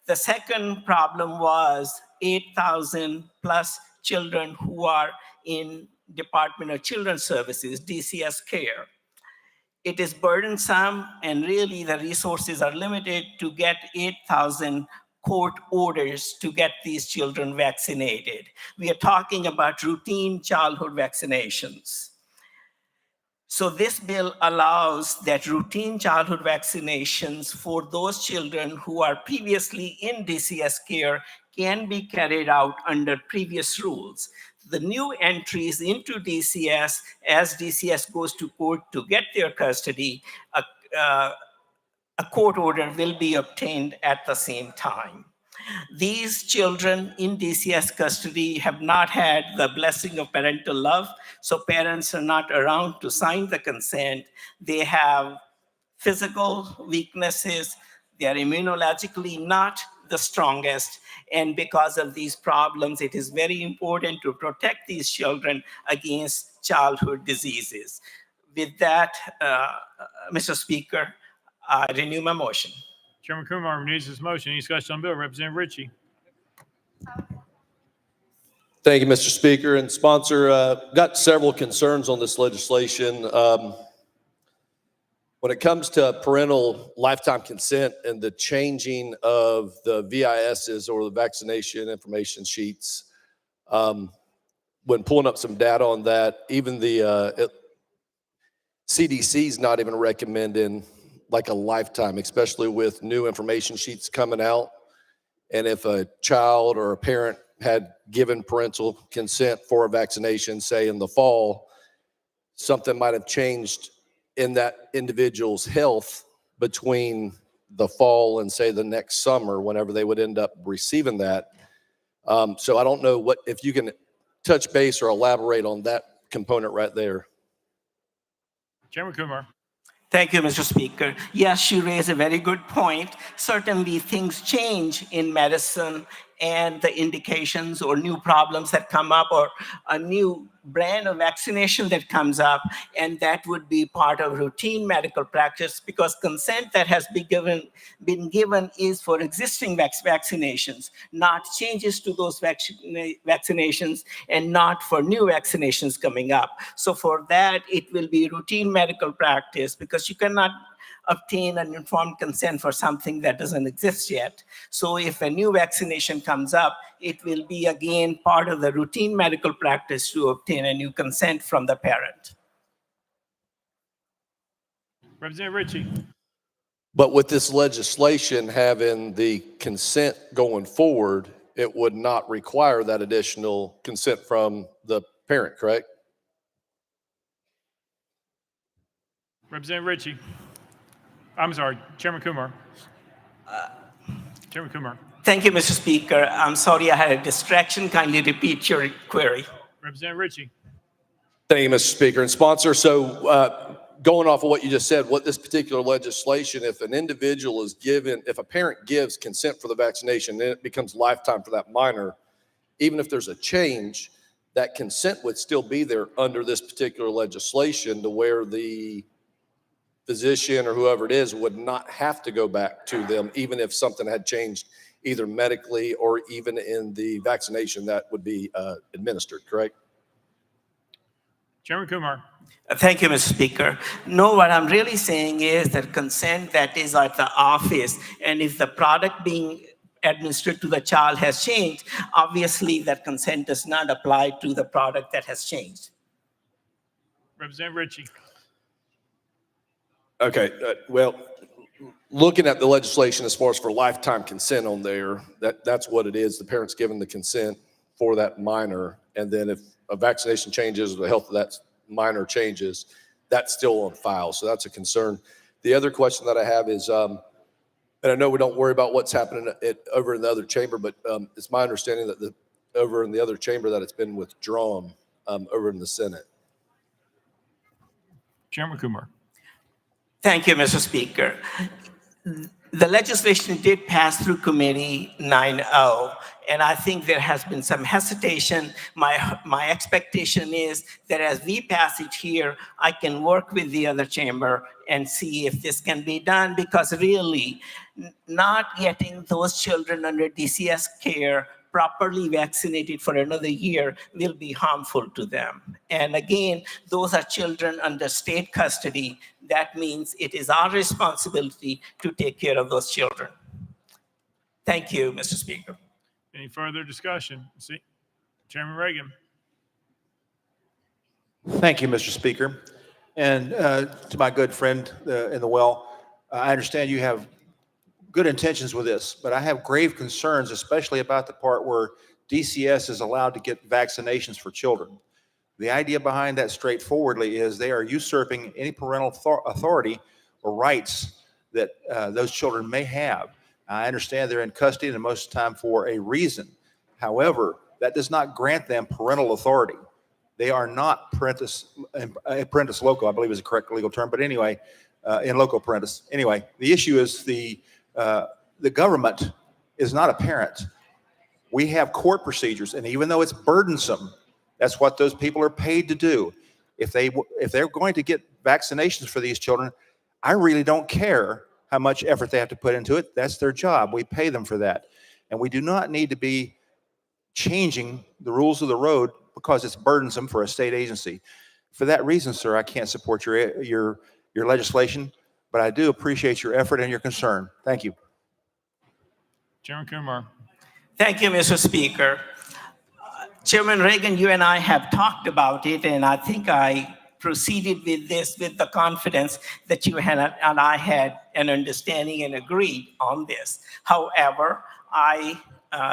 The second problem was 8,000 plus children who are in Department of Children's Services, DCS care. It is burdensome, and really the resources are limited to get 8,000 court orders to get these children vaccinated. We are talking about routine childhood vaccinations. So this bill allows that routine childhood vaccinations for those children who are previously in DCS care can be carried out under previous rules. The new entries into DCS, as DCS goes to court to get their custody, a court order will be obtained at the same time. These children in DCS custody have not had the blessing of parental love, so parents are not around to sign the consent. They have physical weaknesses. They are immunologically not the strongest. And because of these problems, it is very important to protect these children against childhood diseases. With that, Mr. Speaker, I renew my motion. Chairman Kumar renews his motion. Any discussion on the bill? Representative Ritchie. Thank you, Mr. Speaker. And sponsor, got several concerns on this legislation. When it comes to parental lifetime consent and the changing of the VISs or the vaccination information sheets, when pulling up some data on that, even the CDC is not even recommending like a lifetime, especially with new information sheets coming out. And if a child or a parent had given parental consent for a vaccination, say in the fall, something might have changed in that individual's health between the fall and say the next summer, whenever they would end up receiving that. So I don't know if you can touch base or elaborate on that component right there. Chairman Kumar. Thank you, Mr. Speaker. Yes, you raise a very good point. Certainly things change in medicine, and the indications or new problems that come up or a new brand of vaccination that comes up, and that would be part of routine medical practice, because consent that has been given is for existing vaccinations, not changes to those vaccinations, and not for new vaccinations coming up. So for that, it will be routine medical practice, because you cannot obtain an informed consent for something that doesn't exist yet. So if a new vaccination comes up, it will be again part of the routine medical practice to obtain a new consent from the parent. Representative Ritchie. But with this legislation having the consent going forward, it would not require that additional consent from the parent, correct? Representative Ritchie. I'm sorry, Chairman Kumar. Chairman Kumar. Thank you, Mr. Speaker. I'm sorry I had a distraction. Kindly repeat your query. Representative Ritchie. Thank you, Mr. Speaker. And sponsor, so going off of what you just said, what this particular legislation, if an individual is given, if a parent gives consent for the vaccination, then it becomes lifetime for that minor. Even if there's a change, that consent would still be there under this particular legislation, to where the physician or whoever it is would not have to go back to them, even if something had changed either medically or even in the vaccination that would be administered, correct? Chairman Kumar. Thank you, Mr. Speaker. No, what I'm really saying is that consent that is at the office, and if the product being administered to the child has changed, obviously that consent does not apply to the product that has changed. Representative Ritchie. Okay, well, looking at the legislation as far as for lifetime consent on there, that's what it is. The parent's given the consent for that minor, and then if a vaccination changes, or the health of that minor changes, that's still on file. So that's a concern. The other question that I have is, and I know we don't worry about what's happening over in the other chamber, but it's my understanding that over in the other chamber that it's been withdrawn over in the Senate. Chairman Kumar. Thank you, Mr. Speaker. The legislation did pass through committee 9-0, and I think there has been some hesitation. My expectation is that as we pass it here, I can work with the other chamber and see if this can be done, because really not getting those children under DCS care properly vaccinated for another year will be harmful to them. And again, those are children under state custody. That means it is our responsibility to take care of those children. Thank you, Mr. Speaker. Any further discussion? See, Chairman Reagan. Thank you, Mr. Speaker. And to my good friend in the well, I understand you have good intentions with this, but I have grave concerns, especially about the part where DCS is allowed to get vaccinations for children. The idea behind that straightforwardly is they are usurping any parental authority or rights that those children may have. I understand they're in custody and most of the time for a reason. However, that does not grant them parental authority. They are not apprentice loco, I believe is the correct legal term, but anyway, in loco apprentice. Anyway, the issue is the government is not a parent. We have court procedures, and even though it's burdensome, that's what those people are paid to do. If they're going to get vaccinations for these children, I really don't care how much effort they have to put into it. That's their job. We pay them for that. And we do not need to be changing the rules of the road because it's burdensome for a state agency. For that reason, sir, I can't support your legislation, but I do appreciate your effort and your concern. Thank you. Chairman Kumar. Thank you, Mr. Speaker. Chairman Reagan, you and I have talked about it, and I think I proceeded with this with the confidence that you had and I had an understanding and agreed on this. However, I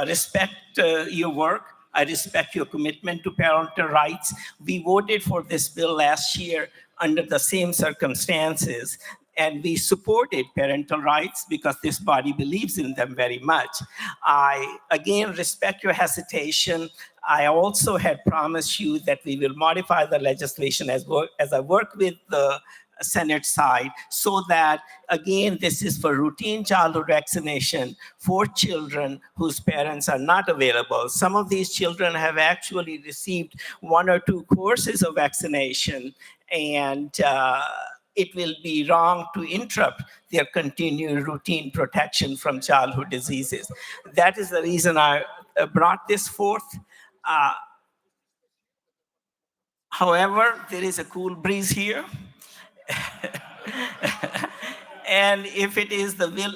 respect your work. I respect your commitment to parental rights. We voted for this bill last year under the same circumstances, and we supported parental rights because this body believes in them very much. I, again, respect your hesitation. I also had promised you that we will modify the legislation as I work with the Senate side, so that, again, this is for routine childhood vaccination for children whose parents are not available. Some of these children have actually received 1 or 2 courses of vaccination, and it will be wrong to interrupt their continued routine protection from childhood diseases. That is the reason I brought this forth. However, there is a cool breeze here. And if it is the will,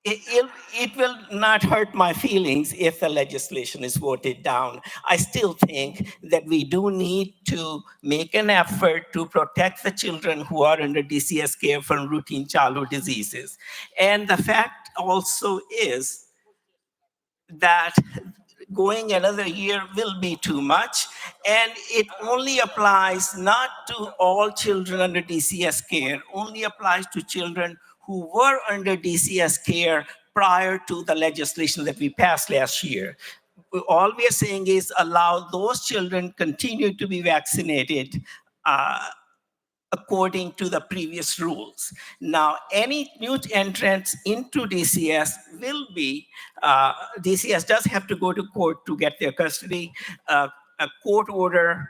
it will not hurt my feelings if the legislation is voted down. I still think that we do need to make an effort to protect the children who are under DCS care from routine childhood diseases. And the fact also is that going another year will be too much, and it only applies not to all children under DCS care, only applies to children who were under DCS care prior to the legislation that we passed last year. all we are saying is allow those children continue to be vaccinated according to the previous rules. Now, any new entrants into DCS will be, DCS does have to go to court to get their custody. A court order,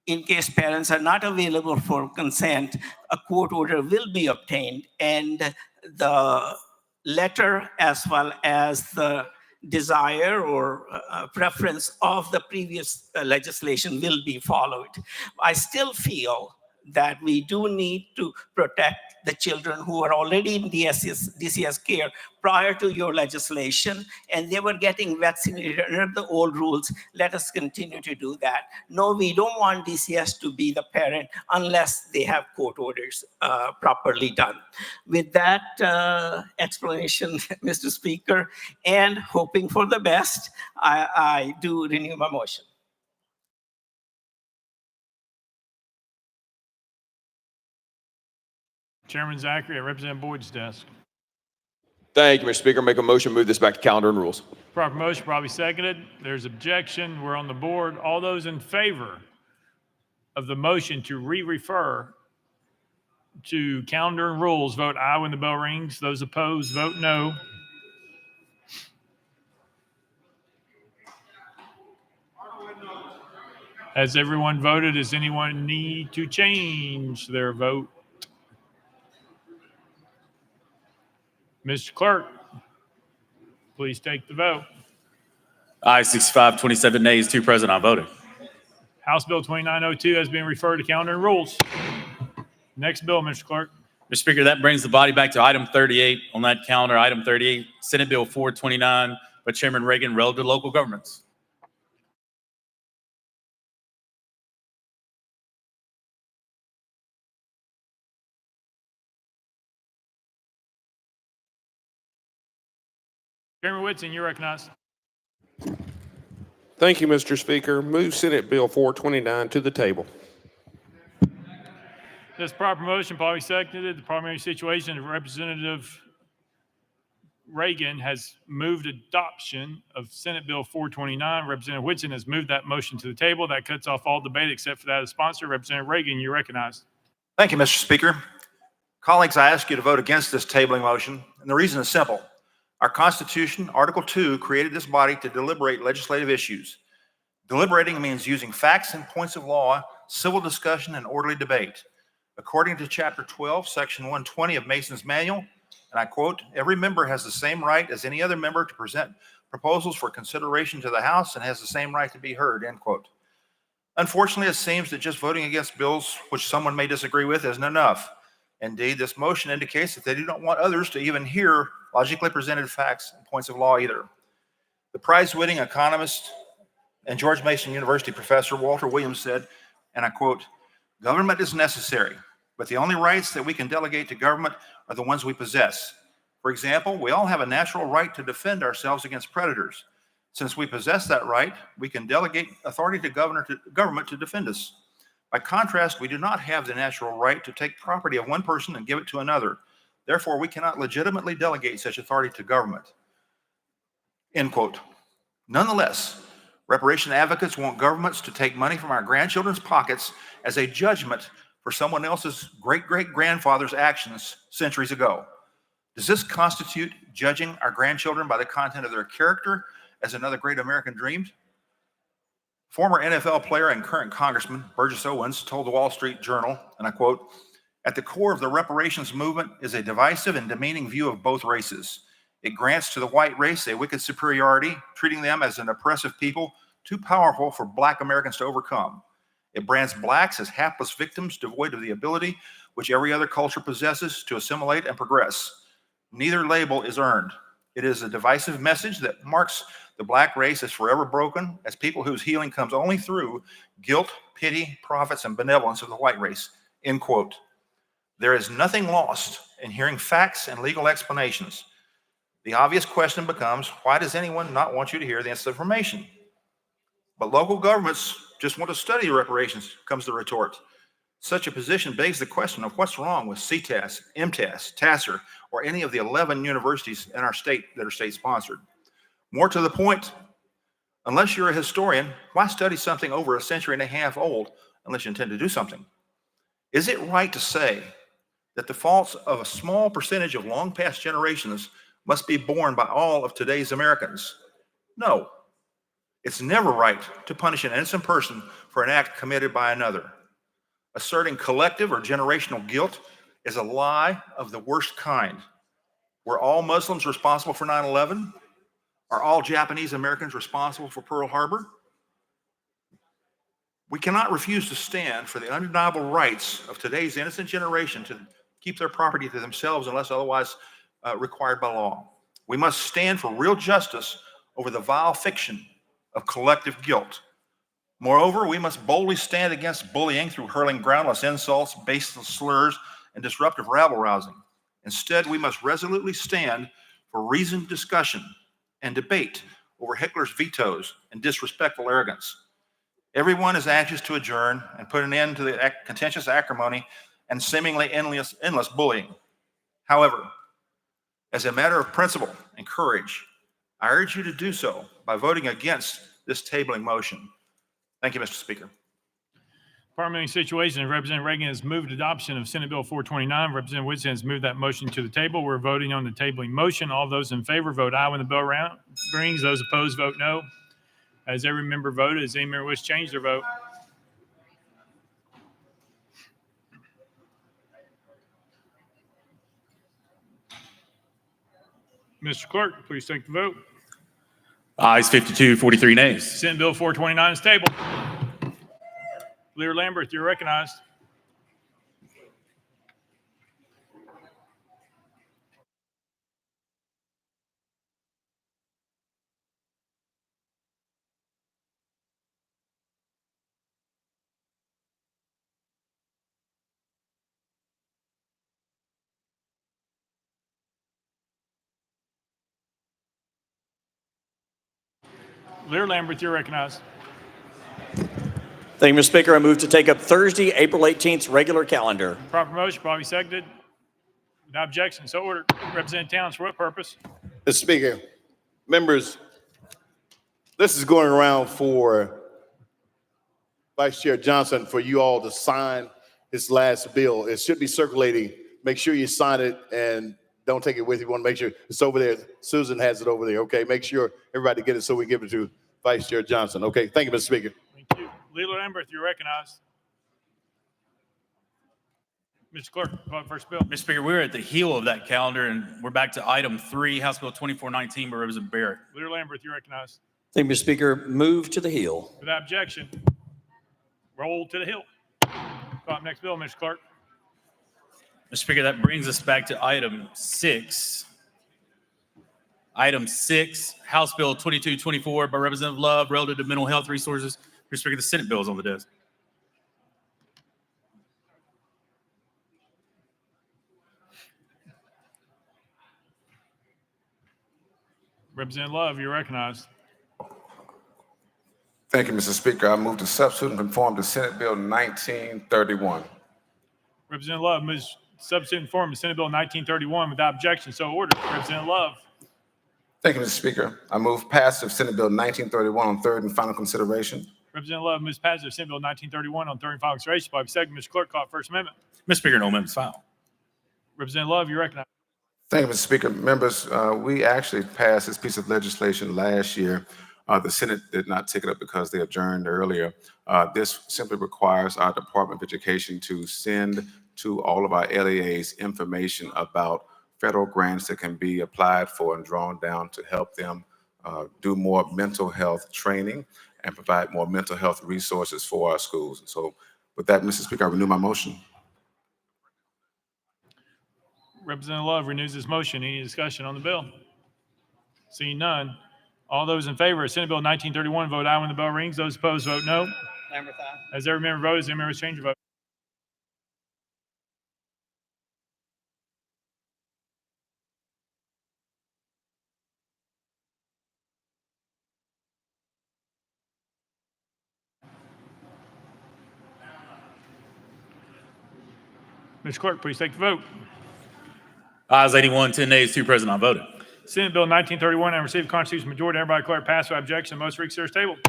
in case parents are not available for consent, a court order will be obtained, and the letter as well as the desire or preference of the previous legislation will be followed. I still feel that we do need to protect the children who are already in DCS care prior to your legislation, and they were getting vaccinated under the old rules. Let us continue to do that. No, we don't want DCS to be the parent unless they have court orders properly done. With that explanation, Mr. Speaker, and hoping for the best, I do renew my motion. Chairman Zachary at Representative Boyd's desk. Thank you, Mr. Speaker. Make a motion, move this back to calendar and rules. Proper motion, probably seconded. There's objection. We're on the board. All those in favor of the motion to re-refer to calendar and rules, vote aye when the bell rings. Those opposed, vote no. Has everyone voted? Does anyone need to change their vote? Mr. Clerk, please take the vote. Aye, 65, 27 nays, 2 present, not voting. House Bill 2902 has been referred to calendar and rules. Next bill, Mr. Clerk. Mr. Speaker, that brings the body back to item 38 on that calendar. Item 38, Senate Bill 429 by Chairman Reagan, relative to local governments. Chairman Whitson, you're recognized. Thank you, Mr. Speaker. Move Senate Bill 429 to the table. This proper motion, probably seconded. The parliamentary situation of Representative Reagan has moved adoption of Senate Bill 429. Representative Whitson has moved that motion to the table. That cuts off all debate except for that of the sponsor. Representative Reagan, you're recognized. Thank you, Mr. Speaker. Colleagues, I ask you to vote against this tabling motion, and the reason is simple. Our Constitution, Article 2, created this body to deliberate legislative issues. Deliberating means using facts and points of law, civil discussion, and orderly debate. According to Chapter 12, Section 120 of Mason's Manual, and I quote, every member has the same right as any other member to present proposals for consideration to the House and has the same right to be heard, end quote. Unfortunately, it seems that just voting against bills which someone may disagree with isn't enough. Indeed, this motion indicates that they do not want others to even hear logically presented facts and points of law either. The prize-winning economist and George Mason University professor Walter Williams said, and I quote, government is necessary, but the only rights that we can delegate to government are the ones we possess. For example, we all have a natural right to defend ourselves against predators. Since we possess that right, we can delegate authority to government to defend us. By contrast, we do not have the natural right to take property of one person and give it to another. Therefore, we cannot legitimately delegate such authority to government. End quote. Nonetheless, reparation advocates want governments to take money from our grandchildren's pockets as a judgment for someone else's great-great-grandfather's actions centuries ago. Does this constitute judging our grandchildren by the content of their character, as another great American dreamed? Former NFL player and current Congressman Burgess Owens told the Wall Street Journal, and I quote, at the core of the reparations movement is a divisive and demeaning view of both races. It grants to the white race a wicked superiority, treating them as an oppressive people too powerful for Black Americans to overcome. It brands Blacks as hapless victims devoid of the ability which every other culture possesses to assimilate and progress. Neither label is earned. It is a divisive message that marks the Black race as forever broken, as people whose healing comes only through guilt, pity, profits, and benevolence of the white race, end quote. There is nothing lost in hearing facts and legal explanations. The obvious question becomes, why does anyone not want you to hear this information? But local governments just want to study reparations, comes the retort. Such a position begs the question of what's wrong with CTAS, MTAS, TASER, or any of the 11 universities in our state that are state-sponsored. More to the point, Unless you're a historian, why study something over a century and a half old unless you intend to do something? Is it right to say that the faults of a small percentage of long past generations must be borne by all of today's Americans? No. It's never right to punish an innocent person for an act committed by another. Asserting collective or generational guilt is a lie of the worst kind. Were all Muslims responsible for 9/11? Are all Japanese Americans responsible for Pearl Harbor? We cannot refuse to stand for the undeniable rights of today's innocent generation to keep their property to themselves unless otherwise required by law. We must stand for real justice over the vile fiction of collective guilt. Moreover, we must boldly stand against bullying through hurling groundless insults, baseless slurs, and disruptive rabble-rousing. Instead, we must resolutely stand for reasoned discussion and debate over Hitler's vetoes and disrespectful arrogance. Everyone is anxious to adjourn and put an end to the contentious acrimony and seemingly endless bullying. However, as a matter of principle and courage, I urge you to do so by voting against this tabling motion. Thank you, Mr. Speaker. Parliamentary Situations, Representative Reagan has moved adoption of Senate Bill 429. Representative Woodson has moved that motion to the table. We're voting on the tabling motion. All those in favor vote aye when the bell rings. Those opposed vote no. Has every member voted? Does any member wish to change their vote? Mr. Clerk, please take the vote. Ayes 52, 43 nays. Senate Bill 429 is tabled. Lear Lambert, you're recognized. Lear Lambert, you're recognized. Thank you, Mr. Speaker. I move to take up Thursday, April 18th, regular calendar. Proper motion, probably seconded. Without objection, so ordered. Representative Towns, for what purpose? Mr. Speaker, members, this is going around for Vice Chair Johnson for you all to sign his last bill. It should be circulating. Make sure you sign it and don't take it with you. You want to make sure it's over there. Susan has it over there. Okay, make sure everybody get it so we give it to Vice Chair Johnson. Okay, thank you, Mr. Speaker. Thank you. Lear Lambert, you're recognized. Mr. Clerk, call the first bill. Mr. Speaker, we're at the heel of that calendar, and we're back to item 3, House Bill 2419 by Representative Barrett. Lear Lambert, you're recognized. Thank you, Mr. Speaker. Move to the heel. Without objection, roll to the hill. Call up next bill, Mr. Clerk. Mr. Speaker, that brings us back to item 6. Item 6, House Bill 2224 by Representative Love, relative to mental health resources. Mr. Speaker, the Senate bill is on the desk. Representative Love, you're recognized. Thank you, Mr. Speaker. I move to substitute and conform to Senate Bill 1931. Representative Love moves to substitute and form to Senate Bill 1931 without objection, so ordered. Representative Love. Thank you, Mr. Speaker. I move passage of Senate Bill 1931 on third and final consideration. Representative Love moves passage of Senate Bill 1931 on third and final consideration. By second, Mr. Clerk, call First Amendment. Mr. Speaker, no amendments filed. Representative Love, you're recognized. Thank you, Mr. Speaker. Members, we actually passed this piece of legislation last year. The Senate did not take it up because they adjourned earlier. This simply requires our Department of Education to send to all of our LEAs information about federal grants that can be applied for and drawn down to help them do more mental health training and provide more mental health resources for our schools. And so with that, Mr. Speaker, I renew my motion. Representative Love renews his motion. Any discussion on the bill? Seeing none. All those in favor of Senate Bill 1931 vote aye when the bell rings. Those opposed vote no. Lambert, aye. As every member votes, every member change your vote. Mr. Clerk, please take the vote. Ayes 81, 10 nays, 2 present, not voting. Senate Bill 1931 and received a constitutional majority. Everybody declare it passed without objection. Most reconsider is tabled.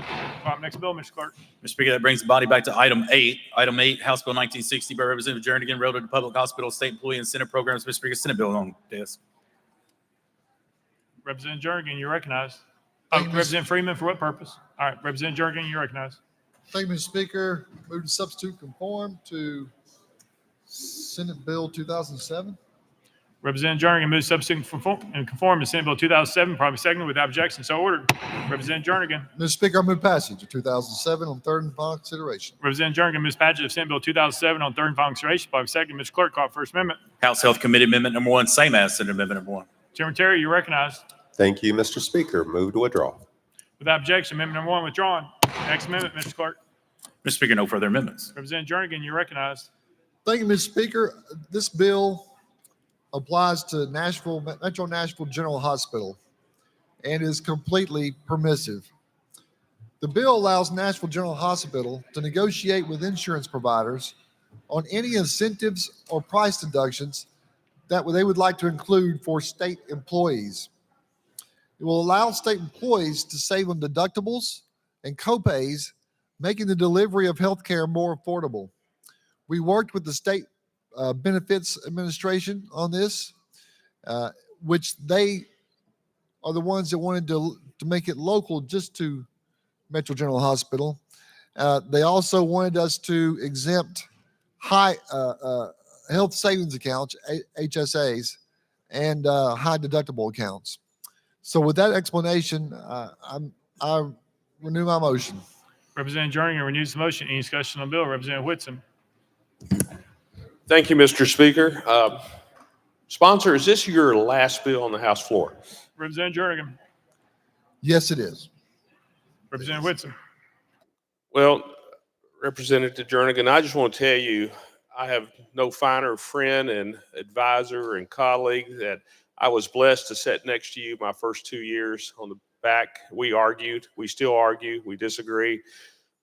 Next bill, Mr. Clerk. Mr. Speaker, that brings the body back to item 8. Item 8, House Bill 1960 by Representative Jernigan, Railroad to Public Hospital, State Employee Incentive Programs. Mr. Speaker, Senate Bill on desk. Representative Jernigan, you're recognized. Representative Freeman, for what purpose? All right, Representative Jernigan, you're recognized. Thank you, Mr. Speaker. Move to substitute conform to Senate Bill 2007. Representative Jernigan moves substitute and conform to Senate Bill 2007, probably seconded without objection. So ordered. Representative Jernigan. Mr. Speaker, I move passage of 2007 on third and final consideration. Representative Jernigan moves passage of Senate Bill 2007 on third and final consideration, probably seconded. Mr. Clerk, call for First Amendment. House Health Committee Amendment number 1, same as Senate Amendment number 1. Chairman Terry, you're recognized. Thank you, Mr. Speaker. Move to withdraw. Without objection, amendment number 1 withdrawn. Next amendment, Mr. Clerk. Mr. Speaker, no further amendments. Representative Jernigan, you're recognized. Thank you, Mr. Speaker. This bill applies to Metro Nashville General Hospital and is completely permissive. The bill allows Nashville General Hospital to negotiate with insurance providers on any incentives or price deductions that they would like to include for state employees. It will allow state employees to save on deductibles and copays, making the delivery of health care more affordable. We worked with the state benefits administration on this, which they are the ones that wanted to make it local just to Metro General Hospital. They also wanted us to exempt high health savings accounts, HSAs, and high deductible accounts. So with that explanation, I renew my motion. Representative Jernigan renews the motion. Any discussion on the bill? Representative Whitson. Thank you, Mr. Speaker. Sponsor, is this your last bill on the House floor? Representative Jernigan. Yes, it is. Representative Whitson. Well, Representative Jernigan, I just want to tell you, I have no finer friend and advisor and colleague that I was blessed to sit next to you my first 2 years on the back. We argued, we still argue, we disagree,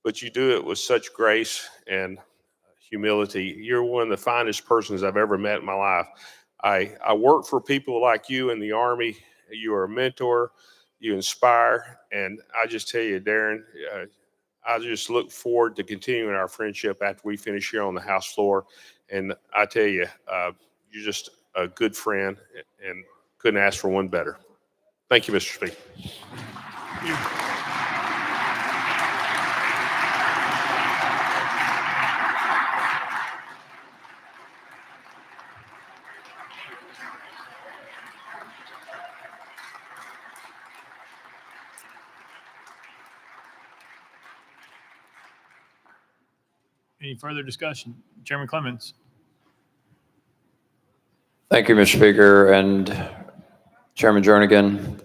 but you do it with such grace and humility. You're one of the finest persons I've ever met in my life. I work for people like you in the Army. You are a mentor, you inspire, and I just tell you, Darren, I just look forward to continuing our friendship after we finish here on the House floor. And I tell you, you're just a good friend and couldn't ask for one better. Thank you, Mr. Speaker. Any further discussion? Chairman Clemens. Thank you, Mr. Speaker, and Chairman Jernigan.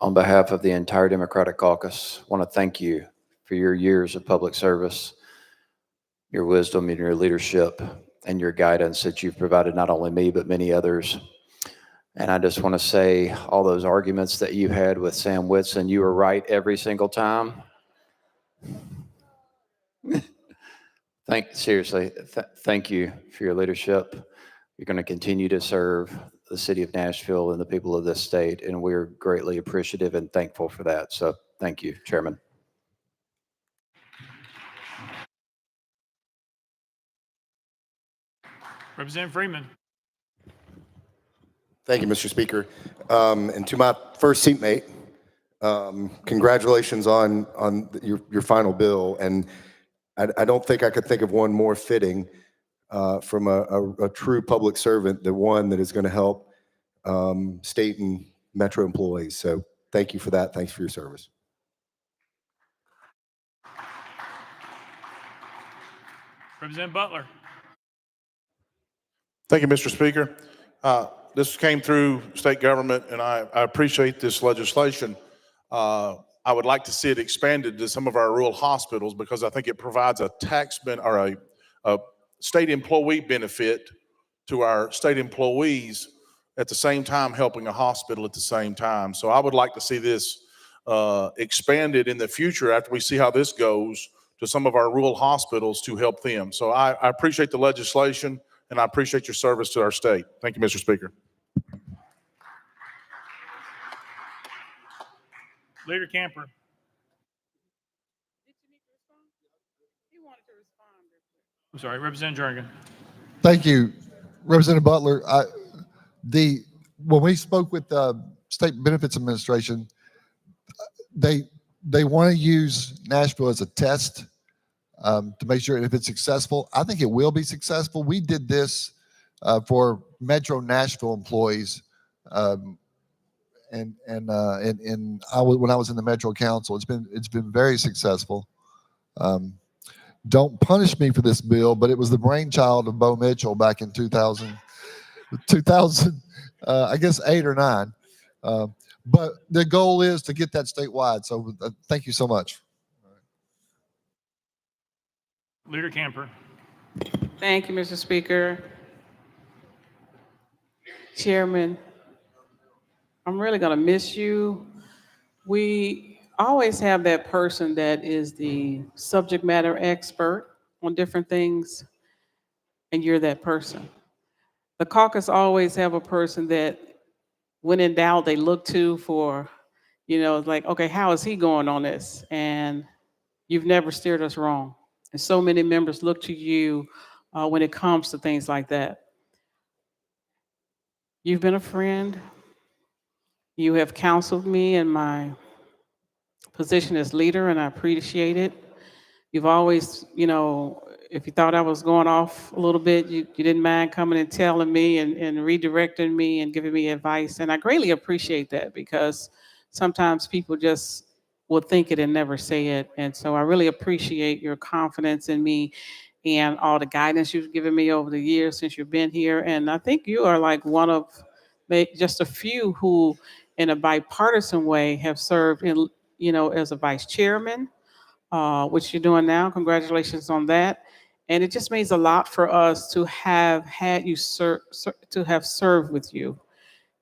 On behalf of the entire Democratic Caucus, I want to thank you for your years of public service, your wisdom and your leadership and your guidance that you've provided not only me, but many others. And I just want to say all those arguments that you had with Sam Whitson, you were right every single time. Seriously, thank you for your leadership. You're going to continue to serve the city of Nashville and the people of this state, and we're greatly appreciative and thankful for that. So thank you, Chairman. Representative Freeman. Thank you, Mr. Speaker. And to my first seatmate, congratulations on your final bill. And I don't think I could think of one more fitting from a true public servant, the one that is going to help state and metro employees. So thank you for that. Thanks for your service. Representative Butler. Thank you, Mr. Speaker. This came through state government, and I appreciate this legislation. I would like to see it expanded to some of our rural hospitals because I think it provides a a state employee benefit to our state employees at the same time helping a hospital at the same time. So I would like to see this expanded in the future after we see how this goes to some of our rural hospitals to help them. So I appreciate the legislation, and I appreciate your service to our state. Thank you, Mr. Speaker. Leader Camper. I'm sorry, Representative Jernigan. Thank you, Representative Butler. When we spoke with the State Benefits Administration, they want to use Nashville as a test to make sure if it's successful. I think it will be successful. We did this for Metro Nashville employees, when I was in the Metro Council. It's been very successful. Don't punish me for this bill, but it was the brainchild of Bo Mitchell back in 2000, I guess 8 or 9. But the goal is to get that statewide. So thank you so much. Leader Camper. Thank you, Mr. Speaker. Chairman, I'm really going to miss you. We always have that person that is the subject matter expert on different things, and you're that person. The caucus always have a person that, when in doubt, they look to for, like, okay, how is he going on this? And you've never steered us wrong. And so many members look to you when it comes to things like that. You've been a friend. You have counseled me in my position as leader, and I appreciate it. You've always, if you thought I was going off a little bit, you didn't mind coming and telling me and redirecting me and giving me advice. And I greatly appreciate that, because sometimes people just will think it and never say it. And so I really appreciate your confidence in me and all the guidance you've given me over the years since you've been here. And I think you are like one of just a few who, in a bipartisan way, have served in, as a vice chairman, which you're doing now. Congratulations on that. And it just means a lot for us to have had you to have served with you.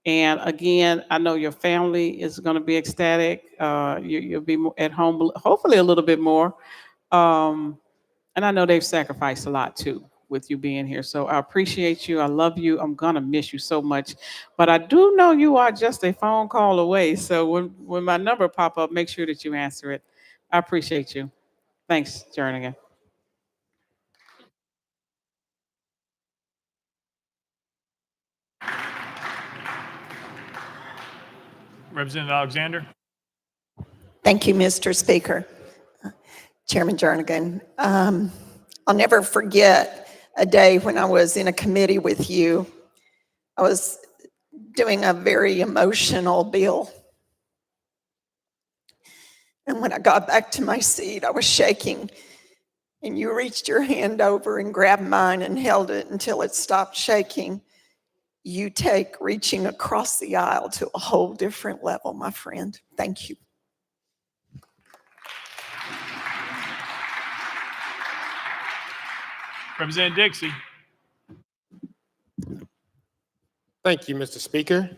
And again, I know your family is going to be ecstatic. You'll be at home, hopefully a little bit more. And I know they've sacrificed a lot too with you being here. So I appreciate you. I love you. I'm going to miss you so much. But I do know you are just a phone call away. So when my number pop up, make sure that you answer it. I appreciate you. Thanks, Jernigan. Representative Alexander. Thank you, Mr. Speaker. Chairman Jernigan, I'll never forget a day when I was in a committee with you. I was doing a very emotional bill. And when I got back to my seat, I was shaking. And you reached your hand over and grabbed mine and held it until it stopped shaking. You take reaching across the aisle to a whole different level, my friend. Thank you. Representative Dixie. Thank you, Mr. Speaker.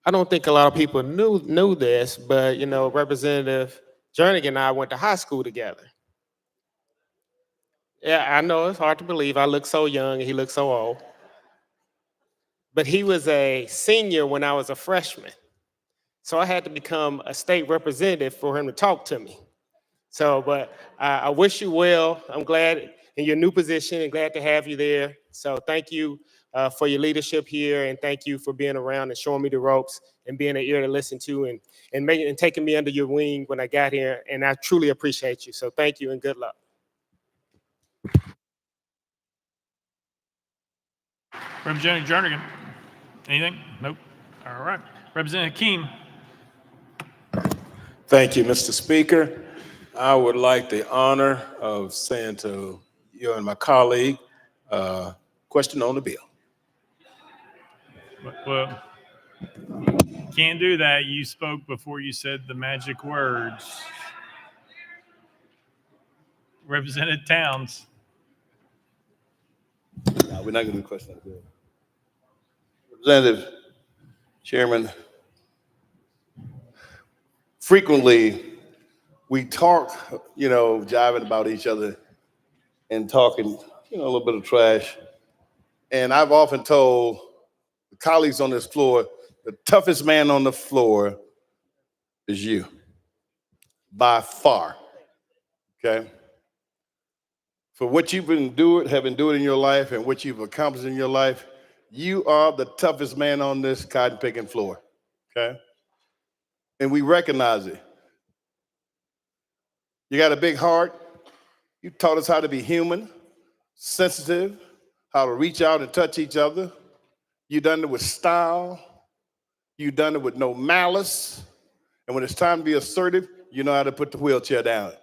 I don't think a lot of people knew this, but Representative Jernigan and I went to high school together. Yeah, I know it's hard to believe. I look so young and he looks so old. But he was a senior when I was a freshman. So I had to become a state representative for him to talk to me. But I wish you well. I'm glad in your new position and glad to have you there. So thank you for your leadership here, and thank you for being around and showing me the ropes and being an ear to listen to and taking me under your wing when I got here. And I truly appreciate you. So thank you and good luck. Representative Jernigan. Anything? Nope. All right. Representative Keem. Thank you, Mr. Speaker. I would like the honor of saying to you and my colleague, question on the bill. Well, can't do that. You spoke before you said the magic words. Representative Towns. No, we're not going to do question on the bill. Representative Chairman, frequently we talk, jiving about each other and talking, a little bit of trash. And I've often told the colleagues on this floor, the toughest man on the floor is you. by far. Okay? For what you've have endured in your life and what you've accomplished in your life, you are the toughest man on this cotton picking floor. Okay? And we recognize it. You got a big heart. You taught us how to be human, sensitive, how to reach out and touch each other. You done it with style. You done it with no malice. And when it's time to be assertive, you know how to put the wheelchair down.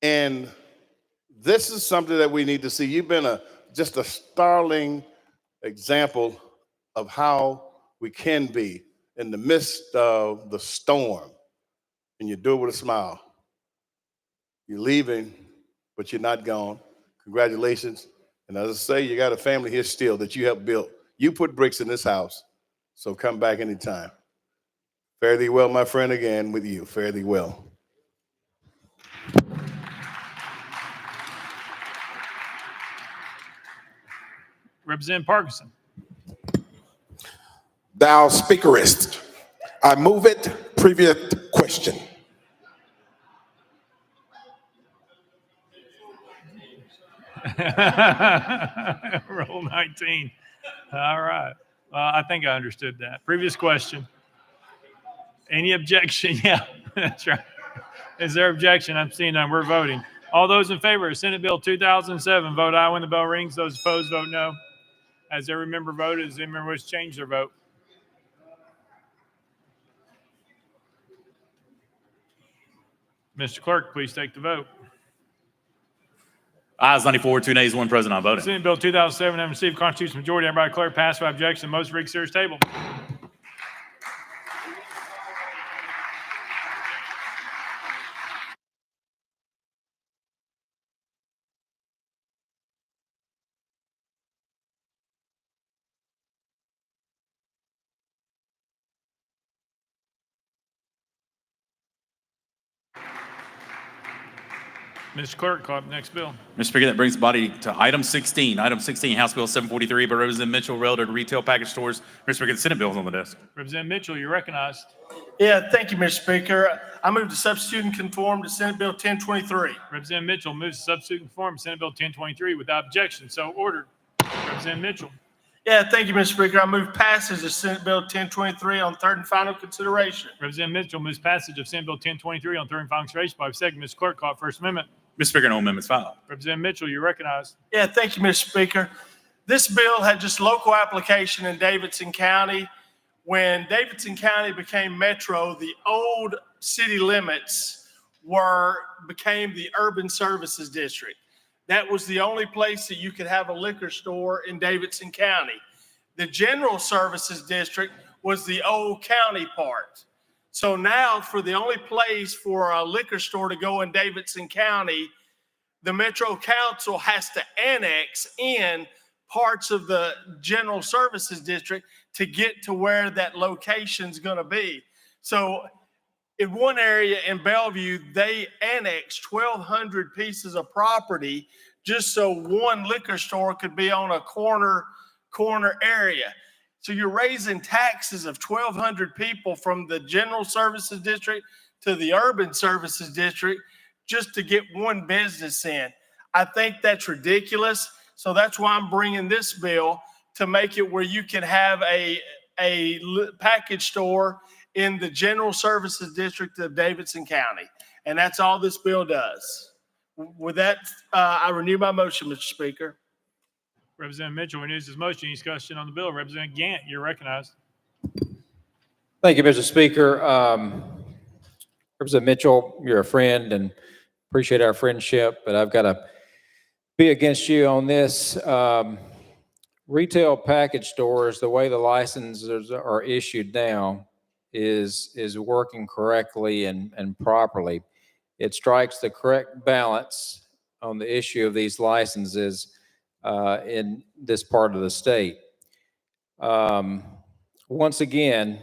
And this is something that we need to see. You've been just a startling example of how we can be in the midst of the storm. And you do it with a smile. You're leaving, but you're not gone. Congratulations. And as I say, you got a family here still that you helped build. You put bricks in this house, so come back anytime. Fare thee well, my friend, again with you. Fare thee well. Representative Parkinson. Thou speakerest. I move it. Previous question. Roll 19. All right. I think I understood that. Previous question. Any objection? Yeah, that's right. Is there objection? I'm seeing none. We're voting. All those in favor of Senate Bill 2007, vote aye when the bell rings. Those opposed, vote no. As every member voted, does any member wish to change their vote? Mr. Clerk, please take the vote. Ayes 94, 2 nays, 1 present, not voting. Senate Bill 2007 having received constitutional majority, everybody declare passed by objection. Most rig series table. Mr. Clerk, call up the next bill. Mr. Speaker, that brings the body to item 16. Item 16, House Bill 743 by Representative Mitchell, relative to retail package stores. Mr. Speaker, the Senate bill is on the desk. Representative Mitchell, you're recognized. Yeah, thank you, Mr. Speaker. I move to substitute and conform to Senate Bill 1023. Representative Mitchell moves to substitute and conform to Senate Bill 1023 without objection. So ordered. Representative Mitchell. Yeah, thank you, Mr. Speaker. I move passage of Senate Bill 1023 on third and final consideration. Representative Mitchell moves passage of Senate Bill 1023 on third and final consideration by second. Mr. Clerk, call it First Amendment. Mr. Speaker, no amendments filed. Representative Mitchell, you're recognized. Yeah, thank you, Mr. Speaker. This bill had just local application in Davidson County. When Davidson County became metro, the old city limits became the urban services district. That was the only place that you could have a liquor store in Davidson County. The general services district was the old county part. So now for the only place for a liquor store to go in Davidson County, the Metro Council has to annex in parts of the general services district to get to where that location's going to be. So in one area in Bellevue, they annexed 1,200 pieces of property just so one liquor store could be on a corner area. So you're raising taxes of 1,200 people from the general services district to the urban services district just to get one business in. I think that's ridiculous. So that's why I'm bringing this bill to make it where you can have a package store in the general services district of Davidson County. And that's all this bill does. With that, I renew my motion, Mr. Speaker. Representative Mitchell renews his motion. Any discussion on the bill? Representative Gant, you're recognized. Thank you, Mr. Speaker. Representative Mitchell, you're a friend and appreciate our friendship, but I've got to be against you on this. Retail package stores, the way the licenses are issued now is working correctly and properly. It strikes the correct balance on the issue of these licenses in this part of the state. Once again,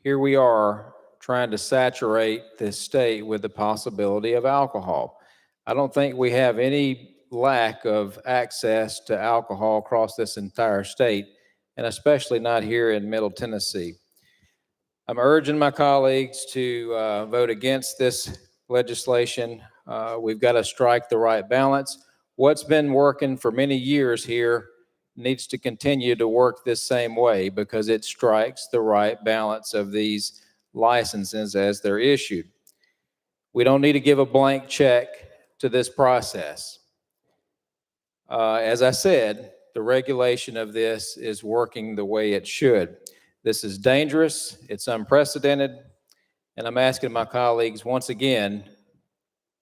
here we are trying to saturate this state with the possibility of alcohol. I don't think we have any lack of access to alcohol across this entire state, and especially not here in Middle Tennessee. I'm urging my colleagues to vote against this legislation. We've got to strike the right balance. What's been working for many years here needs to continue to work this same way because it strikes the right balance of these licenses as they're issued. We don't need to give a blank check to this process. As I said, the regulation of this is working the way it should. This is dangerous, it's unprecedented, and I'm asking my colleagues once again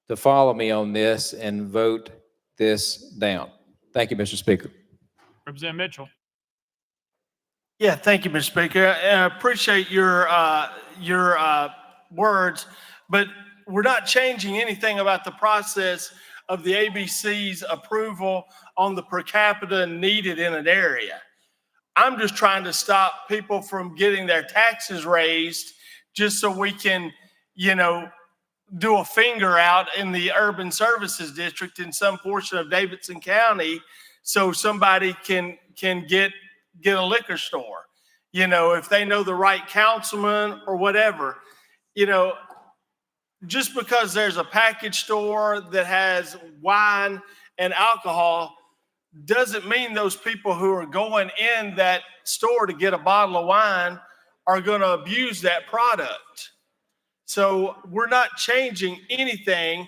to follow me on this and vote this down. Thank you, Mr. Speaker. Representative Mitchell. Yeah, thank you, Mr. Speaker. I appreciate your words, but we're not changing anything about the process of the ABC's approval on the per capita needed in an area. I'm just trying to stop people from getting their taxes raised just so we can, do a finger out in the urban services district in some portion of Davidson County so somebody can get a liquor store, if they know the right councilman or whatever. Just because there's a package store that has wine and alcohol doesn't mean those people who are going in that store to get a bottle of wine are going to abuse that product. So we're not changing anything.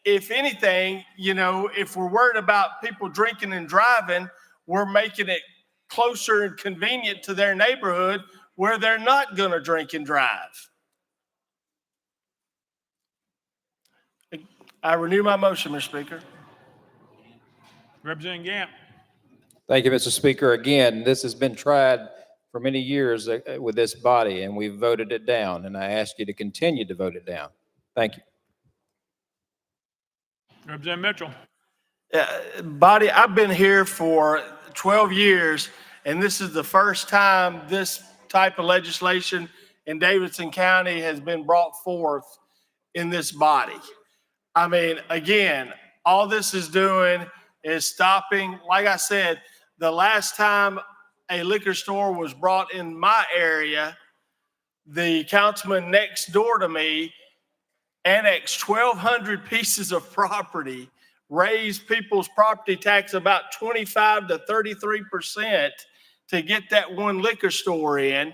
If anything, if we're worried about people drinking and driving, we're making it closer and convenient to their neighborhood where they're not going to drink and drive. I renew my motion, Mr. Speaker. Representative Gamp. Thank you, Mr. Speaker. Again, this has been tried for many years with this body, and we've voted it down, and I ask you to continue to vote it down. Thank you. Representative Mitchell. Body, I've been here for 12 years, and this is the first time this type of legislation in Davidson County has been brought forth in this body. I mean, again, all this is doing is stopping. Like I said, the last time a liquor store was brought in my area, the councilman next door to me annexed 1,200 pieces of property, raised people's property tax about 25 to 33% to get that one liquor store in.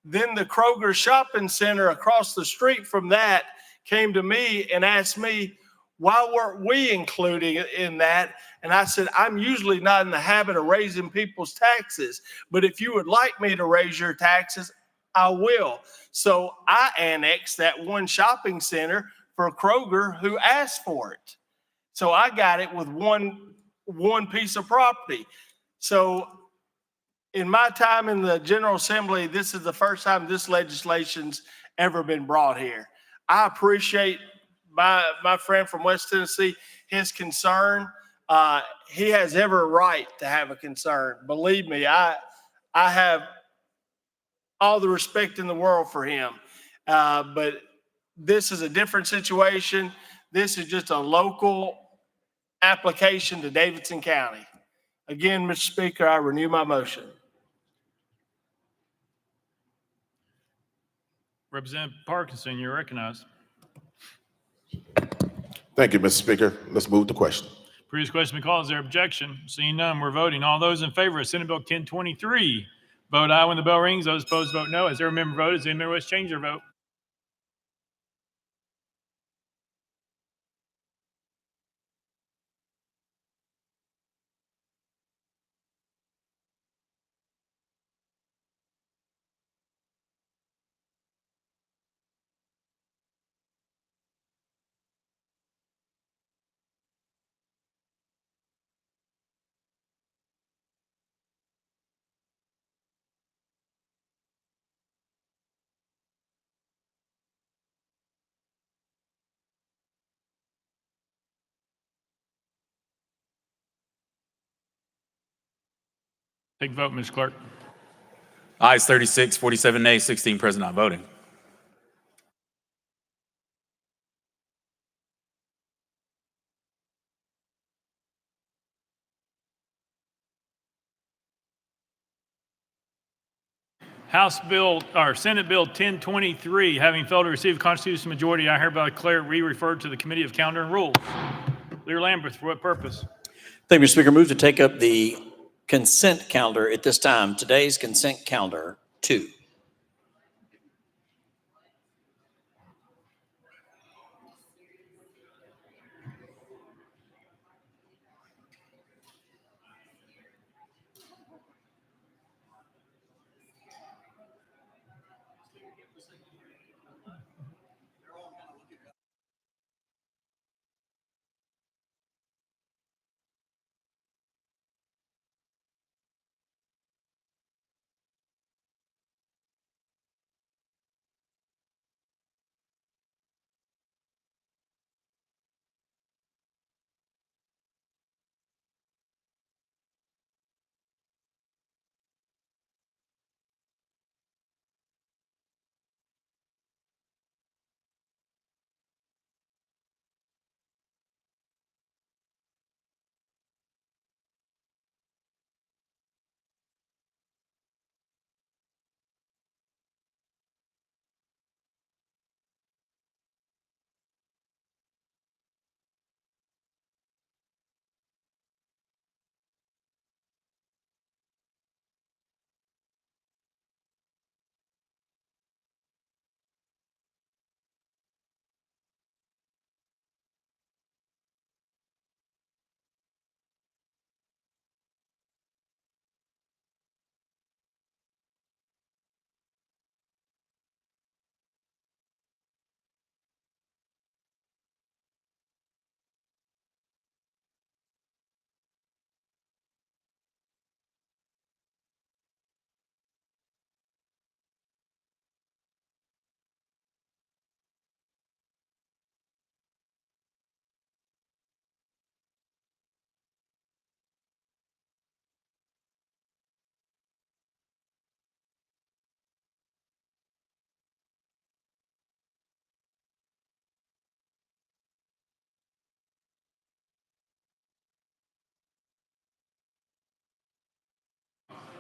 Then the Kroger shopping center across the street from that came to me and asked me, why weren't we including it in that? And I said, I'm usually not in the habit of raising people's taxes, but if you would like me to raise your taxes, I will. So I annexed that one shopping center for Kroger who asked for it. So I got it with one piece of property. So in my time in the General Assembly, this is the first time this legislation's ever been brought here. I appreciate my friend from West Tennessee, his concern. He has every right to have a concern. Believe me, I have all the respect in the world for him. But this is a different situation. This is just a local application to Davidson County. Again, Mr. Speaker, I renew my motion. Representative Parkinson, you're recognized. Thank you, Mr. Speaker. Let's move to question. Previous question been called. Is there objection? Seeing none, we're voting. All those in favor of Senate Bill 1023, vote aye when the bell rings. Those opposed, vote no. As every member voted, does any member wish to change their vote? Take vote, Ms. Clerk. Ayes 36, 47 nays, 16 present not voting. Senate Bill 1023, having failed to receive a constitutional majority, I hereby declare it re-referred to the Committee of Calendar and Rules. Leader Lambert, for what purpose? Thank you, Mr. Speaker. Move to take up the consent calendar at this time. Today's consent calendar 2.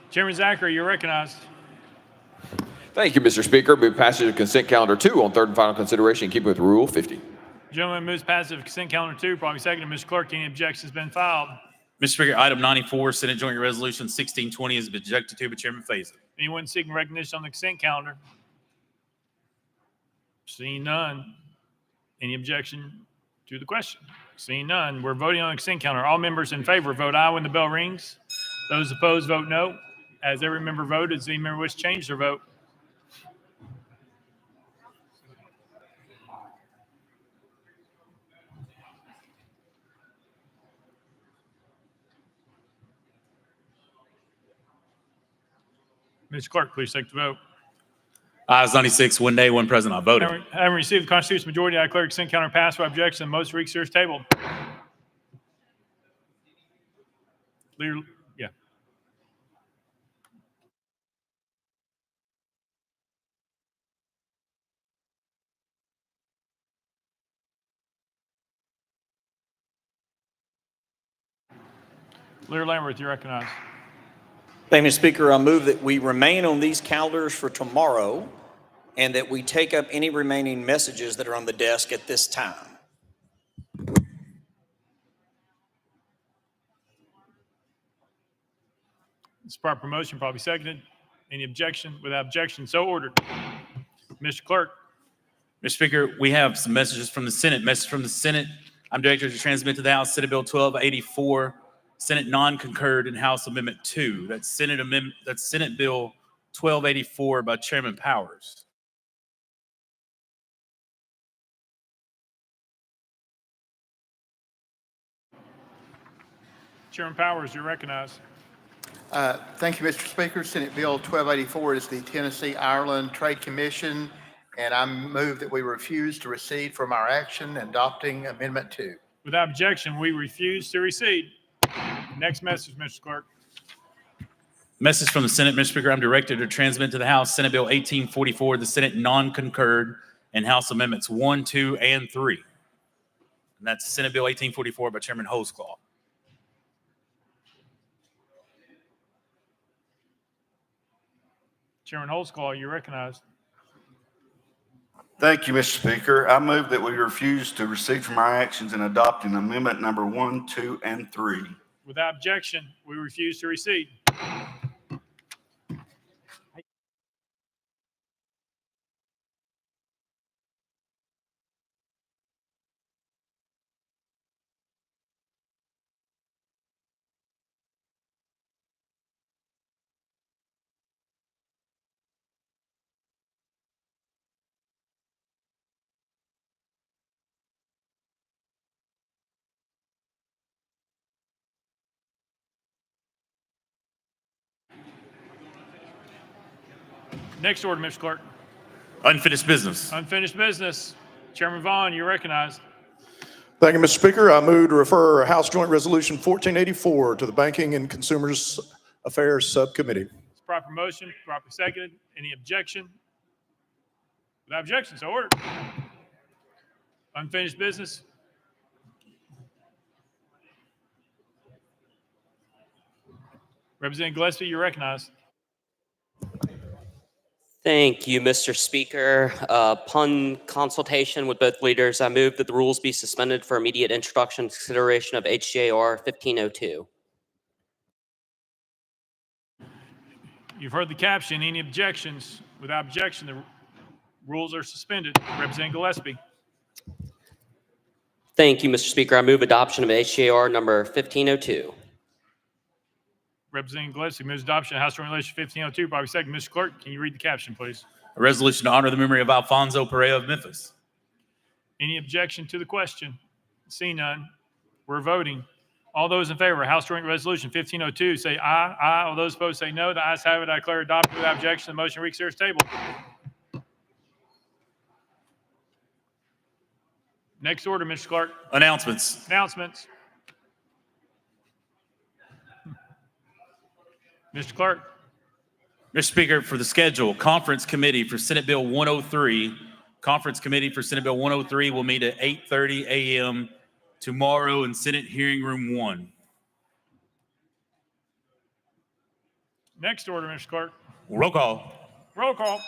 Chairman Zachary, you're recognized. Thank you, Mr. Speaker. Move passage of consent calendar 2 on third and final consideration, keeping with Rule 50. Gentleman moves passage of consent calendar 2, probably seconded. Mr. Clerk, any objections been filed? Mr. Speaker, item 94, Senate Joint Resolution 1620 has been objected to by Chairman Faison. Anyone seeking recognition on the consent calendar? Seeing none. Any objection to the question? Seeing none, we're voting on the consent calendar. All members in favor vote aye when the bell rings. Those opposed vote no. As every member voted, does any member wish to change their vote? Mr. Clerk, please take the vote. Ayes 96, 1 nay, 1 present, not voting. Having received the constitutional majority, I declare consent calendar passed by objection and most weeks here is tabled. Leader, yeah. Leader Lambert, you recognize. Thank you, Mr. Speaker. I move that we remain on these calendars for tomorrow and that we take up any remaining messages that are on the desk at this time. This proper motion, probably seconded. Any objection? Without objection, so ordered. Mr. Clerk. Mr. Speaker, we have some messages from the Senate. Message from the Senate. I'm directed to transmit to the House Senate Bill 1284, Senate non-concurred, and House Amendment 2. That's Senate Bill 1284 by Chairman Powers. Chairman Powers, you're recognized. Thank you, Mr. Speaker. Senate Bill 1284 is the Tennessee-Ireland Trade Commission, and I move that we refuse to recede from our action adopting Amendment 2. Without objection, we refuse to recede. Next message, Mr. Clerk. Message from the Senate, Mr. Speaker. I'm directed to transmit to the House Senate Bill 1844, the Senate non-concurred, and House Amendments 1, 2, and 3. And that's Senate Bill 1844 by Chairman Holsclaw. Chairman Holtzclaw, you're recognized. Thank you, Mr. Speaker. I move that we refuse to recede from our actions in adopting amendment number 1, 2, and 3. Without objection, we refuse to recede. Next order, Mr. Clerk. Unfinished business. Unfinished business. Chairman Vaughn, you're recognized. Thank you, Mr. Speaker. I move to refer House Joint Resolution 1484 to the Banking and Consumers Affairs Subcommittee. It's proper motion, properly seconded. Any objection? Without objection, so ordered. Unfinished business. Representative Gillespie, you're recognized. Thank you, Mr. Speaker. Upon consultation with both leaders, I move that the rules be suspended for immediate introduction and consideration of HJR 1502. You've heard the caption. Any objections? Without objection, the rules are suspended. Representative Gillespie. Thank you, Mr. Speaker. I move adoption of HJR number 1502. Representative Gillespie moves adoption of House Joint Resolution 1502. Probably second. Mr. Clerk, can you read the caption, please? A resolution to honor the memory of Alfonso Perea of Memphis. Any objection to the question? See none. We're voting. All those in favor of House Joint Resolution 1502 say aye. Aye. All those opposed say no. The ayes have it. I declare adopted without objection. The motion reconsiders table. Next order, Mr. Clark. Announcements. Announcements. Mr. Clark. Mr. Speaker, for the schedule, Conference Committee for Senate Bill 103. Conference Committee for Senate Bill 103 will meet at 8:30 a.m. tomorrow in Senate Hearing Room 1. Next order, Mr. Clark. Roll call. Roll call.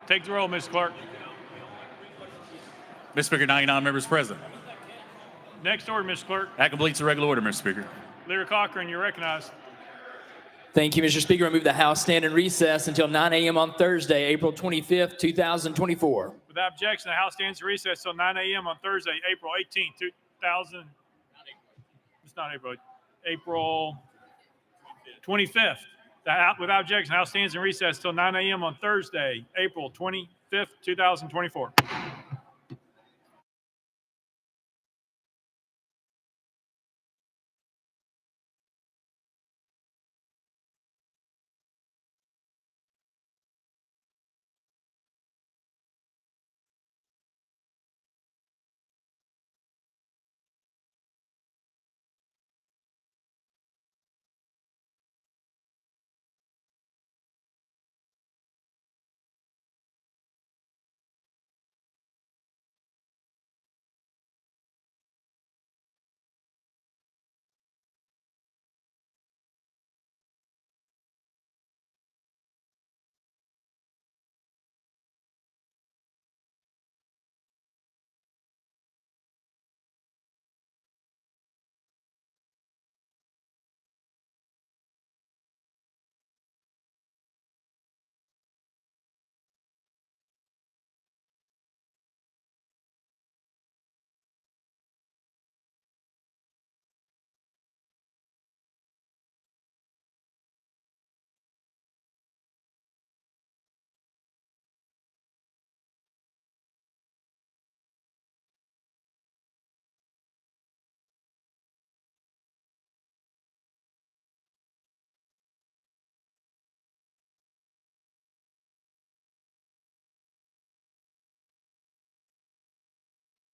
Take the roll, Mr. Clark. Mr. Speaker, 99 members present. Next order, Mr. Clerk. That completes the regular order, Mr. Speaker. Leader Cochran, you're recognized. Thank you, Mr. Speaker. I move the House stand in recess until 9 a.m. on Thursday, April 25th, 2024. Without objection, the House stands in recess till 9 a.m. on Thursday, April 18th, 2000. It's not April. April 25th. Without objection, the House stands in recess till 9 a.m. on Thursday, April 25th, 2024.